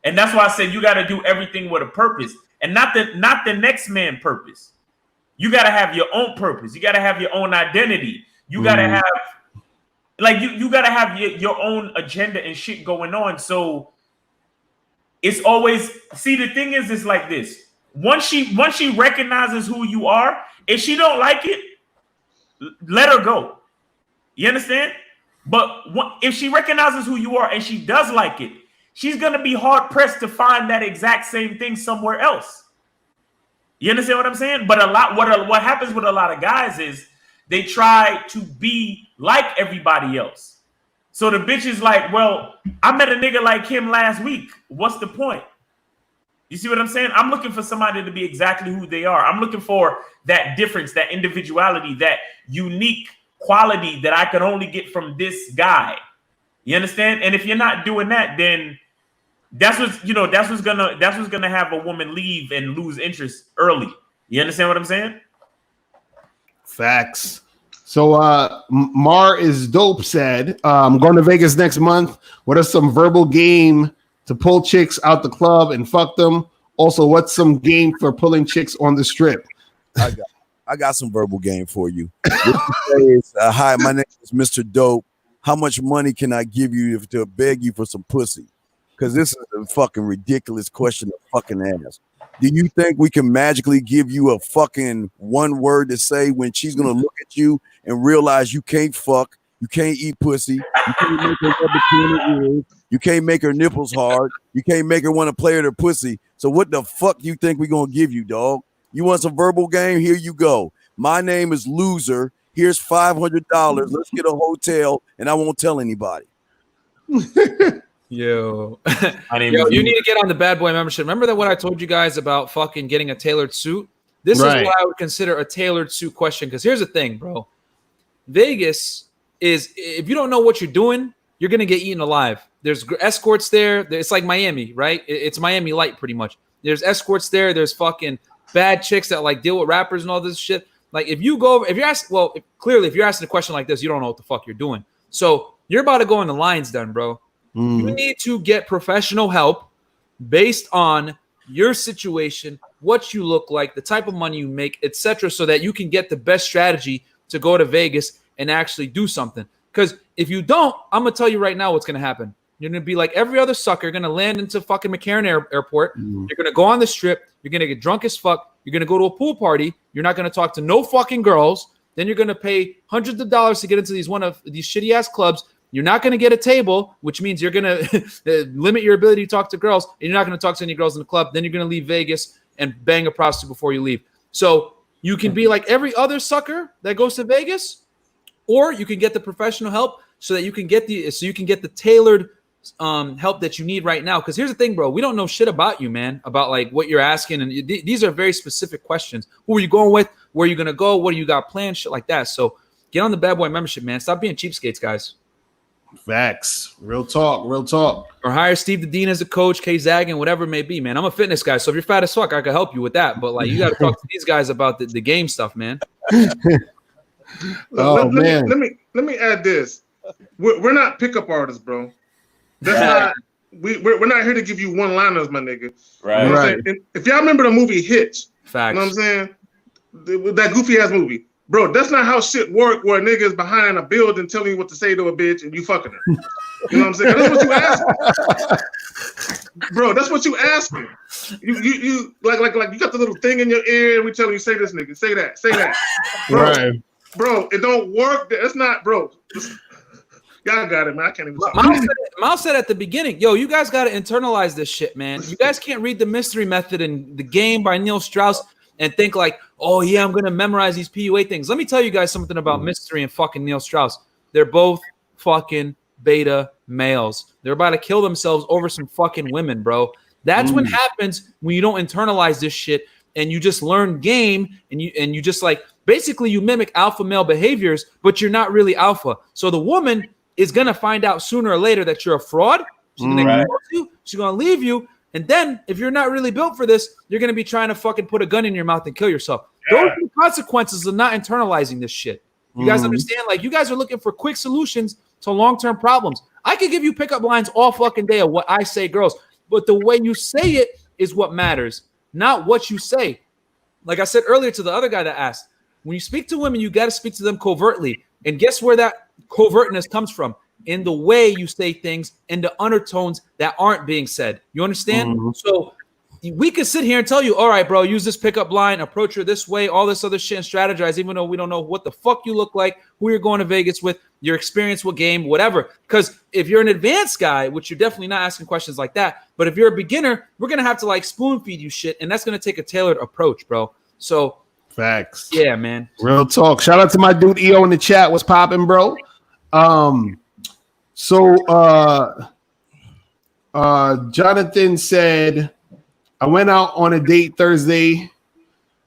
and that's why I said you gotta do everything with a purpose, and not the next man purpose. You gotta have your own purpose. You gotta have your own identity. You gotta have like you gotta have your own agenda and shit going on. So it's always the thing is it's like this. Once she recognizes who you are, if she don't like it, let her go. You understand? But if she recognizes who you are and she does like it, she's going to be hard pressed to find that exact same thing somewhere else. You understand what I'm saying? But what happens with a lot of guys is they try to be like everybody else. So the bitch is like, well, I met a nigga like him last week. What's the point? You see what I'm saying? I'm looking for somebody to be exactly who they are. I'm looking for that difference, that individuality, that unique quality that I could only get from this guy. You understand? And if you're not doing that, then that's what's gonna have a woman leave and lose interest early. You understand what I'm saying? Facts. So Mar is dope said, I'm going to Vegas next month. What are some verbal game to pull chicks out the club and fuck them? Also, what's some game for pulling chicks on the strip? I got some verbal game for you. Hi, my name is Mr. Dope. How much money can I give you to beg you for some pussy? Because this is a fucking ridiculous question to fucking ask. Do you think we can magically give you a fucking one word to say when she's going to look at you and realize you can't fuck, you can't eat pussy, you can't make her rub between her ears, you can't make her nipples hard, you can't make her want to play with her pussy. So what the fuck you think we're going to give you, dog? You want some verbal game? Here you go. My name is Loser. Here's $500. Let's get a hotel, and I won't tell anybody. Yo, you need to get on the Bad Boy membership. Remember that what I told you guys about fucking getting a tailored suit? This is what I would consider a tailored suit question. Because here's the thing, bro. Vegas is, if you don't know what you're doing, you're going to get eaten alive. There's escorts there. It's like Miami, right? It's Miami light pretty much. There's escorts there. There's fucking bad chicks that like deal with rappers and all this shit. Like if you're asking a question like this, you don't know what the fuck you're doing. So you're about to go in the lines then, bro. You need to get professional help based on your situation, what you look like, the type of money you make, etc., so that you can get the best strategy to go to Vegas and actually do something. Because if you don't, I'm going to tell you right now what's going to happen. You're going to be like every other sucker. You're going to land into fucking McCarran Airport. You're going to go on the strip. You're going to get drunk as fuck. You're going to go to a pool party. You're not going to talk to no fucking girls. Then you're going to pay hundreds of dollars to get into one of these shitty ass clubs. You're not going to get a table, which means you're going to limit your ability to talk to girls, and you're not going to talk to any girls in the club. Then you're going to leave Vegas and bang a prostitute before you leave. So you can be like every other sucker that goes to Vegas, or you can get the professional help so that you can get the tailored help that you need right now. Because here's the thing, bro, we don't know shit about you, man, about like what you're asking, and these are very specific questions. Who are you going with? Where are you gonna go? What do you got planned? Shit like that. So get on the Bad Boy membership, man. Stop being cheapskates, guys. Facts. Real talk. Real talk. Or hire Steve the Dean as a coach, K Zaggin, whatever it may be, man. I'm a fitness guy, so if you're fat as fuck, I can help you with that. But like, you got to talk to these guys about the game stuff, man. Let me add this. We're not pickup artists, bro. That's not. We're not here to give you one-liners, my nigga. Right. You know what I'm saying? If y'all remember the movie Hitch, facts. You know what I'm saying? That goofy ass movie, bro. That's not how shit work. Where a nigga is behind a building telling you what to say to a bitch and you fucking her. You know what I'm saying? That's what you asking, bro. That's what you asking. You like you got the little thing in your ear and we telling you say this nigga, say that, bro. Right. Bro, it don't work. That's not, bro. Y'all got it, man. I can't even. Miles said at the beginning, yo, you guys got to internalize this shit, man. You guys can't read The Mystery Method and The Game by Neil Strauss and think like, oh yeah, I'm gonna memorize these PUA things. Let me tell you guys something about Mystery and fucking Neil Strauss. They're both fucking beta males. They're about to kill themselves over some fucking women, bro. That's what happens when you don't internalize this shit and you just learn game and you just like basically you mimic alpha male behaviors, but you're not really alpha. So the woman is gonna find out sooner or later that you're a fraud. She's gonna ignore you. She's gonna leave you. And then if you're not really built for this, you're gonna be trying to fucking put a gun in your mouth and kill yourself. Those are the consequences of not internalizing this shit. You guys understand? Like you guys are looking for quick solutions to long-term problems. I could give you pickup lines all fucking day of what I say, girls, but the way you say it is what matters, not what you say. Like I said earlier to the other guy that asked, when you speak to women, you got to speak to them covertly. And guess where that covertness comes from? In the way you say things and the undertones that aren't being said. You understand? So we could sit here and tell you, all right, bro, use this pickup line, approach her this way, all this other shit, and strategize, even though we don't know what the fuck you look like, who you're going to Vegas with, your experience with game, whatever. Because if you're an advanced guy, which you're definitely not asking questions like that, but if you're a beginner, we're going to have to like spoon feed you shit, and that's going to take a tailored approach, bro. So facts. Yeah, man. Real talk. Shout out to my dude EO in the chat. What's popping, bro? Jonathan said, I went out on a date Thursday.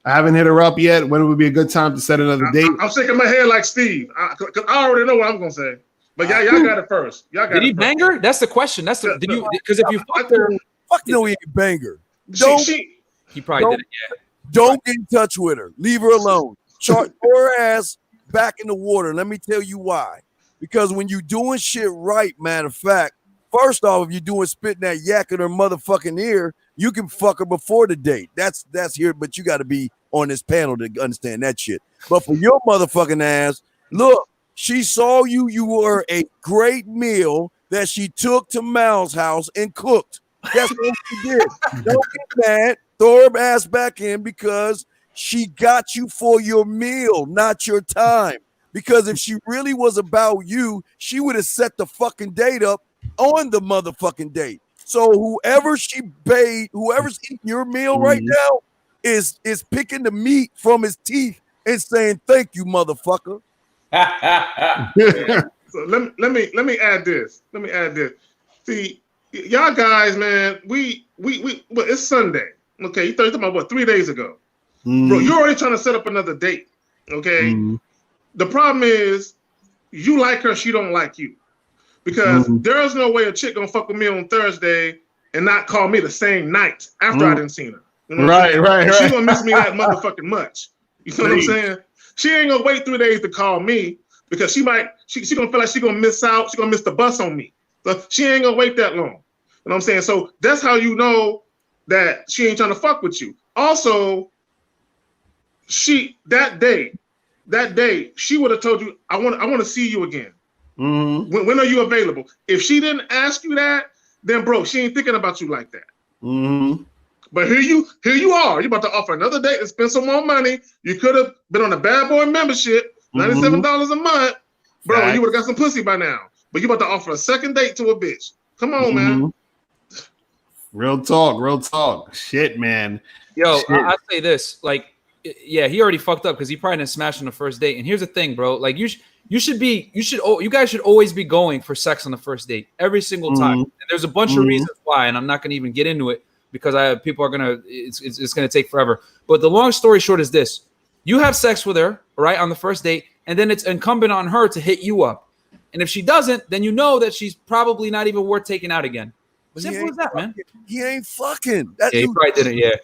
I haven't hit her up yet. When would be a good time to set another date? I'm shaking my head like Steve because I already know what I'm gonna say. But y'all got it first. Y'all got did it he first. bang her? That's the question. That's the did you because if you fucked her, fuck no, he ain't bang her. He probably did it. Yeah. Don't get in touch with her. Leave her alone. Throw her ass back in the water. Let me tell you why. Because when you doing shit right, matter of fact, first off, if you're doing spitting that yak in her motherfucking ear, you can fuck her before the date. That's here, but you got to be on this panel to understand that shit. But for your motherfucking ass, look, she saw you. You were a great meal that she took to Mal's house and cooked. That's what she did. Don't get mad. Throw her ass back in because she got you for your meal, not your time. Because if she really was about you, she would have set the fucking date up on the motherfucking date. So whoever she paid, whoever's eating your meal right now is picking the meat from his teeth and saying, thank you, motherfucker. So let me add this. See, y'all guys, man, we well, it's Sunday. Okay, you talking about what 3 days ago. Bro, you're already trying to set up another date. Okay. The problem is you like her, she don't like you. Because there's no way a chick gonna fuck with me on Thursday and not call me the same night after I didn't seen her. You know right. She gonna miss me that motherfucking much. You know what I'm saying? She ain't gonna wait 3 days to call me because she gonna feel like she gonna miss out. She gonna miss the bus on me. So she ain't gonna wait that long. You know what I'm saying? So that's how you know that she ain't trying to fuck with you. Also, that day she would have told you, I want to see you again. When are you available? If she didn't ask you that, then bro, she ain't thinking about you like that. But here you are. You about to offer another date and spend some more money. You could have been on a Bad Boy membership, $97 a month, bro. You would have got some pussy by now. but you about to offer a second date to a bitch. Come on, man. Real talk. Shit, man. Yo, Shit. I say this, like, yeah, he already fucked up because he probably didn't smash on the first date. And here's the thing, bro. Like, you guys should always be going for sex on the first date every single time. And there's a bunch of reasons why, and I'm not gonna even get into it because people are gonna it's gonna take forever. But the long story short is this: you have sex with her, right, on the first date, and then it's incumbent on her to hit you up. And if she doesn't, then you know that she's probably not even worth taking out again. Simple as that, man. He ain't fucking. He probably didn't. Yeah,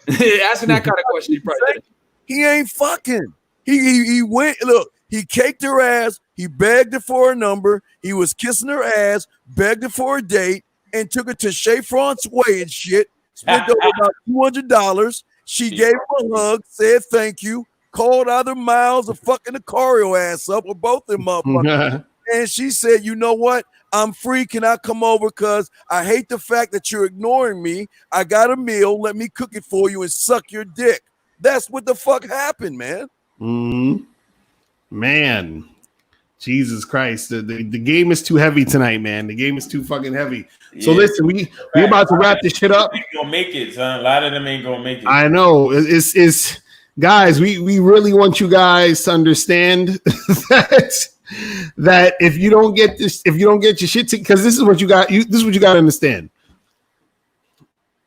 asking that kind of question, he probably didn't. He ain't fucking. He went. Look, he caked her ass. He begged her for a number. He was kissing her ass, begged her for a date, and took her to Chez Francois and shit. Spent over about $200. She gave him a hug, said thank you, called either Miles or fucking Lucario ass up, or both of them motherfuckers. And she said, you know what? I'm free. Can I come over? Because I hate the fact that you're ignoring me. I got a meal. Let me cook it for you and suck your dick. That's what the fuck happened, man. Man, Jesus Christ. The game is too heavy tonight, man. The game is too fucking heavy. So listen, we about to wrap this shit up. Ain't gonna make it, son. A lot of them ain't gonna make it. I know. It's guys, we really want you guys to understand that if you don't get your shit because this is what you got. This is what you got to understand.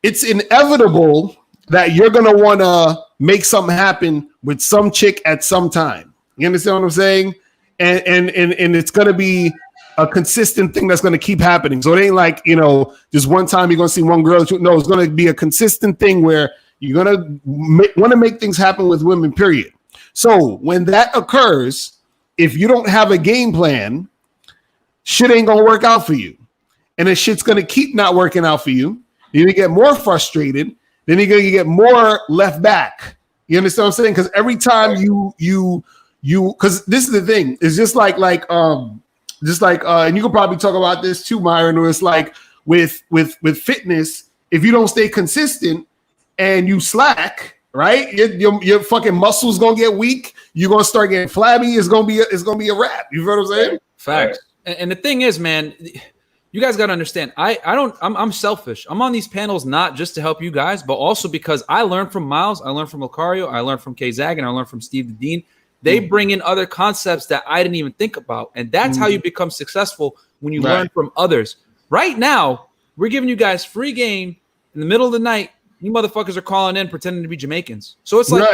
It's inevitable that you're gonna want to make something happen with some chick at some time. You understand what I'm saying? And it's gonna be a consistent thing that's gonna keep happening. So it ain't like, just one time you're gonna see one girl. No, it's gonna be a consistent thing where you're gonna want to make things happen with women. Period. So when that occurs, if you don't have a game plan, shit ain't gonna work out for you, and the shit's gonna keep not working out for you. You're gonna get more frustrated. Then you're gonna get more left back. You understand what I'm saying? Because every time you because this is the thing. It's just like and you could probably talk about this too, Myron. Where it's like with fitness, if you don't stay consistent and you slack, right? Your fucking muscles gonna get weak. You're gonna start getting flabby. It's gonna be a wrap. You know what I'm saying? Facts. And the thing is, man, you guys got to understand. I'm selfish. I'm on these panels not just to help you guys, but also because I learned from Miles, I learned from Lucario, I learned from K-Zag, and I learned from Steve the Dean. They bring in other concepts that I didn't even think about, and that's how you become successful when you learn from others. Right now, we're giving you guys free game in the middle of the night. You motherfuckers are calling in pretending to be Jamaicans. So it's like,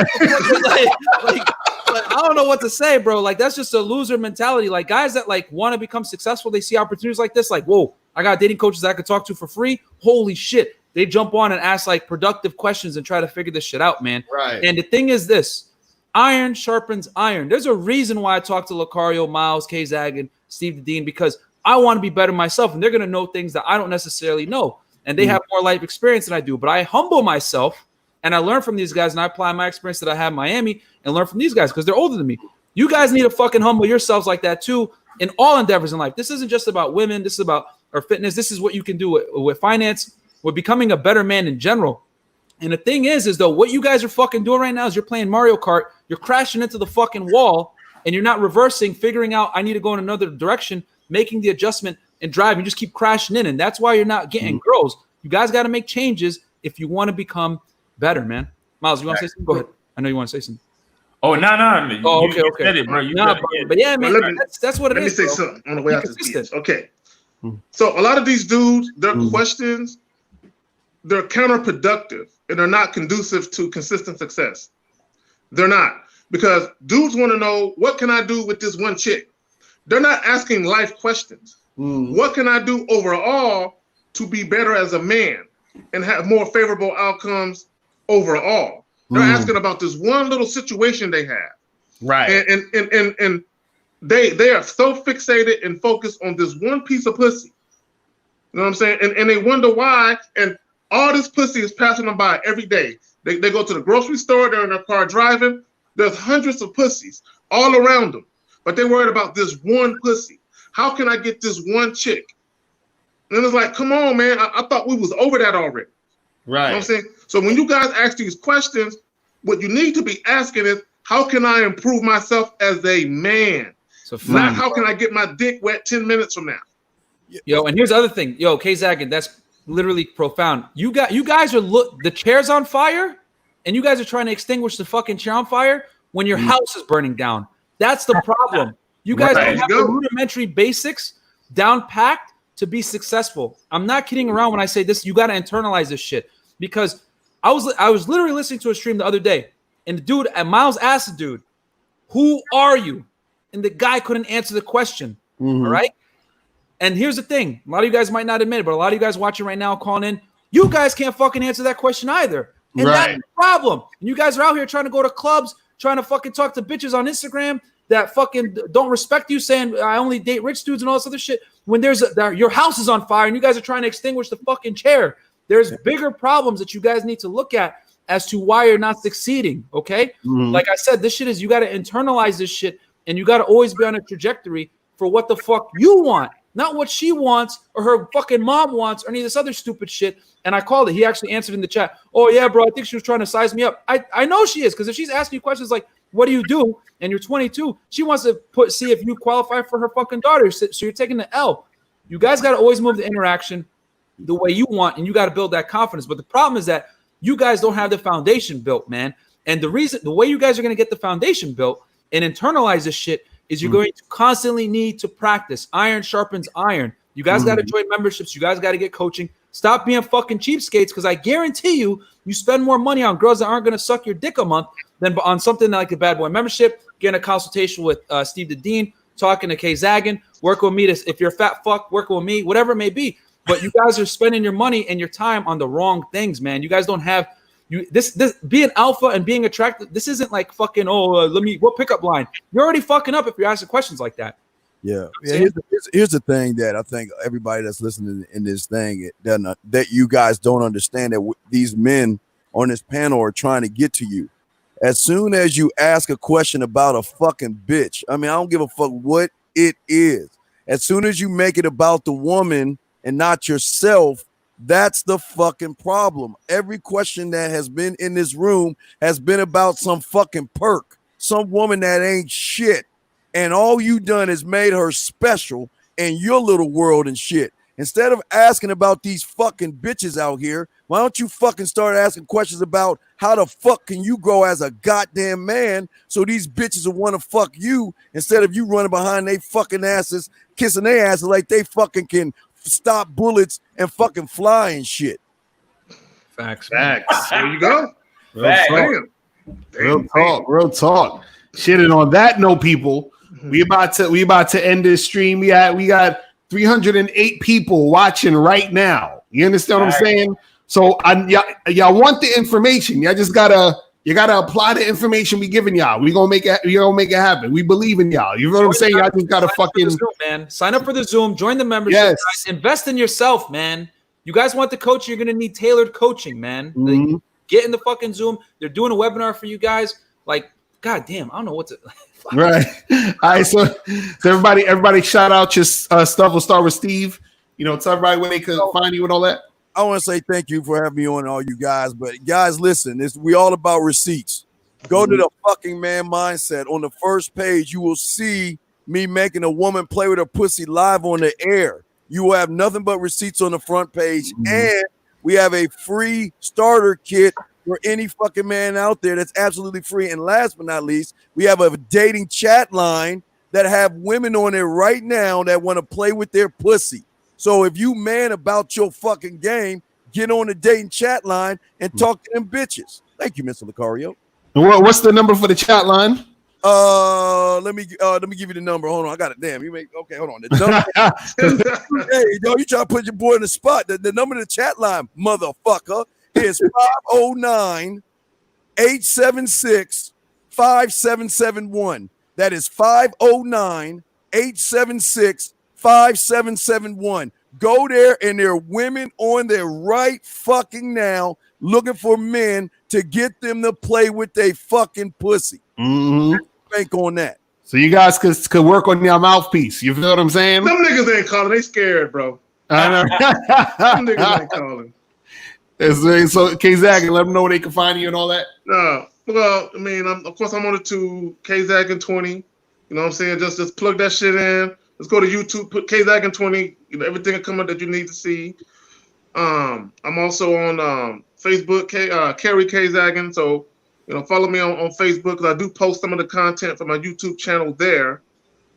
I don't know what to say, bro. Like, that's just a loser mentality. Like, guys that want to become successful, they see opportunities like this. Like, whoa, I got dating coaches that I could talk to for free. Holy shit. They jump on and ask productive questions and try to figure this shit out, man. Right. And the thing is this: iron sharpens iron. There's a reason why I talk to Lucario, Miles, K-Zag, and Steve the Dean, because I want to be better myself, and they're going to know things that I don't necessarily know. And they have more life experience than I do. But I humble myself, and I learn from these guys, and I apply my experience that I have in Miami and learn from these guys because they're older than me. You guys need to fucking humble yourselves like that too in all endeavors in life. This isn't just about women. This is about our fitness. This is what you can do with finance, with becoming a better man in general. And the thing is though, what you guys are fucking doing right now is you're playing Mario Kart. You're crashing into the fucking wall, and you're not reversing, figuring out I need to go in another direction, making the adjustment and driving. You just keep crashing in, and that's why you're not getting girls. You guys got to make changes if you want to become better, man. Miles, you want to say something? Go ahead. I know you want to say something. Oh, no. Oh, okay. Said it, bro. But yeah, man, that's what it is. Let me say something on the way out to the beach. Okay. So a lot of these dudes, their questions, they're counterproductive, and they're not conducive to consistent success. They're not. Because dudes want to know, what can I do with this one chick? They're not asking life questions. What can I do overall to be better as a man and have more favorable outcomes overall? They're asking about this one little situation they have. Right. And they are so fixated and focused on this one piece of pussy. You know what I'm saying? And they wonder why. And all this pussy is passing them by every day. They go to the grocery store, they're in their car driving. There's hundreds of pussies all around them. But they're worried about this one pussy. How can I get this one chick? And it's like, come on, man. I thought we was over that already. Right. You know what I'm saying? So when you guys ask these questions, what you need to be asking is, how can I improve myself as a man? Not how can I get my dick wet 10 minutes from now? Yo, and here's the other thing. Yo, K-Zag, that's literally profound. You guys are the chair's on fire, and you guys are trying to extinguish the fucking chair on fire when your house is burning down. That's the problem. You guys don't have the rudimentary basics down packed to be successful. I'm not kidding around when I say this. You got to internalize this shit, because I was literally listening to a stream the other day, and the dude, Miles asked the dude, "Who are you?" And the guy couldn't answer the question. All right. And here's the thing. A lot of you guys might not admit it, but a lot of you guys watching right now, calling in, you guys can't fucking answer that question either. And that's the problem. And you guys are out here trying to go to clubs, trying to fucking talk to bitches on Instagram that fucking don't respect you, saying I only date rich dudes and all this other shit. When your house is on fire and you guys are trying to extinguish the fucking chair. There's bigger problems that you guys need to look at as to why you're not succeeding. Okay. Like I said, this shit is, you got to internalize this shit, and you got to always be on a trajectory for what the fuck you want, not what she wants or her fucking mom wants or any of this other stupid shit. And I called it. He actually answered in the chat. Oh yeah, bro, I think she was trying to size me up. I know she is, because if she's asking you questions like, what do you do? And you're 22, she wants to see if you qualify for her fucking daughter. So you're taking the L. You guys got to always move the interaction the way you want, and you got to build that confidence. But the problem is that you guys don't have the foundation built, man. And the way you guys are going to get the foundation built and internalize this shit is you're going to constantly need to practice. Iron sharpens iron. You guys got to join memberships. You guys got to get coaching. Stop being fucking cheapskates, because I guarantee you spend more money on girls that aren't going to suck your dick a month than on something like a Bad Boy membership, getting a consultation with Steve the Dean, talking to K-Zaggin, working with me. If you're a fat fuck, working with me, whatever it may be. But you guys are spending your money and your time on the wrong things, man. You guys don't have this being alpha and being attractive. This isn't like fucking what pickup line. You're already fucking up if you're asking questions like that. Yeah. Here's the thing that I think everybody that's listening in this thing that you guys don't understand, that these men on this panel are trying to get to you. As soon as you ask a question about a fucking bitch, I mean, I don't give a fuck what it is. As soon as you make it about the woman and not yourself, that's the fucking problem. Every question that has been in this room has been about some fucking perk, some woman that ain't shit. And all you done is made her special in your little world and shit. Instead of asking about these fucking bitches out here, why don't you fucking start asking questions about how the fuck can you grow as a goddamn man so these bitches will want to fuck you, instead of you running behind they fucking asses, kissing their asses like they fucking can stop bullets and fucking fly and shit. Facts. There you go. Real talk. Shit, and on that note, people, we about to end this stream. We got 308 people watching right now. You understand what I'm saying? So y'all want the information. Y'all just gotta apply the information we giving y'all. We gonna make it happen. We believe in y'all. You know what I'm saying? Y'all just gotta fucking Zoom, man. Sign up for the Zoom. Join the membership. Yes. Guys. Invest in yourself, man. You guys want the coaching? You're gonna need tailored coaching, man. Like, get in the fucking Zoom. They're doing a webinar for you guys. Like, god damn, I don't know what to. Right. All right. So everybody, shout out your stuff. We'll start with Steve. You know, tell everybody where they could find you and all that. I want to say thank you for having me on, all you guys. But guys, listen, we all about receipts. Go to the fucking man mindset. On the first page, you will see me making a woman play with her pussy live on the air. You will have nothing but receipts on the front page, and we have a free starter kit for any fucking man out there that's absolutely free. And last but not least, we have a dating chat line that have women on there right now that want to play with their pussy. So if you man about your fucking game, get on the dating chat line and talk to them bitches. Thank you, Mr. Lucario. What's the number for the chat line? Let me give you the number. Hold on, I got it. Damn, okay, hold on. The number, hey, yo, you try to put your boy in the spot. The number to the chat line, motherfucker, is 509-876-5771. That is 509-876-5771. Go there, and there are women on there right fucking now looking for men to get them to play with their fucking pussy. Bank on that. So you guys could work on your mouthpiece. You feel what I'm saying? Them niggas ain't calling. They scared, bro. I know. Them niggas ain't calling. So K-Zag, let them know where they can find you and all that. No, well, I mean, of course, I'm on it to K-Zag and 20. You know what I'm saying? Just plug that shit in. Just go to YouTube, put KZaggin20. You know, everything will come up that you need to see. I'm also on Facebook, Kerry KZaggin. So, you know, follow me on Facebook because I do post some of the content from my YouTube channel there.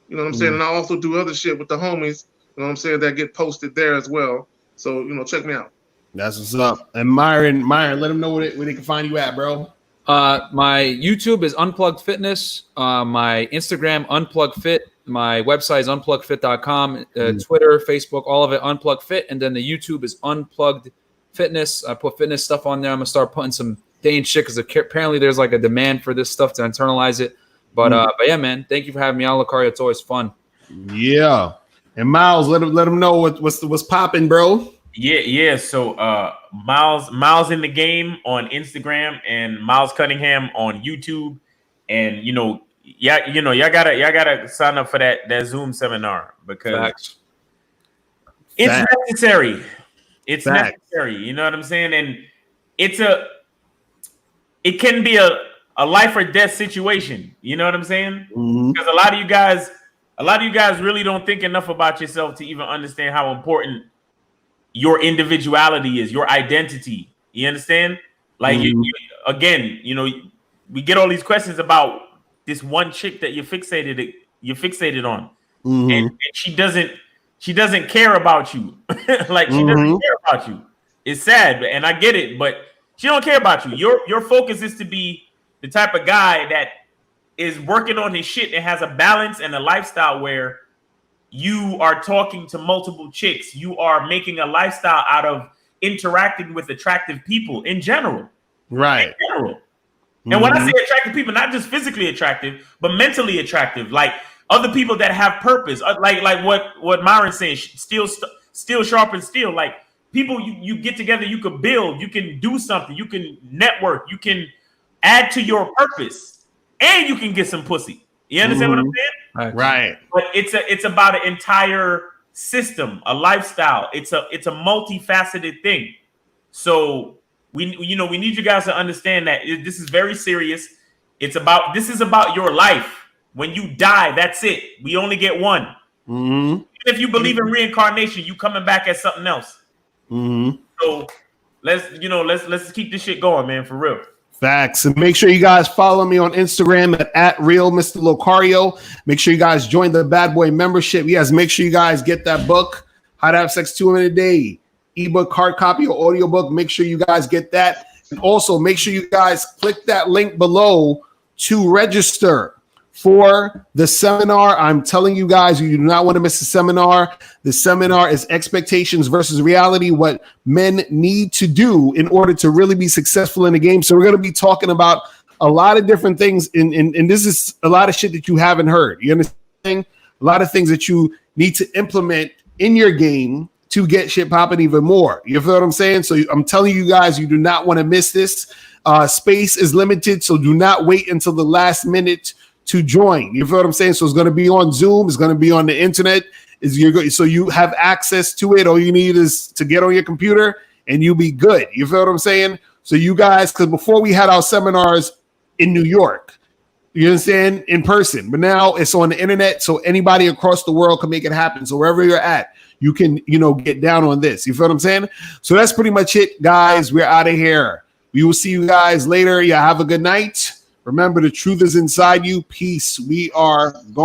You know what I'm saying? And I also do other shit with the homies, you know what I'm saying, that get posted there as well. So, you know, check me out. That's what's up. And Myron, let them know where they can find you at, bro. My YouTube is Unplugged Fitness. My Instagram, Unplugged Fit. My website is unpluggedfit.com. Twitter, Facebook, all of it, Unplugged Fit. And then the YouTube is Unplugged Fitness. I put fitness stuff on there. I'm going to start putting some Dane shit because apparently there's like a demand for this stuff to internalize it. But yeah, man, thank you for having me on, Lucario. It's always fun. Yeah. And Miles, let them know what's popping, bro. Yeah. So Miles in the game on Instagram and Miles Cunningham on YouTube. And y'all gotta sign up for that Zoom seminar because it's necessary. It's necessary. You know what I'm saying? And it can be a life or death situation. You know what I'm saying? Because a lot of you guys really don't think enough about yourself to even understand how important your individuality is, your identity. You understand? Like we get all these questions about this one chick that you're fixated on, and she doesn't care about you. Like she doesn't care about you. It's sad, and I get it, but she don't care about you. Your focus is to be the type of guy that is working on his shit and has a balance and a lifestyle where you are talking to multiple chicks. You are making a lifestyle out of interacting with attractive people in general. Right. In general. And when I say attractive people, not just physically attractive, but mentally attractive, like other people that have purpose, like what Myron's saying, steel sharpens steel. Like people you get together, you can build, you can do something, you can network, you can add to your purpose, and you can get some pussy. You understand what I'm saying? Right. But it's about an entire system, a lifestyle. It's a multifaceted thing. So we need you guys to understand that this is very serious. This is about your life. When you die, that's it. We only get one. Even if you believe in reincarnation, you coming back as something else. So let's keep this shit going, man, for real. Facts. And make sure you guys follow me on Instagram at Real Mr. Lucario. Make sure you guys join the Bad Boy membership. Yes, make sure you guys get that book, How to Have Sex 2 Women a Day, ebook, hard copy, or audiobook. Make sure you guys get that. And also make sure you guys click that link below to register for the seminar. I'm telling you guys, you do not want to miss the seminar. The seminar is Expectations versus Reality, what men need to do in order to really be successful in the game. So we're going to be talking about a lot of different things. And this is a lot of shit that you haven't heard. You understand? A lot of things that you need to implement in your game to get shit popping even more. You feel what I'm saying? So I'm telling you guys, you do not want to miss this. Space is limited, so do not wait until the last minute to join. You feel what I'm saying? So it's going to be on Zoom. It's going to be on the internet. So you have access to it. All you need is to get on your computer and you'll be good. You feel what I'm saying? So you guys, because before we had our seminars in New York, you understand, in person, but now it's on the internet. So anybody across the world can make it happen. So wherever you're at, you can, get down on this. You feel what I'm saying? So that's pretty much it, guys. We're out of here. We will see you guys later. Yeah, have a good night. Remember, the truth is inside you. Peace. We are gone.